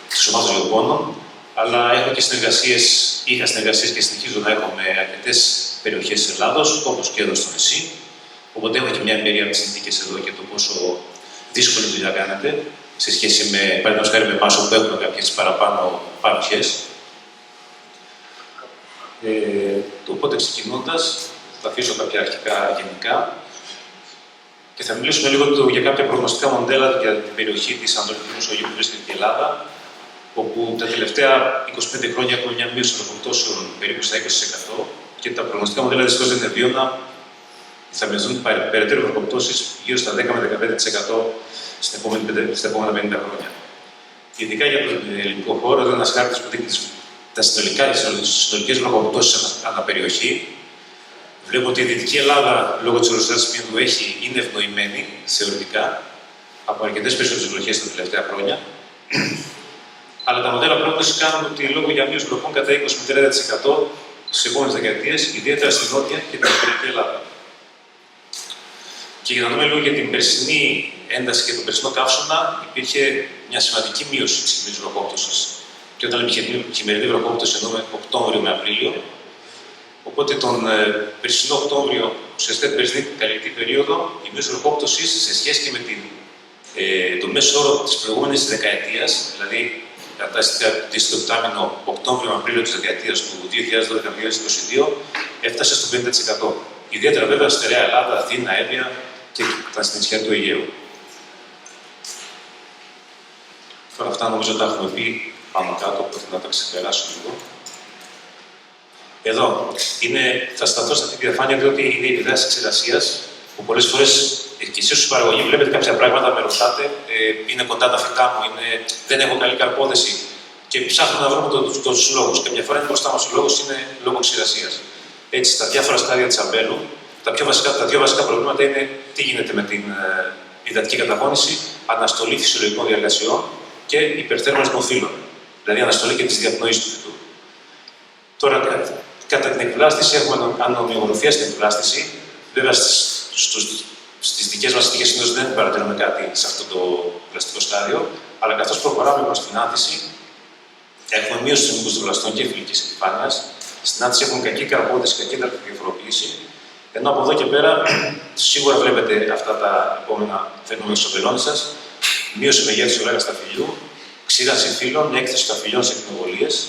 της ομάδας γεωπόνων, αλλά έχω και είχα συνεργασίες και συνεχίζω να έχω με αρκετές περιοχές της Ελλάδος, όπως και εδώ στο νησί. Οπότε έχω και μια εμπειρία από τις συνθήκες εδώ και το πόσο δύσκολη δουλειά κάνετε, σε σχέση με, παραδείγματος χάρη με εμάς, όπου έχουμε κάποιες παραπάνω παροχές. Οπότε ξεκινώντας, θα αφήσω κάποια αρχικά γενικά και θα μιλήσουμε λίγο για κάποια προγνωστικά μοντέλα για την περιοχή της Ανατολικής Μεσογείου που βρίσκεται η Ελλάδα, όπου τα τελευταία 25 χρόνια έχουμε μια μείωση των ροχοπτώσεων περίπου στα 20% και τα προγνωστικά μοντέλα δυστυχώς δεν είναι βίωνα. Θα μειωθούν περαιτέρω ροχοπτώσεις γύρω στα 10 με 15% στα επόμενα 50 χρόνια. Ειδικά για τον ελληνικό χώρο, εδώ είναι ένας χάρτης που δείχνει τις συνολικές βροχοπτώσεις ανά περιοχή. Βλέπω ότι η Δυτική Ελλάδα, λόγω της οροσυράς που είναι ευνοημένη θεωρητικά από αρκετές περισσότερες βροχές τα τελευταία χρόνια. Αλλά τα μοντέλα πρόγνωσης κάνουν ότι λόγω για μείωση βροχών κατά 20 με 30% στις επόμενες δεκαετίες, ιδιαίτερα στη Νότια και την Ανατολική Ελλάδα. Και για να δούμε λίγο για την περσινή ένταση και τον περσινό καύσωνα, υπήρχε μια σημαντική μείωση της χειμερινής βροχόπτωσης. Και όταν λέμε χειμερινή βροχόπτωση, εννοούμε Οκτώβριο με Απρίλιο. Οπότε τον περσινό Οκτώβριο, ουσιαστικά την περσινή καλλιεργητική περίοδο, η μείωση βροχόπτωσης σε σχέση και με το μέσο όρο της προηγούμενης δεκαετίας, δηλαδή κατά το οκτάμινο Οκτώβριο με Απρίλιο της δεκαετίας του 2012-2022 έφτασε στο 50%. Ιδιαίτερα βέβαια στερεά Ελλάδα, Αθήνα, Εύβοια και τα νησιά του Αιγαίου. Τώρα αυτά νομίζω τα έχουμε πει πάνω κάτω, οπότε να τα ξεπεράσω λίγο. Εδώ θα σταθώ σε αυτή τη διαφάνεια, διότι είναι η διδάση εξεργασίας, που πολλές φορές και εσείς ως παραγωγή βλέπετε κάποια πράγματα, με ρωτάτε, είναι κοντά τα φυτά μου, δεν έχω καλή καρπόδεση και ψάχνω να βρούμε τους λόγους. Και μια φορά είναι μπροστά μας ο λόγος, είναι λόγω εξεργασίας. Έτσι, στα διάφορα στάδια της αμπέλου, τα δύο βασικά προβλήματα είναι τι γίνεται με την υδατική καταπώνηση, αναστολή φυσιολογικών διαργασιών και υπερθέρμανση των φύλων. Δηλαδή, αναστολή και της διαπνοής του φυτού. Τώρα, κατά την εκβλάστηση, έχουμε ανομοιογραφία στην εκβλάστηση. Βέβαια, στις δικές μας συνθήκες συνήθως δεν παρατηρούμε κάτι σε αυτό το πλαστικό στάδιο, αλλά καθώς προχωράμε προς την άνθηση, έχουμε μείωση του μήκους των πλαστών και φιλικής επιφάνειας. Στην άνθηση έχουμε κακή καρπόδεση, κακή διαφοροποίηση. Ενώ από εδώ και πέρα, σίγουρα βλέπετε αυτά τα επόμενα φαινόμενα στους αμπελώνες σας. Μείωση μεγέθους του σταφυλιού, ξύρανση φύλων, μια έκθεση των σταφυλιών σε ακτινοβολίες,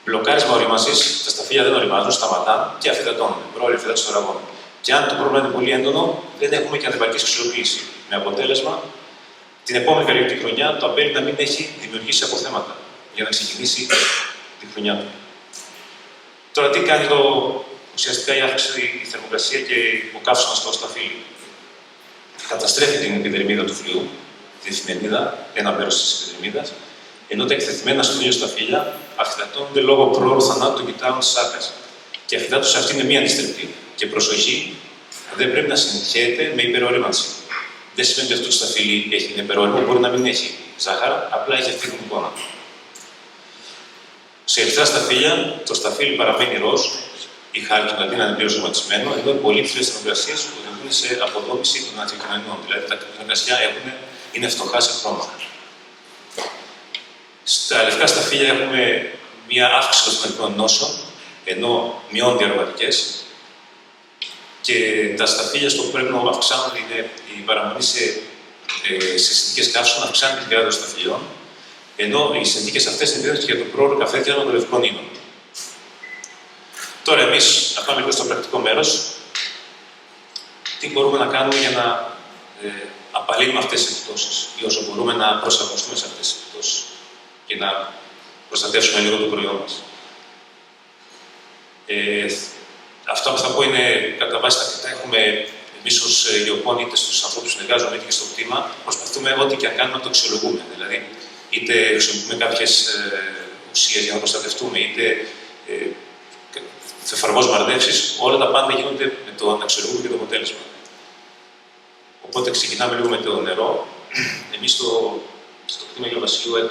μπλοκάρισμα ορίμανσης, τα σταφύλια δεν οριμάζουν, σταματάνε και αφυδατώνουν, πρόορη αφυδάτωση των ραγών. Και αν το πρόβλημα είναι πολύ έντονο, δεν έχουμε και ανεπαρκή ξυλοποίηση. Με αποτέλεσμα, την επόμενη καλλιεργητική χρονιά το αμπέλι να μην έχει δημιουργήσει αποθέματα για να ξεκινήσει τη χρονιά του. Τώρα, τι κάνει ουσιαστικά η αύξηση, η θερμοκρασία και ο καύσωνας στο σταφύλι. Καταστρέφει την επιδερμίδα του φλοιού, τη θυμενίδα, ένα μέρος της επιδερμίδας, ενώ τα εκτεθειμένα στο ίδιο σταφύλια αφυδατώνονται λόγω προώρου θανάτου των κυτάρων της σάρκας. Και η αφυδάτωση αυτή είναι μία αντιστρεπτή. Και προσοχή, δεν πρέπει να συγχαίεται με υπερορίμανση. Δεν σημαίνει ότι αυτό το σταφύλι έχει την υπερόριμο, μπορεί να μην έχει ζάχαρα, απλά έχει αυτή την εικόνα. Σε ερυθρά σταφύλια, το σταφύλι παραμένει ροζ, η χάρη του να είναι πλήρως ζωματισμένο, ενώ οι πολύ υψηλές θερμοκρασίες οδηγούν σε αποδόμηση των ανθοκοινωνιών. Δηλαδή τα κρασιά είναι φτωχά σε χρώμα. Στα λευκά σταφύλια έχουμε μία αύξηση των θερμοκρασικών νόσων, ενώ μειώνται οι αρωματικές. Και τα σταφύλια στο που πρέπει να αυξάνονται είναι η παραμονή σε συνθήκες καύσεων, αυξάνει την πειράτη των σταφυλιών, ενώ οι συνθήκες αυτές είναι επίδραση για το πρόωρο καφέθιασμα των λευκών ίνων. Τώρα, εμείς, να πάμε λίγο στο πρακτικό μέρος, τι μπορούμε να κάνουμε για να απαλύνουμε αυτές τις επιπτώσεις ή όσο μπορούμε να προσαρμοστούμε σε αυτές τις επιπτώσεις και να προστατεύσουμε λίγο το προϊόν μας. Αυτό που θα πω είναι κατά βάση τα φυτά έχουμε εμείς ως γεωπόνοι, είτε στους ανθρώπους που συνεργάζονται είτε και στο κτήμα, προσπαθούμε ό,τι και αν κάνουμε να το αξιολογούμε. Δηλαδή, είτε χρησιμοποιούμε κάποιες ουσίες για να προστατευτούμε, είτε εφαρμόζουμε αρδεύσεις, όλα τα πάντα γίνονται με το να αξιολογούμε και το αποτέλεσμα. Οπότε ξεκινάμε λίγο με το νερό. Εμείς στο κτήμα Αγίου Βασιλείου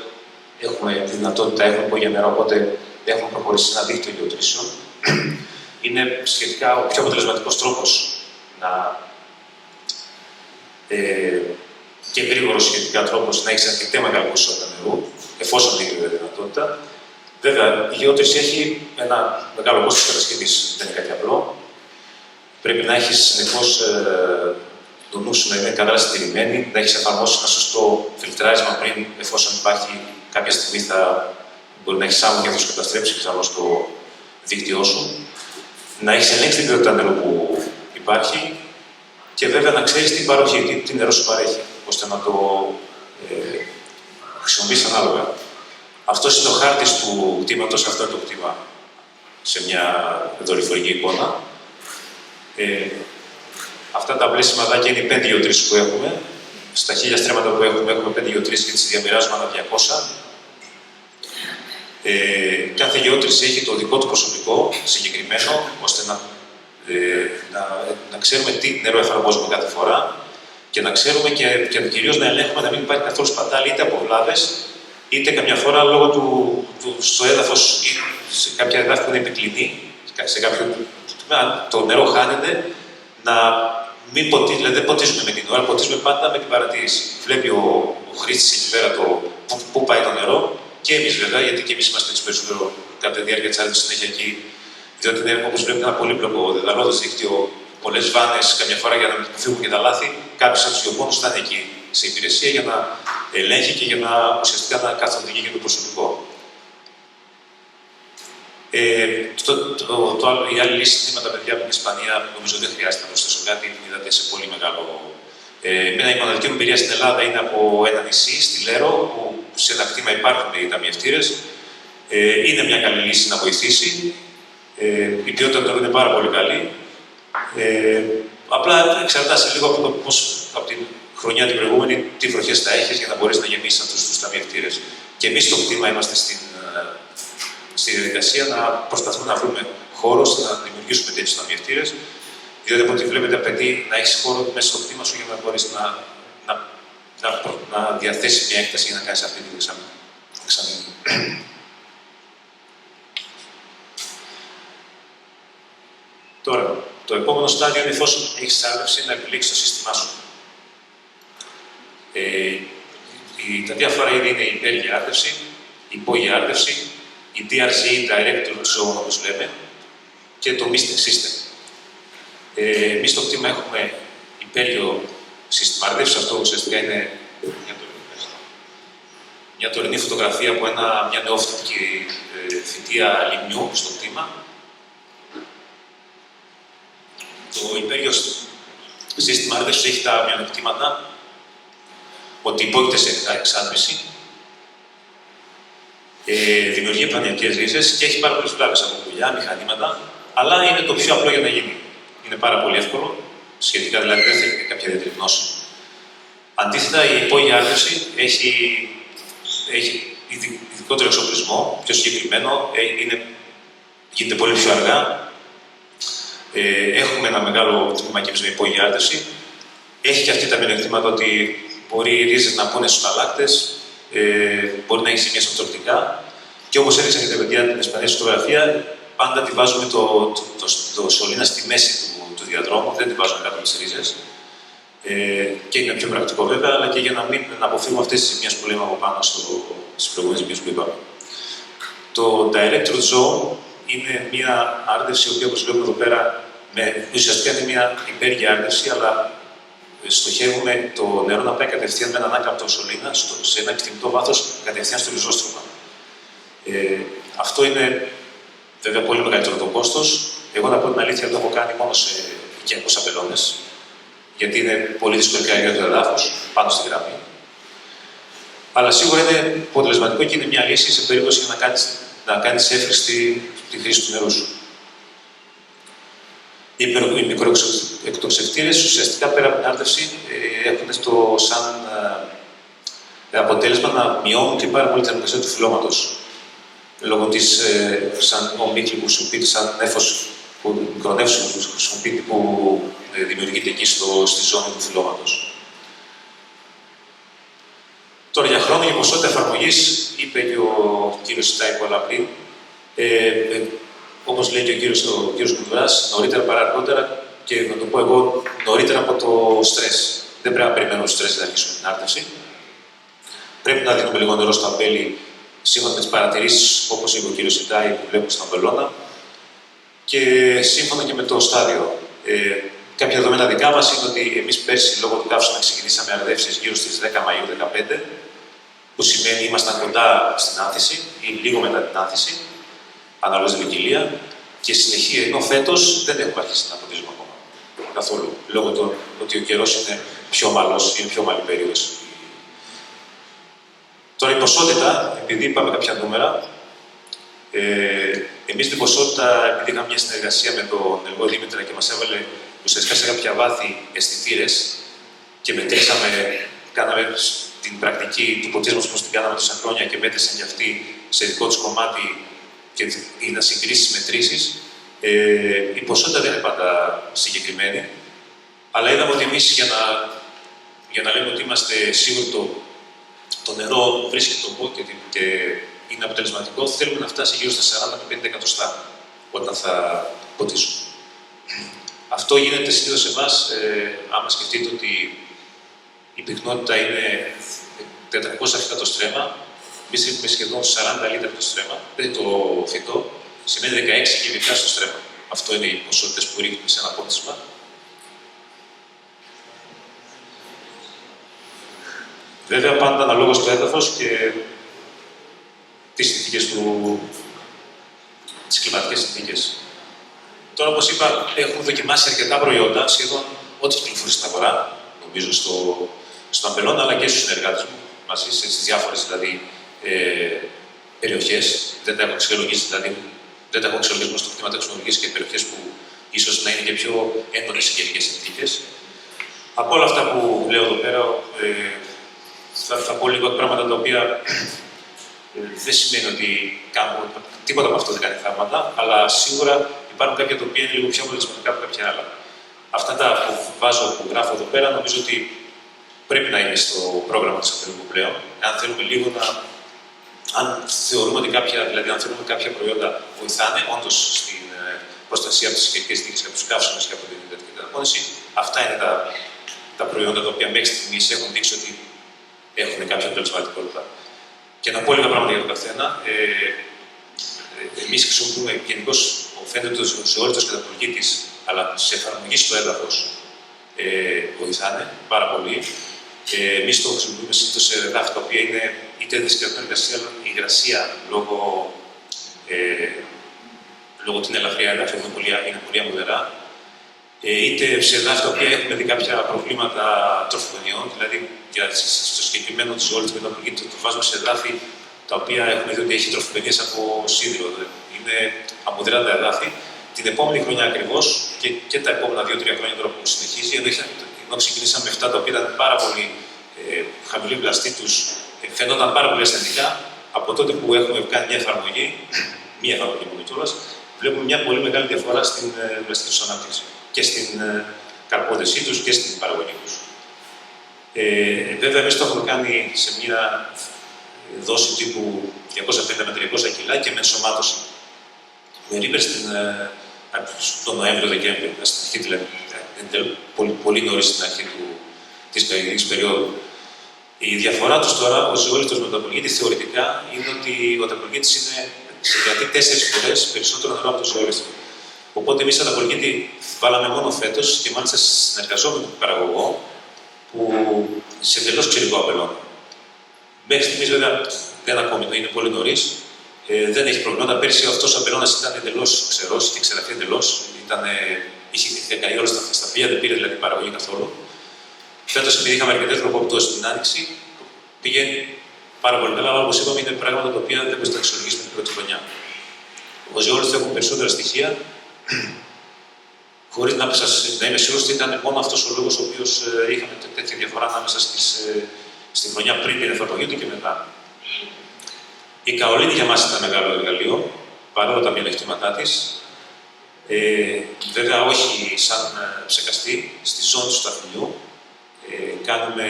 έχουμε τη δυνατότητα, έχουμε υπόγεια νερό, οπότε έχουμε προχωρήσει σε ένα δίκτυο γεωτρήσεων. Είναι σχετικά ο πιο αποτελεσματικός τρόπος και γρήγορος σχετικά τρόπος να έχεις αρκετά μεγάλη ποσότητα νερού, εφόσον δίνει τη δυνατότητα. Βέβαια, η γεώτρηση έχει ένα μεγάλο κόστος κατασκευής. Δεν είναι κάτι απλό. Πρέπει να έχεις συνεχώς το νου σου να είναι καλά συντηρημένη, να έχεις εφαρμόσει ένα σωστό φιλτράρισμα πριν, εφόσον υπάρχει κάποια στιγμή μπορεί να έχεις άμμο και να το καταστρέψει πιθανώς το δίκτυό σου. Να έχεις ελέγξει την ποιότητα νερού που υπάρχει και βέβαια να ξέρεις τι παροχή, τι νερό σου παρέχει, ώστε να το χρησιμοποιήσεις ανάλογα. Αυτός είναι ο χάρτης του κτήματος, αυτό είναι το κτήμα σε μια δορυφορική εικόνα. Αυτά τα μπλε σημαδάκια είναι οι 5 γεωτρήσεις που έχουμε. Στα 1000 στρέμματα που έχουμε 5 γεωτρήσεις και τις διαμοιράζουμε ανά 200. Κάθε γεώτρηση έχει το δικό του προσωπικό συγκεκριμένο, ώστε να ξέρουμε τι νερό εφαρμόζουμε κάθε φορά και να ξέρουμε και κυρίως να ελέγχουμε να μην υπάρχει καθόλου σπατάλη είτε από βλάβες, είτε καμιά φορά λόγω στο έδαφος ή σε κάποια εδάφη που είναι επικλινή, σε κάποιο το νερό χάνεται, να μην ποτίζουμε, δηλαδή δεν ποτίζουμε με την ώρα, ποτίζουμε πάντα με την παρατήρηση. Βλέπει ο χρήστης εκεί πέρα πού πάει το νερό. Και εμείς βέβαια, γιατί και εμείς είμαστε περισσότερο κατά τη διάρκεια της άρδευσης συνέχεια εκεί, διότι είναι όπως βλέπετε ένα πολύπλοκο δεδαλώδες δίκτυο, πολλές βάνες, καμιά φορά για να μην αποφύγουν και τα λάθη. Κάποιος από τους γεωπόνους θα είναι εκεί σε υπηρεσία για να ελέγχει και για να ουσιαστικά να καθοδηγεί και το προσωπικό. Η άλλη λύση είναι με τα παιδιά από την Ισπανία, νομίζω δεν χρειάζεται να προσθέσω κάτι, την είδατε σε πολύ μεγάλο. Η μοναδική μου εμπειρία στην Ελλάδα είναι από ένα νησί, στη Λέρο, που σε ένα κτήμα υπάρχουν οι ταμιευτήρες. Είναι μια καλή λύση να βοηθήσει. Η ποιότητα του είναι πάρα πολύ καλή. Απλά εξαρτάται λίγο από το πώς, από την χρονιά την προηγούμενη, τι βροχές θα έχεις για να μπορείς να γεμίσεις αυτούς τους ταμιευτήρες. Και εμείς στο κτήμα είμαστε στη διαδικασία να προσπαθούμε να βρούμε χώρο ώστε να δημιουργήσουμε τέτοιους ταμιευτήρες. Διότι από ό,τι βλέπετε απαιτεί να έχεις χώρο μέσα στο κτήμα σου για να μπορείς να διαθέσεις μια έκταση για να κάνεις αυτή την εξαμήνη. Τώρα, το επόμενο στάδιο είναι εφόσον έχεις άρδευση να επιλέξεις το σύστημά σου. Τα διάφορα είδη είναι η υπέργεια άρδευση, η υπόγεια άρδευση, η DRZ, Direct Zone όπως λέμε, και το Misting System. Εμείς στο κτήμα έχουμε υπέργειο σύστημα άρδευσης, αυτό ουσιαστικά είναι μια τωρινή φωτογραφία από μια νεόφυτικη θητεία λιμνιού στο κτήμα. Το υπέργειο σύστημα άρδευσης έχει τα μειονεκτήματα ότι υπόκειται σε εξάντληση, δημιουργεί επανειακές ρίζες και έχει πάρα πολλές πλάκες από πουλιά, μηχανήματα, αλλά είναι το πιο απλό για να γίνει. Είναι πάρα πολύ εύκολο, σχετικά δηλαδή δεν θέλει κάποια ιδιαίτερη γνώση. Αντίθετα, η υπόγεια άρδευση έχει ειδικότερο εξοπλισμό, πιο συγκεκριμένο, γίνεται πολύ πιο αργά. Έχουμε ένα μεγάλο τμήμα και εμείς με υπόγεια άρδευση. Έχει και αυτή τα μειονεκτήματα ότι μπορεί οι ρίζες να μπουν στους αλλάκτες, μπορεί να έχει ζημίες ορτικά. Και όπως έδειξαν και τα παιδιά την Ισπανία στη φωτογραφία, πάντα τη βάζουμε το σωλήνα στη μέση του διαδρόμου, δεν τη βάζουμε κάτω από τις ρίζες. Και είναι πιο πρακτικό βέβαια, αλλά και για να αποφύγουμε αυτές τις ζημίες που λέμε από πάνω στις προηγούμενες ζημίες που είπαμε. Το Direct Root Zone είναι μια άρδευση, η οποία όπως βλέπουμε εδώ πέρα, ουσιαστικά είναι μια υπέργεια άρδευση, αλλά στοχεύουμε το νερό να πάει κατευθείαν με έναν άκαπτο σωλήνα σε ένα εκτιμητό βάθος κατευθείαν στο ριζόστρωμα. Αυτό είναι βέβαια πολύ μεγαλύτερο το κόστος. Εγώ να πω την αλήθεια, το έχω κάνει μόνο σε οικιακούς αμπελώνες, γιατί είναι πολύ δύσκολη η καλλιέργεια του εδάφους πάνω στη γραμμή. Αλλά σίγουρα είναι αποτελεσματικό και είναι μια λύση σε περίπτωση να κάνεις εύχριστη τη χρήση του νερού σου. Οι μικροεκτοξευτήρες ουσιαστικά πέρα από την άρδευση έχουν σαν αποτέλεσμα να μειώνουν και πάρα πολύ τη θερμοκρασία του φυλλώματος. Λόγω της σαν ομίχλη που χρησιμοποιείται, σαν νέφος μικρονεύσιμο που χρησιμοποιείται, που δημιουργείται εκεί στη ζώνη του φυλλώματος. Τώρα για χρόνο και ποσότητα εφαρμογής, είπε και ο κύριος Itay Lahat πριν, όπως λέει και ο κύριος Κουντουράς, νωρίτερα παρά αργότερα, και να το πω εγώ, νωρίτερα από το στρες. Δεν πρέπει να περιμένουμε το στρες για να αρχίσουμε την άρδευση. Πρέπει να δίνουμε λίγο νερό στα αμπέλι, σύμφωνα με τις παρατηρήσεις, όπως είπε ο κύριος Itay, που βλέπουμε στην αμπελώνα, και σύμφωνα και με το στάδιο. Κάποια δεδομένα δικά μας είναι ότι εμείς πέρσι, λόγω του καύσωνα, ξεκινήσαμε αρδεύσεις γύρω στις 10 Μαΐου 2015, που σημαίνει ήμασταν κοντά στην άνθηση ή λίγο μετά την άνθηση, ανάλογα στην ποικιλία, και συνεχεία, ενώ φέτος δεν έχουμε αρχίσει να ποτίζουμε ακόμα καθόλου, λόγω του ότι ο καιρός είναι πιο ομαλός, είναι πιο ομαλή περίοδος. Τώρα η ποσότητα, επειδή είπαμε κάποια νούμερα, εμείς την ποσότητα, επειδή είχαμε μια συνεργασία με τον Νερού Δήμητρα και μας έβαλε ουσιαστικά σε κάποια βάθη αισθητήρες και μετρήσαμε, κάναμε την πρακτική του ποτίσματος όπως την κάναμε τόσα χρόνια και μέτρησαν και αυτοί σε δικό τους κομμάτι και είδαν συγκρίσεις μετρήσεις. Η ποσότητα δεν είναι πάντα συγκεκριμένη, αλλά είδαμε ότι εμείς για να λέμε ότι είμαστε σίγουροι το νερό βρίσκει τον πό και είναι αποτελεσματικό, θέλουμε να φτάσει γύρω στα 40 με 50 εκατοστά όταν θα ποτίσουμε. Αυτό γίνεται συνήθως σε εμάς, άμα σκεφτείτε ότι η πυκνότητα είναι 400 φυτά το στρέμμα, εμείς έχουμε σχεδόν 40 λίτρα το στρέμμα, το φυτό, σημαίνει 16 κυβικά στο στρέμμα. Αυτό είναι οι ποσότητες που ρίχνουμε σε ένα πότισμα. Βέβαια, πάντα αναλόγως στο έδαφος και τις συνθήκες τις κλιματικές συνθήκες. Τώρα, όπως είπα, έχουμε δοκιμάσει αρκετά προϊόντα, σχεδόν ό,τι κυκλοφορεί στην αγορά, νομίζω, στον αμπελώνα, αλλά και στους συνεργάτες μου, μαζί στις διάφορες δηλαδή, περιοχές. Δεν τα έχω αξιολογήσει, δηλαδή, δεν τα έχω αξιολογήσει μόνο στο κτήμα τεχνολογίας και περιοχές που ίσως να είναι και πιο έντονες οι καιρικές συνθήκες. Από όλα αυτά που λέω εδώ πέρα, θα πω λίγο πράγματα τα οποία δεν σημαίνει ότι τίποτα από αυτό δεν κάνει θαύματα, αλλά σίγουρα υπάρχουν κάποια τα οποία είναι λίγο πιο αποτελεσματικά από κάποια άλλα. Αυτά τα που γράφω εδώ πέρα, νομίζω ότι πρέπει να είναι στο πρόγραμμα της Ακαδημαϊκού πλέον. Αν θέλουμε λίγο αν θεωρούμε ότι αν θέλουμε κάποια προϊόντα βοηθάνε όντως στην προστασία από τις καιρικές συνθήκες και από τους καύσιμες και από την υδατική καταπώνηση, αυτά είναι τα προϊόντα τα οποία μέχρι στιγμής έχουν δείξει ότι έχουν κάποια αποτελεσματικότητα. Και να πω λίγα πράγματα για τον καθένα. Εμείς χρησιμοποιούμε γενικώς, φαίνεται ότι σε όλες τις καταπλοκίτες, αλλά σε εφαρμογή στο έδαφος βοηθάνε πάρα πολύ. Εμείς το χρησιμοποιούμε συνήθως σε εδάφη τα οποία είναι είτε δυσκρατική υγρασία, υγρασία λόγω την ελαφριά εδάφη είναι πολύ αμμουδερά, είτε σε εδάφη τα οποία έχουμε δει κάποια προβλήματα τροφιμονιών, δηλαδή στο συγκεκριμένο της όλης της μεταπλοκίτης το βάζουμε σε εδάφη τα οποία έχουμε δει ότι έχει τροφιμονίες από σίδηρο, είναι αμμουδερά τα εδάφη. Την επόμενη χρονιά ακριβώς και τα επόμενα 2-3 χρόνια τώρα που συνεχίζει, ενώ ξεκινήσαμε με αυτά τα οποία ήταν πάρα πολύ χαμηλή πλαστή τους, φαινόταν πάρα πολύ ασθενικά, από τότε που έχουμε κάνει μια εφαρμογή μόνο κιόλας, βλέπουμε μια πολύ μεγάλη διαφορά στην πλαστική τους ανάπτυξη και στην καρπόδεσή τους και στην παραγωγή τους. Βέβαια, εμείς το έχουμε κάνει σε μια δόση τύπου 250 με 300 κιλά και με ενσωμάτωση. Με ρίπερ τον Νοέμβριο-Δεκέμβριο, στην αρχή δηλαδή, πολύ νωρίς στην αρχή της καλλιεργικής περίοδου. Η διαφορά τους τώρα, ο ζυόλιτος με τον απολύτη, θεωρητικά είναι ότι ο απολύτης συγκρατεί 4 φορές περισσότερο νερό από το ζυόλιτο. Οπότε εμείς τον απολύτη βάλαμε μόνο φέτος και μάλιστα συνεργαζόμενοι με τον παραγωγό, που σε εντελώς εξωτερικό αμπελώνα. Μέχρι στιγμής, βέβαια, δεν ακόμη, είναι πολύ νωρίς. Δεν έχει προβλήματα. Πέρσι αυτός ο αμπελώνας ήταν εντελώς ξερός, είχε ξεραθεί εντελώς. Είχε καεί όλα στα φύλλα, δεν πήρε δηλαδή παραγωγή καθόλου. Φέτος, επειδή είχαμε αρκετές τροποπτώσεις στην άνοιξη, πήγε πάρα πολύ καλά. Αλλά όπως είπαμε, είναι πράγματα τα οποία δεν μπορείς να τα αξιολογήσεις με την πρώτη χρονιά. Ο ζυόλογος θα έχουν περισσότερα στοιχεία, χωρίς να είμαι σίγουρος ότι ήταν μόνο αυτός ο λόγος ο οποίος είχαμε τέτοια διαφορά ανάμεσα στη χρονιά πριν την εφαρμογή του και μετά. Η καολίνη για μας ήταν μεγάλο εργαλείο, παρόλα τα μειονεκτήματά της. Βέβαια, όχι σαν ψεκαστή, στη ζώνη του σταθμιού. Κάνουμε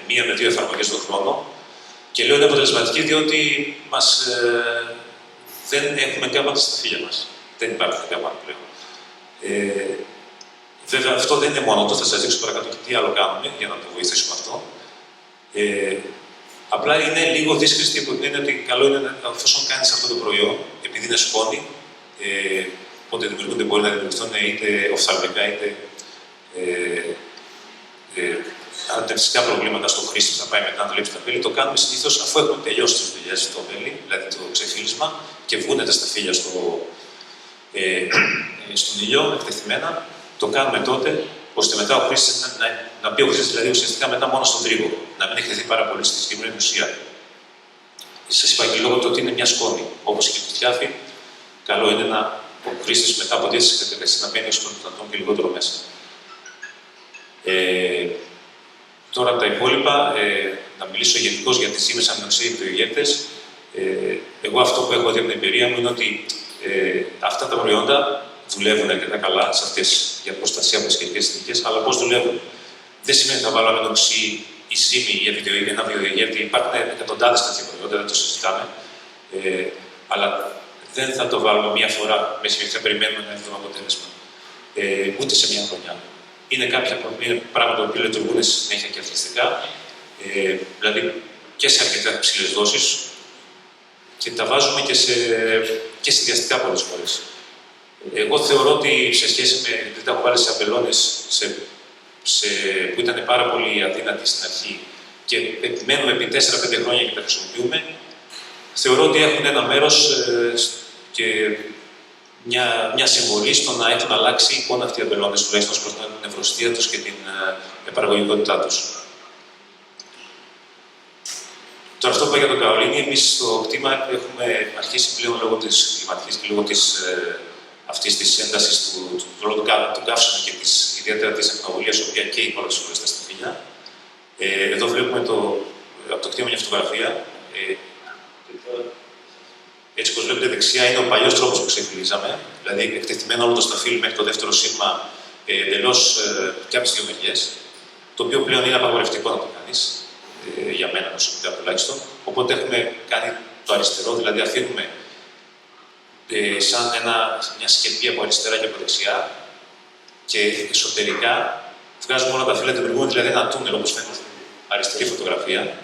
1 με 2 εφαρμογές τον χρόνο. Και λέω είναι αποτελεσματική διότι δεν έχουμε κάπαντα στα φύλλα μας. Δεν υπάρχουν κάπαντα πλέον. Βέβαια, αυτό δεν είναι μόνο το, θα σας δείξω παρακάτω και τι άλλο κάνουμε για να το βοηθήσουμε αυτό. Απλά είναι λίγο δύσκολη που είναι ότι καλό είναι εφόσον κάνεις αυτό το προϊόν, επειδή είναι σκόνη, οπότε μπορεί να δημιουργηθούν είτε οφθαλμικά είτε αναπτυξιακά προβλήματα στο χρήστη που θα πάει μετά να δουλέψει το αμπέλι. Το κάνουμε συνήθως αφού έχουμε τελειώσει τις δουλειές στο αμπέλι, δηλαδή το ξεφύλισμα, και βγουν τα σταφύλια στον ήλιο εκτεθειμένα. Το κάνουμε τότε, ώστε μετά ο χρήστης να μπει ο χρήστης δηλαδή ουσιαστικά μετά μόνο στον τρίγο, να μην εκτεθεί πάρα πολύ στη συγκεκριμένη ουσία. Σας είπα και λόγω του ότι είναι μια σκόνη, όπως και το φτιάφι, καλό είναι ο χρήστης μετά από τέτοιες κατεργασίες να μπαίνει ως τον δυνατόν και λιγότερο μέσα. Τώρα τα υπόλοιπα, να μιλήσω γενικώς για τις ζύμες αμινοξίδι βιοεγέρτες. Εγώ αυτό που έχω δει από την εμπειρία μου είναι ότι αυτά τα προϊόντα δουλεύουν αρκετά καλά σε αυτές για προστασία από τις καιρικές συνθήκες, αλλά πώς δουλεύουν. Δεν σημαίνει ότι θα βάλω αμινοξί ή ζύμη για ένα βιοεγέρτη. Υπάρχουν εκατοντάδες τέτοια προϊόντα, δεν το συζητάμε. Αλλά δεν θα το βάλουμε μία φορά μέσα και θα περιμένουμε να έχουμε αποτέλεσμα. Ούτε σε μία χρονιά. Είναι πράγματα που λειτουργούν συνέχεια και αθλητικά, δηλαδή και σε αρκετά ψηλές δόσεις, και τα βάζουμε και συνδυαστικά πολλές φορές. Εγώ θεωρώ ότι σε σχέση με. Δεν τα έχω βάλει σε αμπελώνες που ήταν πάρα πολύ αδύνατοι στην αρχή και επιμένουμε επί 4-5 χρόνια και τα χρησιμοποιούμε, θεωρώ ότι έχουν ένα μέρος και μια συμβολή στο να έχουν αλλάξει η εικόνα αυτοί οι αμπελώνες, τουλάχιστον προς την ευρωστία τους και την παραγωγικότητά τους. Τώρα αυτό που είπα για το καολίνι, εμείς στο κτήμα έχουμε αρχίσει πλέον λόγω της κλιματικής και λόγω αυτής της έντασης του καύσιμου και ιδιαίτερα της ακτινοβολίας, η οποία καίει πολλές φορές τα σταφύλια. Εδώ βλέπουμε από το κτήμα μια φωτογραφία. Έτσι όπως βλέπετε δεξιά είναι ο παλιός τρόπος που ξεφυλίζαμε, δηλαδή εκτεθειμένο όλο το σταφύλι μέχρι το δεύτερο σίγμα εντελώς και από τις δύο μεριές, το οποίο πλέον είναι απαγορευτικό να το κάνεις, για μένα προσωπικά τουλάχιστον. Οπότε έχουμε κάνει το αριστερό, δηλαδή αφήνουμε σαν μια σκεπή από αριστερά και από δεξιά και εσωτερικά βγάζουμε όλα τα φύλλα, δημιουργούμε δηλαδή ένα τούνελ όπως φαίνεται στην αριστερή φωτογραφία.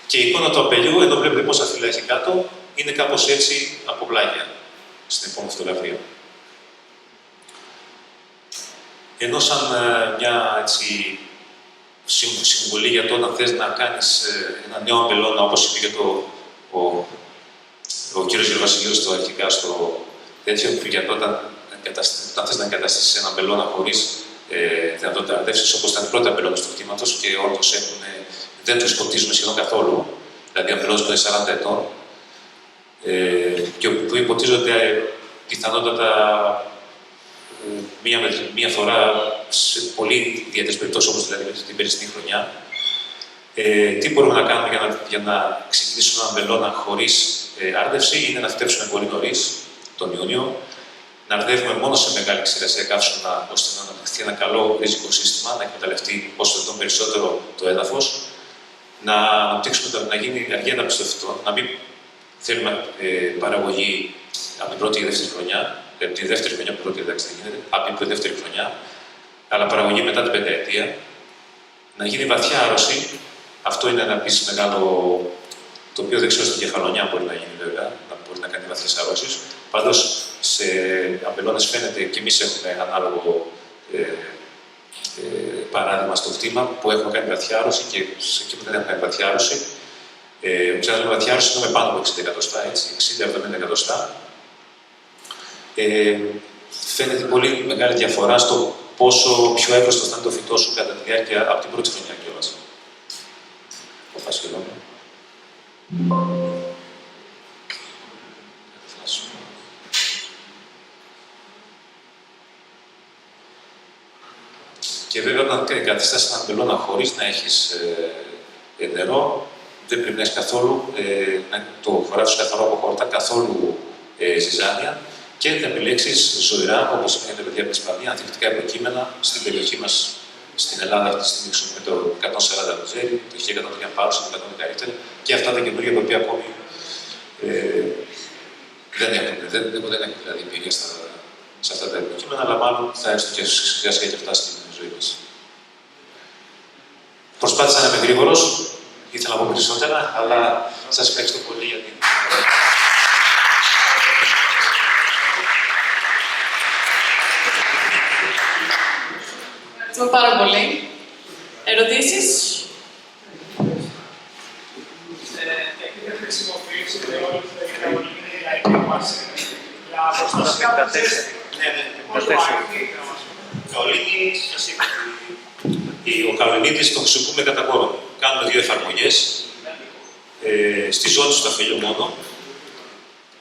Και η εικόνα του αμπελιού, εδώ βλέπετε πόσα φύλλα έχει κάτω, είναι κάπως έτσι από πλάγια στην επόμενη φωτογραφία. Ενώ σαν μια έτσι, συμβολή για το όταν θες να κάνεις ένα νέο αμπελώνα, όπως είπε και ο κύριος Γερβασιλείος αρχικά στο τέτοιο, για το όταν θες να εγκαταστήσεις ένα αμπελώνα χωρίς δυνατότητα άρδευσης, όπως ήταν οι πρώτοι αμπελώνες του κτήματος και όντως δεν τους ποτίζουμε σχεδόν καθόλου, δηλαδή αμπελώνες των 40 ετών, και που υποτίζονται πιθανότατα μία φορά σε πολύ ιδιαίτερες περιπτώσεις, όπως δηλαδή την περσινή χρονιά. Τι μπορούμε να κάνουμε για να ξεκινήσουμε ένα αμπελώνα χωρίς άρδευση, είναι να φυτέψουμε πολύ νωρίς, τον Ιούνιο, να αρδεύουμε μόνο σε μεγάλη ξηρασία καύσωνα, ώστε να αναπτυχθεί ένα καλό ρίζικο σύστημα, να εκμεταλλευτεί όσο δυνατόν περισσότερο το έδαφος, να αναπτύξουμε, να γίνει αργία ανάπτυξη των φυτών, να μην θέλουμε παραγωγή από την πρώτη ή δεύτερη χρονιά, από τη δεύτερη χρονιά, που πρώτη εντάξει δεν γίνεται, από την δεύτερη χρονιά, αλλά παραγωγή μετά την πενταετία, να γίνει βαθιά άρρωση. Αυτό είναι ένα επίσης μεγάλο, το οποίο δεν ξέρω στην Κεφαλονιά μπορεί να γίνει βέβαια, να μπορεί να κάνει βαθιές αρρώσεις. Πάντως σε αμπελώνες φαίνεται και εμείς έχουμε ανάλογο παράδειγμα στο κτήμα που έχουμε κάνει βαθιά άρρωση και σε εκεί που δεν έχουμε κάνει βαθιά άρρωση. Ξέρετε, βαθιά άρρωση είναι πάνω από 60 εκατοστά, έτσι, 60-70 εκατοστά. Φαίνεται πολύ μεγάλη διαφορά στο πόσο πιο εύρωστο θα είναι το φυτό σου κατά τη διάρκεια από την πρώτη χρονιά κιόλας. Και βέβαια, όταν εγκαταστάσεις έναν αμπελώνα χωρίς να έχεις νερό, δεν πρέπει να έχεις καθόλου το χωράφι σου καθαρό από χόρτα, καθόλου ζυζάνια και θα επιλέξεις ζωηρά, όπως είναι τα παιδιά από την Ισπανία, ανθεκτικά υποκείμενα στην περιοχή μας. Στην Ελλάδα αυτή τη στιγμή χρησιμοποιούμε το 140 ροζέρι, το 1103 πάρους, το 110 καλύτερα και αυτά τα καινούργια τα οποία ακόμη δεν έχουν δηλαδή εμπειρία σε αυτά τα υποκείμενα, αλλά μάλλον θα έρθουν και σιγά σιγά και αυτά στην ζωή μας. Προσπάθησα να είμαι γρήγορος, ήθελα να πω περισσότερα, αλλά σας ευχαριστώ πολύ για την. Ευχαριστούμε πάρα πολύ. Ερωτήσεις? Έχετε χρησιμοποιήσει όλη την κοινωνική βάση για προστασία Ο καολινίτης το χρησιμοποιούμε κατά κόρον. Κάνουμε 2 εφαρμογές στη ζώνη του σταφύλιου μόνο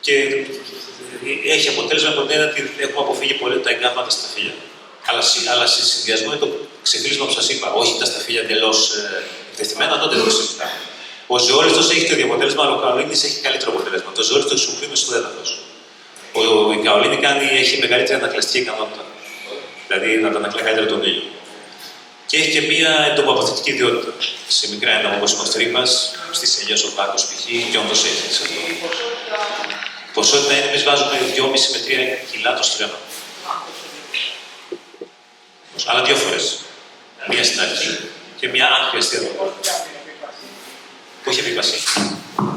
και έχει αποτέλεσμα από την έννοια ότι έχουμε αποφύγει πολύ τα εγκάβματα στα σταφύλια. Αλλά σε συνδυασμό με το ξεφύλισμα που σας είπα, όχι τα σταφύλια εντελώς εκτεθειμένα, τότε δεν το συζητάμε. Ο ζεόλιστος έχει το ίδιο αποτέλεσμα, αλλά ο καολίνης έχει καλύτερο αποτέλεσμα. Το ζεόλιστο χρησιμοποιούμε στο έδαφος. Η καολίνη έχει μεγαλύτερη ανακλαστική ικανότητα. Δηλαδή να τα ανακλά καλύτερα τον ήλιο. Και έχει και μία εντομοαποθετική ιδιότητα. Σε μικρά έντομα όπως είναι ο θρύβας, στις ελιές ο πάκος π.χ. και όντως έχει. Η ποσότητα είναι, εμείς βάζουμε 2,5 με 3 κιλά το στρέμμα. Αλλά 2 φορές. Μία στην αρχή και μία αν χρειαστεί εδώ. Που έχει επίπαση.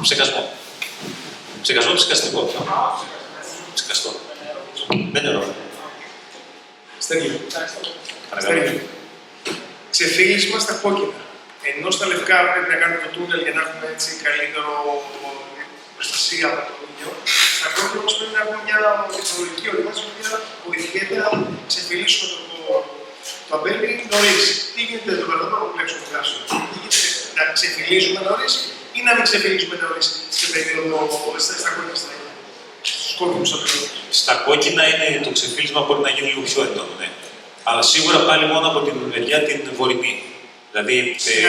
Ψεκασμό. Ψεκασμό ψεκαστικό. Ψεκαστό. Δεν νερό. Στέργιο. Ξεφύλισμα στα κόκκινα. Ενώ στα λευκά πρέπει να κάνουμε το τούνελ για να έχουμε έτσι καλύτερο προστασία από το ήλιο, στα κόκκινα όμως πρέπει να έχουμε μια τεχνολογική οριμάση που βοηθιέται να ξεφυλίσουμε το αμπέλι νωρίς. Τι γίνεται εδώ πέρα, δεν μπορούμε να πλέξουμε το κάσο. Τι γίνεται, να ξεφυλίζουμε νωρίς ή να μην ξεφυλίζουμε νωρίς στην περίοδο στα κόκκινα στάδια. Στους κόκκινους αμπελώνες. Στα κόκκινα το ξεφύλισμα μπορεί να γίνει λίγο πιο έντονο, ναι. Αλλά σίγουρα πάλι μόνο από την μεριά την βορεινή. Δηλαδή την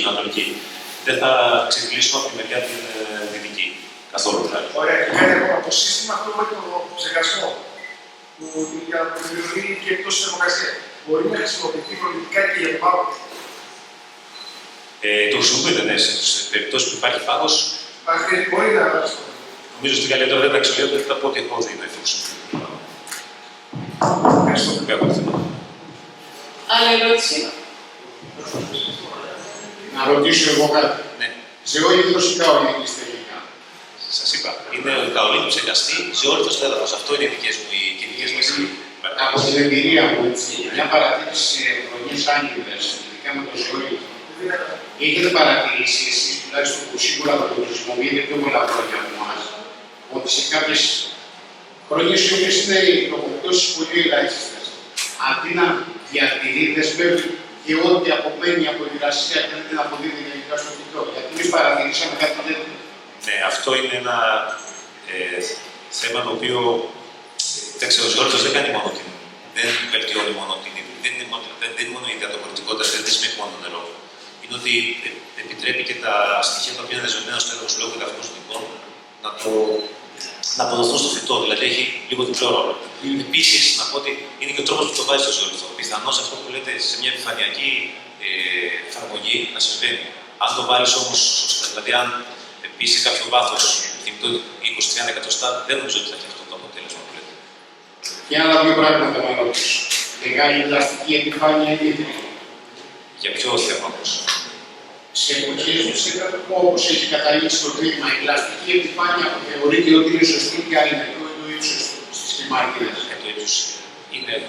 ανατολική. Δεν θα ξεφυλίσουμε από τη μεριά την δυτική. Καθόλου δηλαδή. Ωραία, και κάτι ακόμα. Το σύστημα αυτό με τον ψεκασμό που για να προμηθευτεί και εκτός της θερμοκρασία μπορεί να χρησιμοποιηθεί προληπτικά και για το πάγο. Το χρησιμοποιείται, ναι, σε περιπτώσεις που υπάρχει πάγος. Μπορεί να χρησιμοποιηθεί. Νομίζω ότι καλύτερα δεν τα αξιολογώ, δεν θα πω ότι έχω δει να χρησιμοποιηθεί. Άλλη ερώτηση. Να ρωτήσω εγώ κάτι. Ναι. Ζεόλιθος ή καολίθος τελικά? Σας είπα, είναι ο καολίθος εγκαστή, ζεόλιθος τέταρτος. Αυτό είναι οι δικές μου μας. Από την εμπειρία μου, μια παρατήρηση σε χρονιές άγγελες, ειδικά με το ζεόλιθο. Έχετε παρατηρήσει εσείς, τουλάχιστον που σίγουρα θα το χρησιμοποιείτε πιο πολλά χρόνια από εμάς, ότι σε κάποιες χρονιές οι οποίες είναι οι τροποποιήσεις πολύ ελάχιστες, αντί να διατηρείτε, πρέπει και ό,τι απομένει από υγρασία και δεν την αποδίδει γενικά στο φυτό. Γιατί εμείς παρατηρήσαμε κάτι τέτοιο. Ναι, αυτό είναι ένα θέμα το οποίο δεν ξέρω, ο ζεόλιθος δεν κάνει μόνο την. Δεν βελτιώνει μόνο την. Δεν είναι μόνο η υδατοκορτικότητα, δεν σημαίνει μόνο νερό. Είναι ότι επιτρέπει και τα στοιχεία τα οποία είναι δεσμευμένα στο έδαφος λόγω εδαφικών να αποδοθούν στο φυτό. Δηλαδή έχει λίγο διπλό ρόλο. Επίσης, να πω ότι είναι και ο τρόπος που το βάζει στο ζεόλιθο. Πιθανώς αυτό που λέτε σε μια επιφανειακή εφαρμογή να συμβαίνει. Αν το βάλεις όμως σωστά, δηλαδή αν πει σε κάποιο βάθος κινητό 20-30 εκατοστά, δεν νομίζω ότι θα έχει αυτό το αποτέλεσμα που λέτε. Και άλλα δύο πράγματα να ρωτήσω. Μεγάλη πλαστική επιφάνεια είναι. Για ποιο θέμα όμως? Σε εποχές του συνεργατικού, όπως έχει καταλήξει το κλίμα, η πλαστική επιφάνεια που θεωρείται ότι είναι σωστή και αρνητικό είναι το ύψος στις κλιμάκιδες. Το ύψος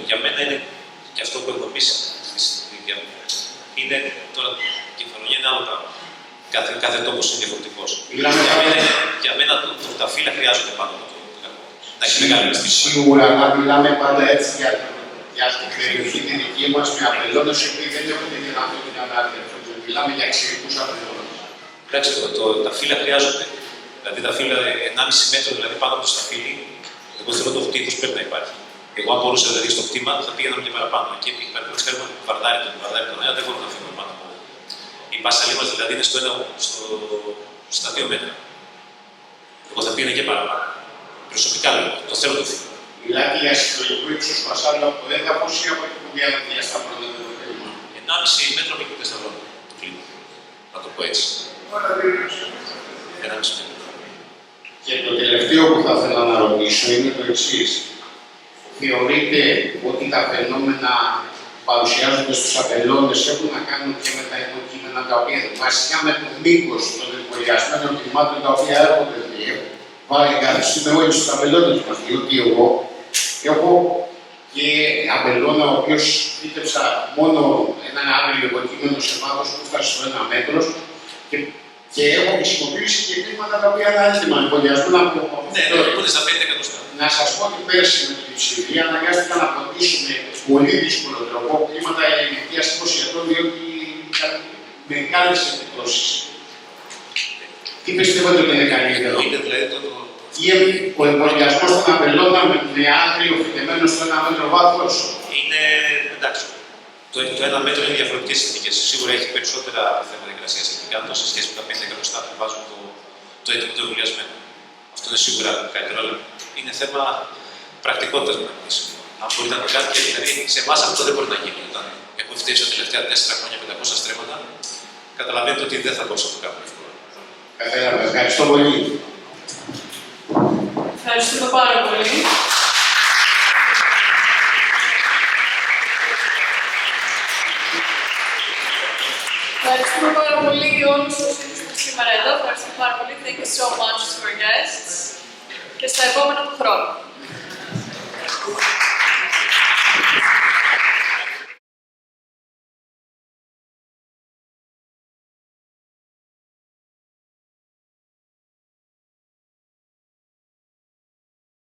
για μένα είναι και αυτό που έχω πει. Είναι τώρα η Κεφαλονιά είναι άλλο πράγμα. Κάθε τόπος είναι διαφορετικός. Για μένα τα φύλλα χρειάζονται πάνω από το κακό. Να έχει μεγάλη πλαστική. Σίγουρα να μιλάμε πάντα έτσι για την περιοχή την δική μας με αμπελώνες οι οποίοι δεν έχουν τη δυνατότητα να αρθούν. Μιλάμε για εξαιρετικούς αμπελώνες. Εντάξει, τα φύλλα χρειάζονται. Δηλαδή τα φύλλα 1,5 μέτρο δηλαδή πάνω από το σταφύλι, εγώ θέλω το βτήθος πρέπει να υπάρχει. Εγώ αν μπορούσα δηλαδή στο κτήμα θα πήγαινα και παραπάνω. Εκεί παραδείγματος ξέρουμε το βαρδάρι τον αέρα, δεν μπορούμε να φύγουμε πάνω από. Η πασαλή μας δηλαδή είναι στα 2 μέτρα. Εγώ θα πήγαινα και παραπάνω. Προσωπικά λέω, το θέλω το φύλλο. Μιλάτε για συλλογικό ύψος βασάλου από το έδαφος ή από την κουβιά στα πρώτα του κλίμα? 1,5 μέτρο με κουβιά στα πρώτα του κλίμα. Να το πω έτσι. 1,5 μέτρο. Και το τελευταίο που θα ήθελα να ρωτήσω είναι το εξής. Θεωρείτε ότι τα φαινόμενα που παρουσιάζονται στους αμπελώνες έχουν να κάνουν και με τα υποκείμενα τα οποία βασικά με το μήκος των εμβολιασμένων κλιμάτων τα οποία έρχονται βάλει καθιστούμε όλοι στους αμπελώνες μας, διότι εγώ έχω και αμπελώνα ο οποίος φύτεψα μόνο έναν άγριο υποκείμενο σε βάθος που φτάσει στο 1 μέτρο και έχω χρησιμοποιήσει και κλίματα τα οποία είναι έτοιμα εμβολιασμένα από αυτό. Να σας πω ότι πέρσι με την Λειψυδρία αναγκάστηκα να αποτίσουμε πολύ δύσκολο τρόπο κλίματα ηλικίας 20 ετών, διότι με μεγάλες επιπτώσεις. Τι πιστεύετε ότι είναι καλύτερο? Ή ο εμβολιασμός των αμπελώνα με άγριο φυτεμένο στο 1 μέτρο βάθος? Είναι εντάξει. Το 1 μέτρο είναι διαφορετικές συνθήκες. Σίγουρα έχει περισσότερα θέματα υγρασίας ειδικά σε σχέση με τα 5 εκατοστά που βάζουν το έτοιμο το εμβολιασμένο. Αυτό είναι σίγουρα καλύτερο, αλλά είναι θέμα πρακτικότητας με την αν μπορείτε να το κάνετε, δηλαδή σε εμάς αυτό δεν μπορεί να γίνει. Όταν έχω φτιάξει τα τελευταία 4 χρόνια 500 στρέμματα, καταλαβαίνετε ότι δεν θα μπορούσα να το κάνω εύκολα. Ευχαριστώ πολύ. Ευχαριστούμε πάρα πολύ. Ευχαριστούμε πάρα πολύ όλους τους ήρθατε σήμερα εδώ. Ευχαριστούμε πάρα πολύ. Thank you so much to our guests. Και στα επόμενα του χρόνου.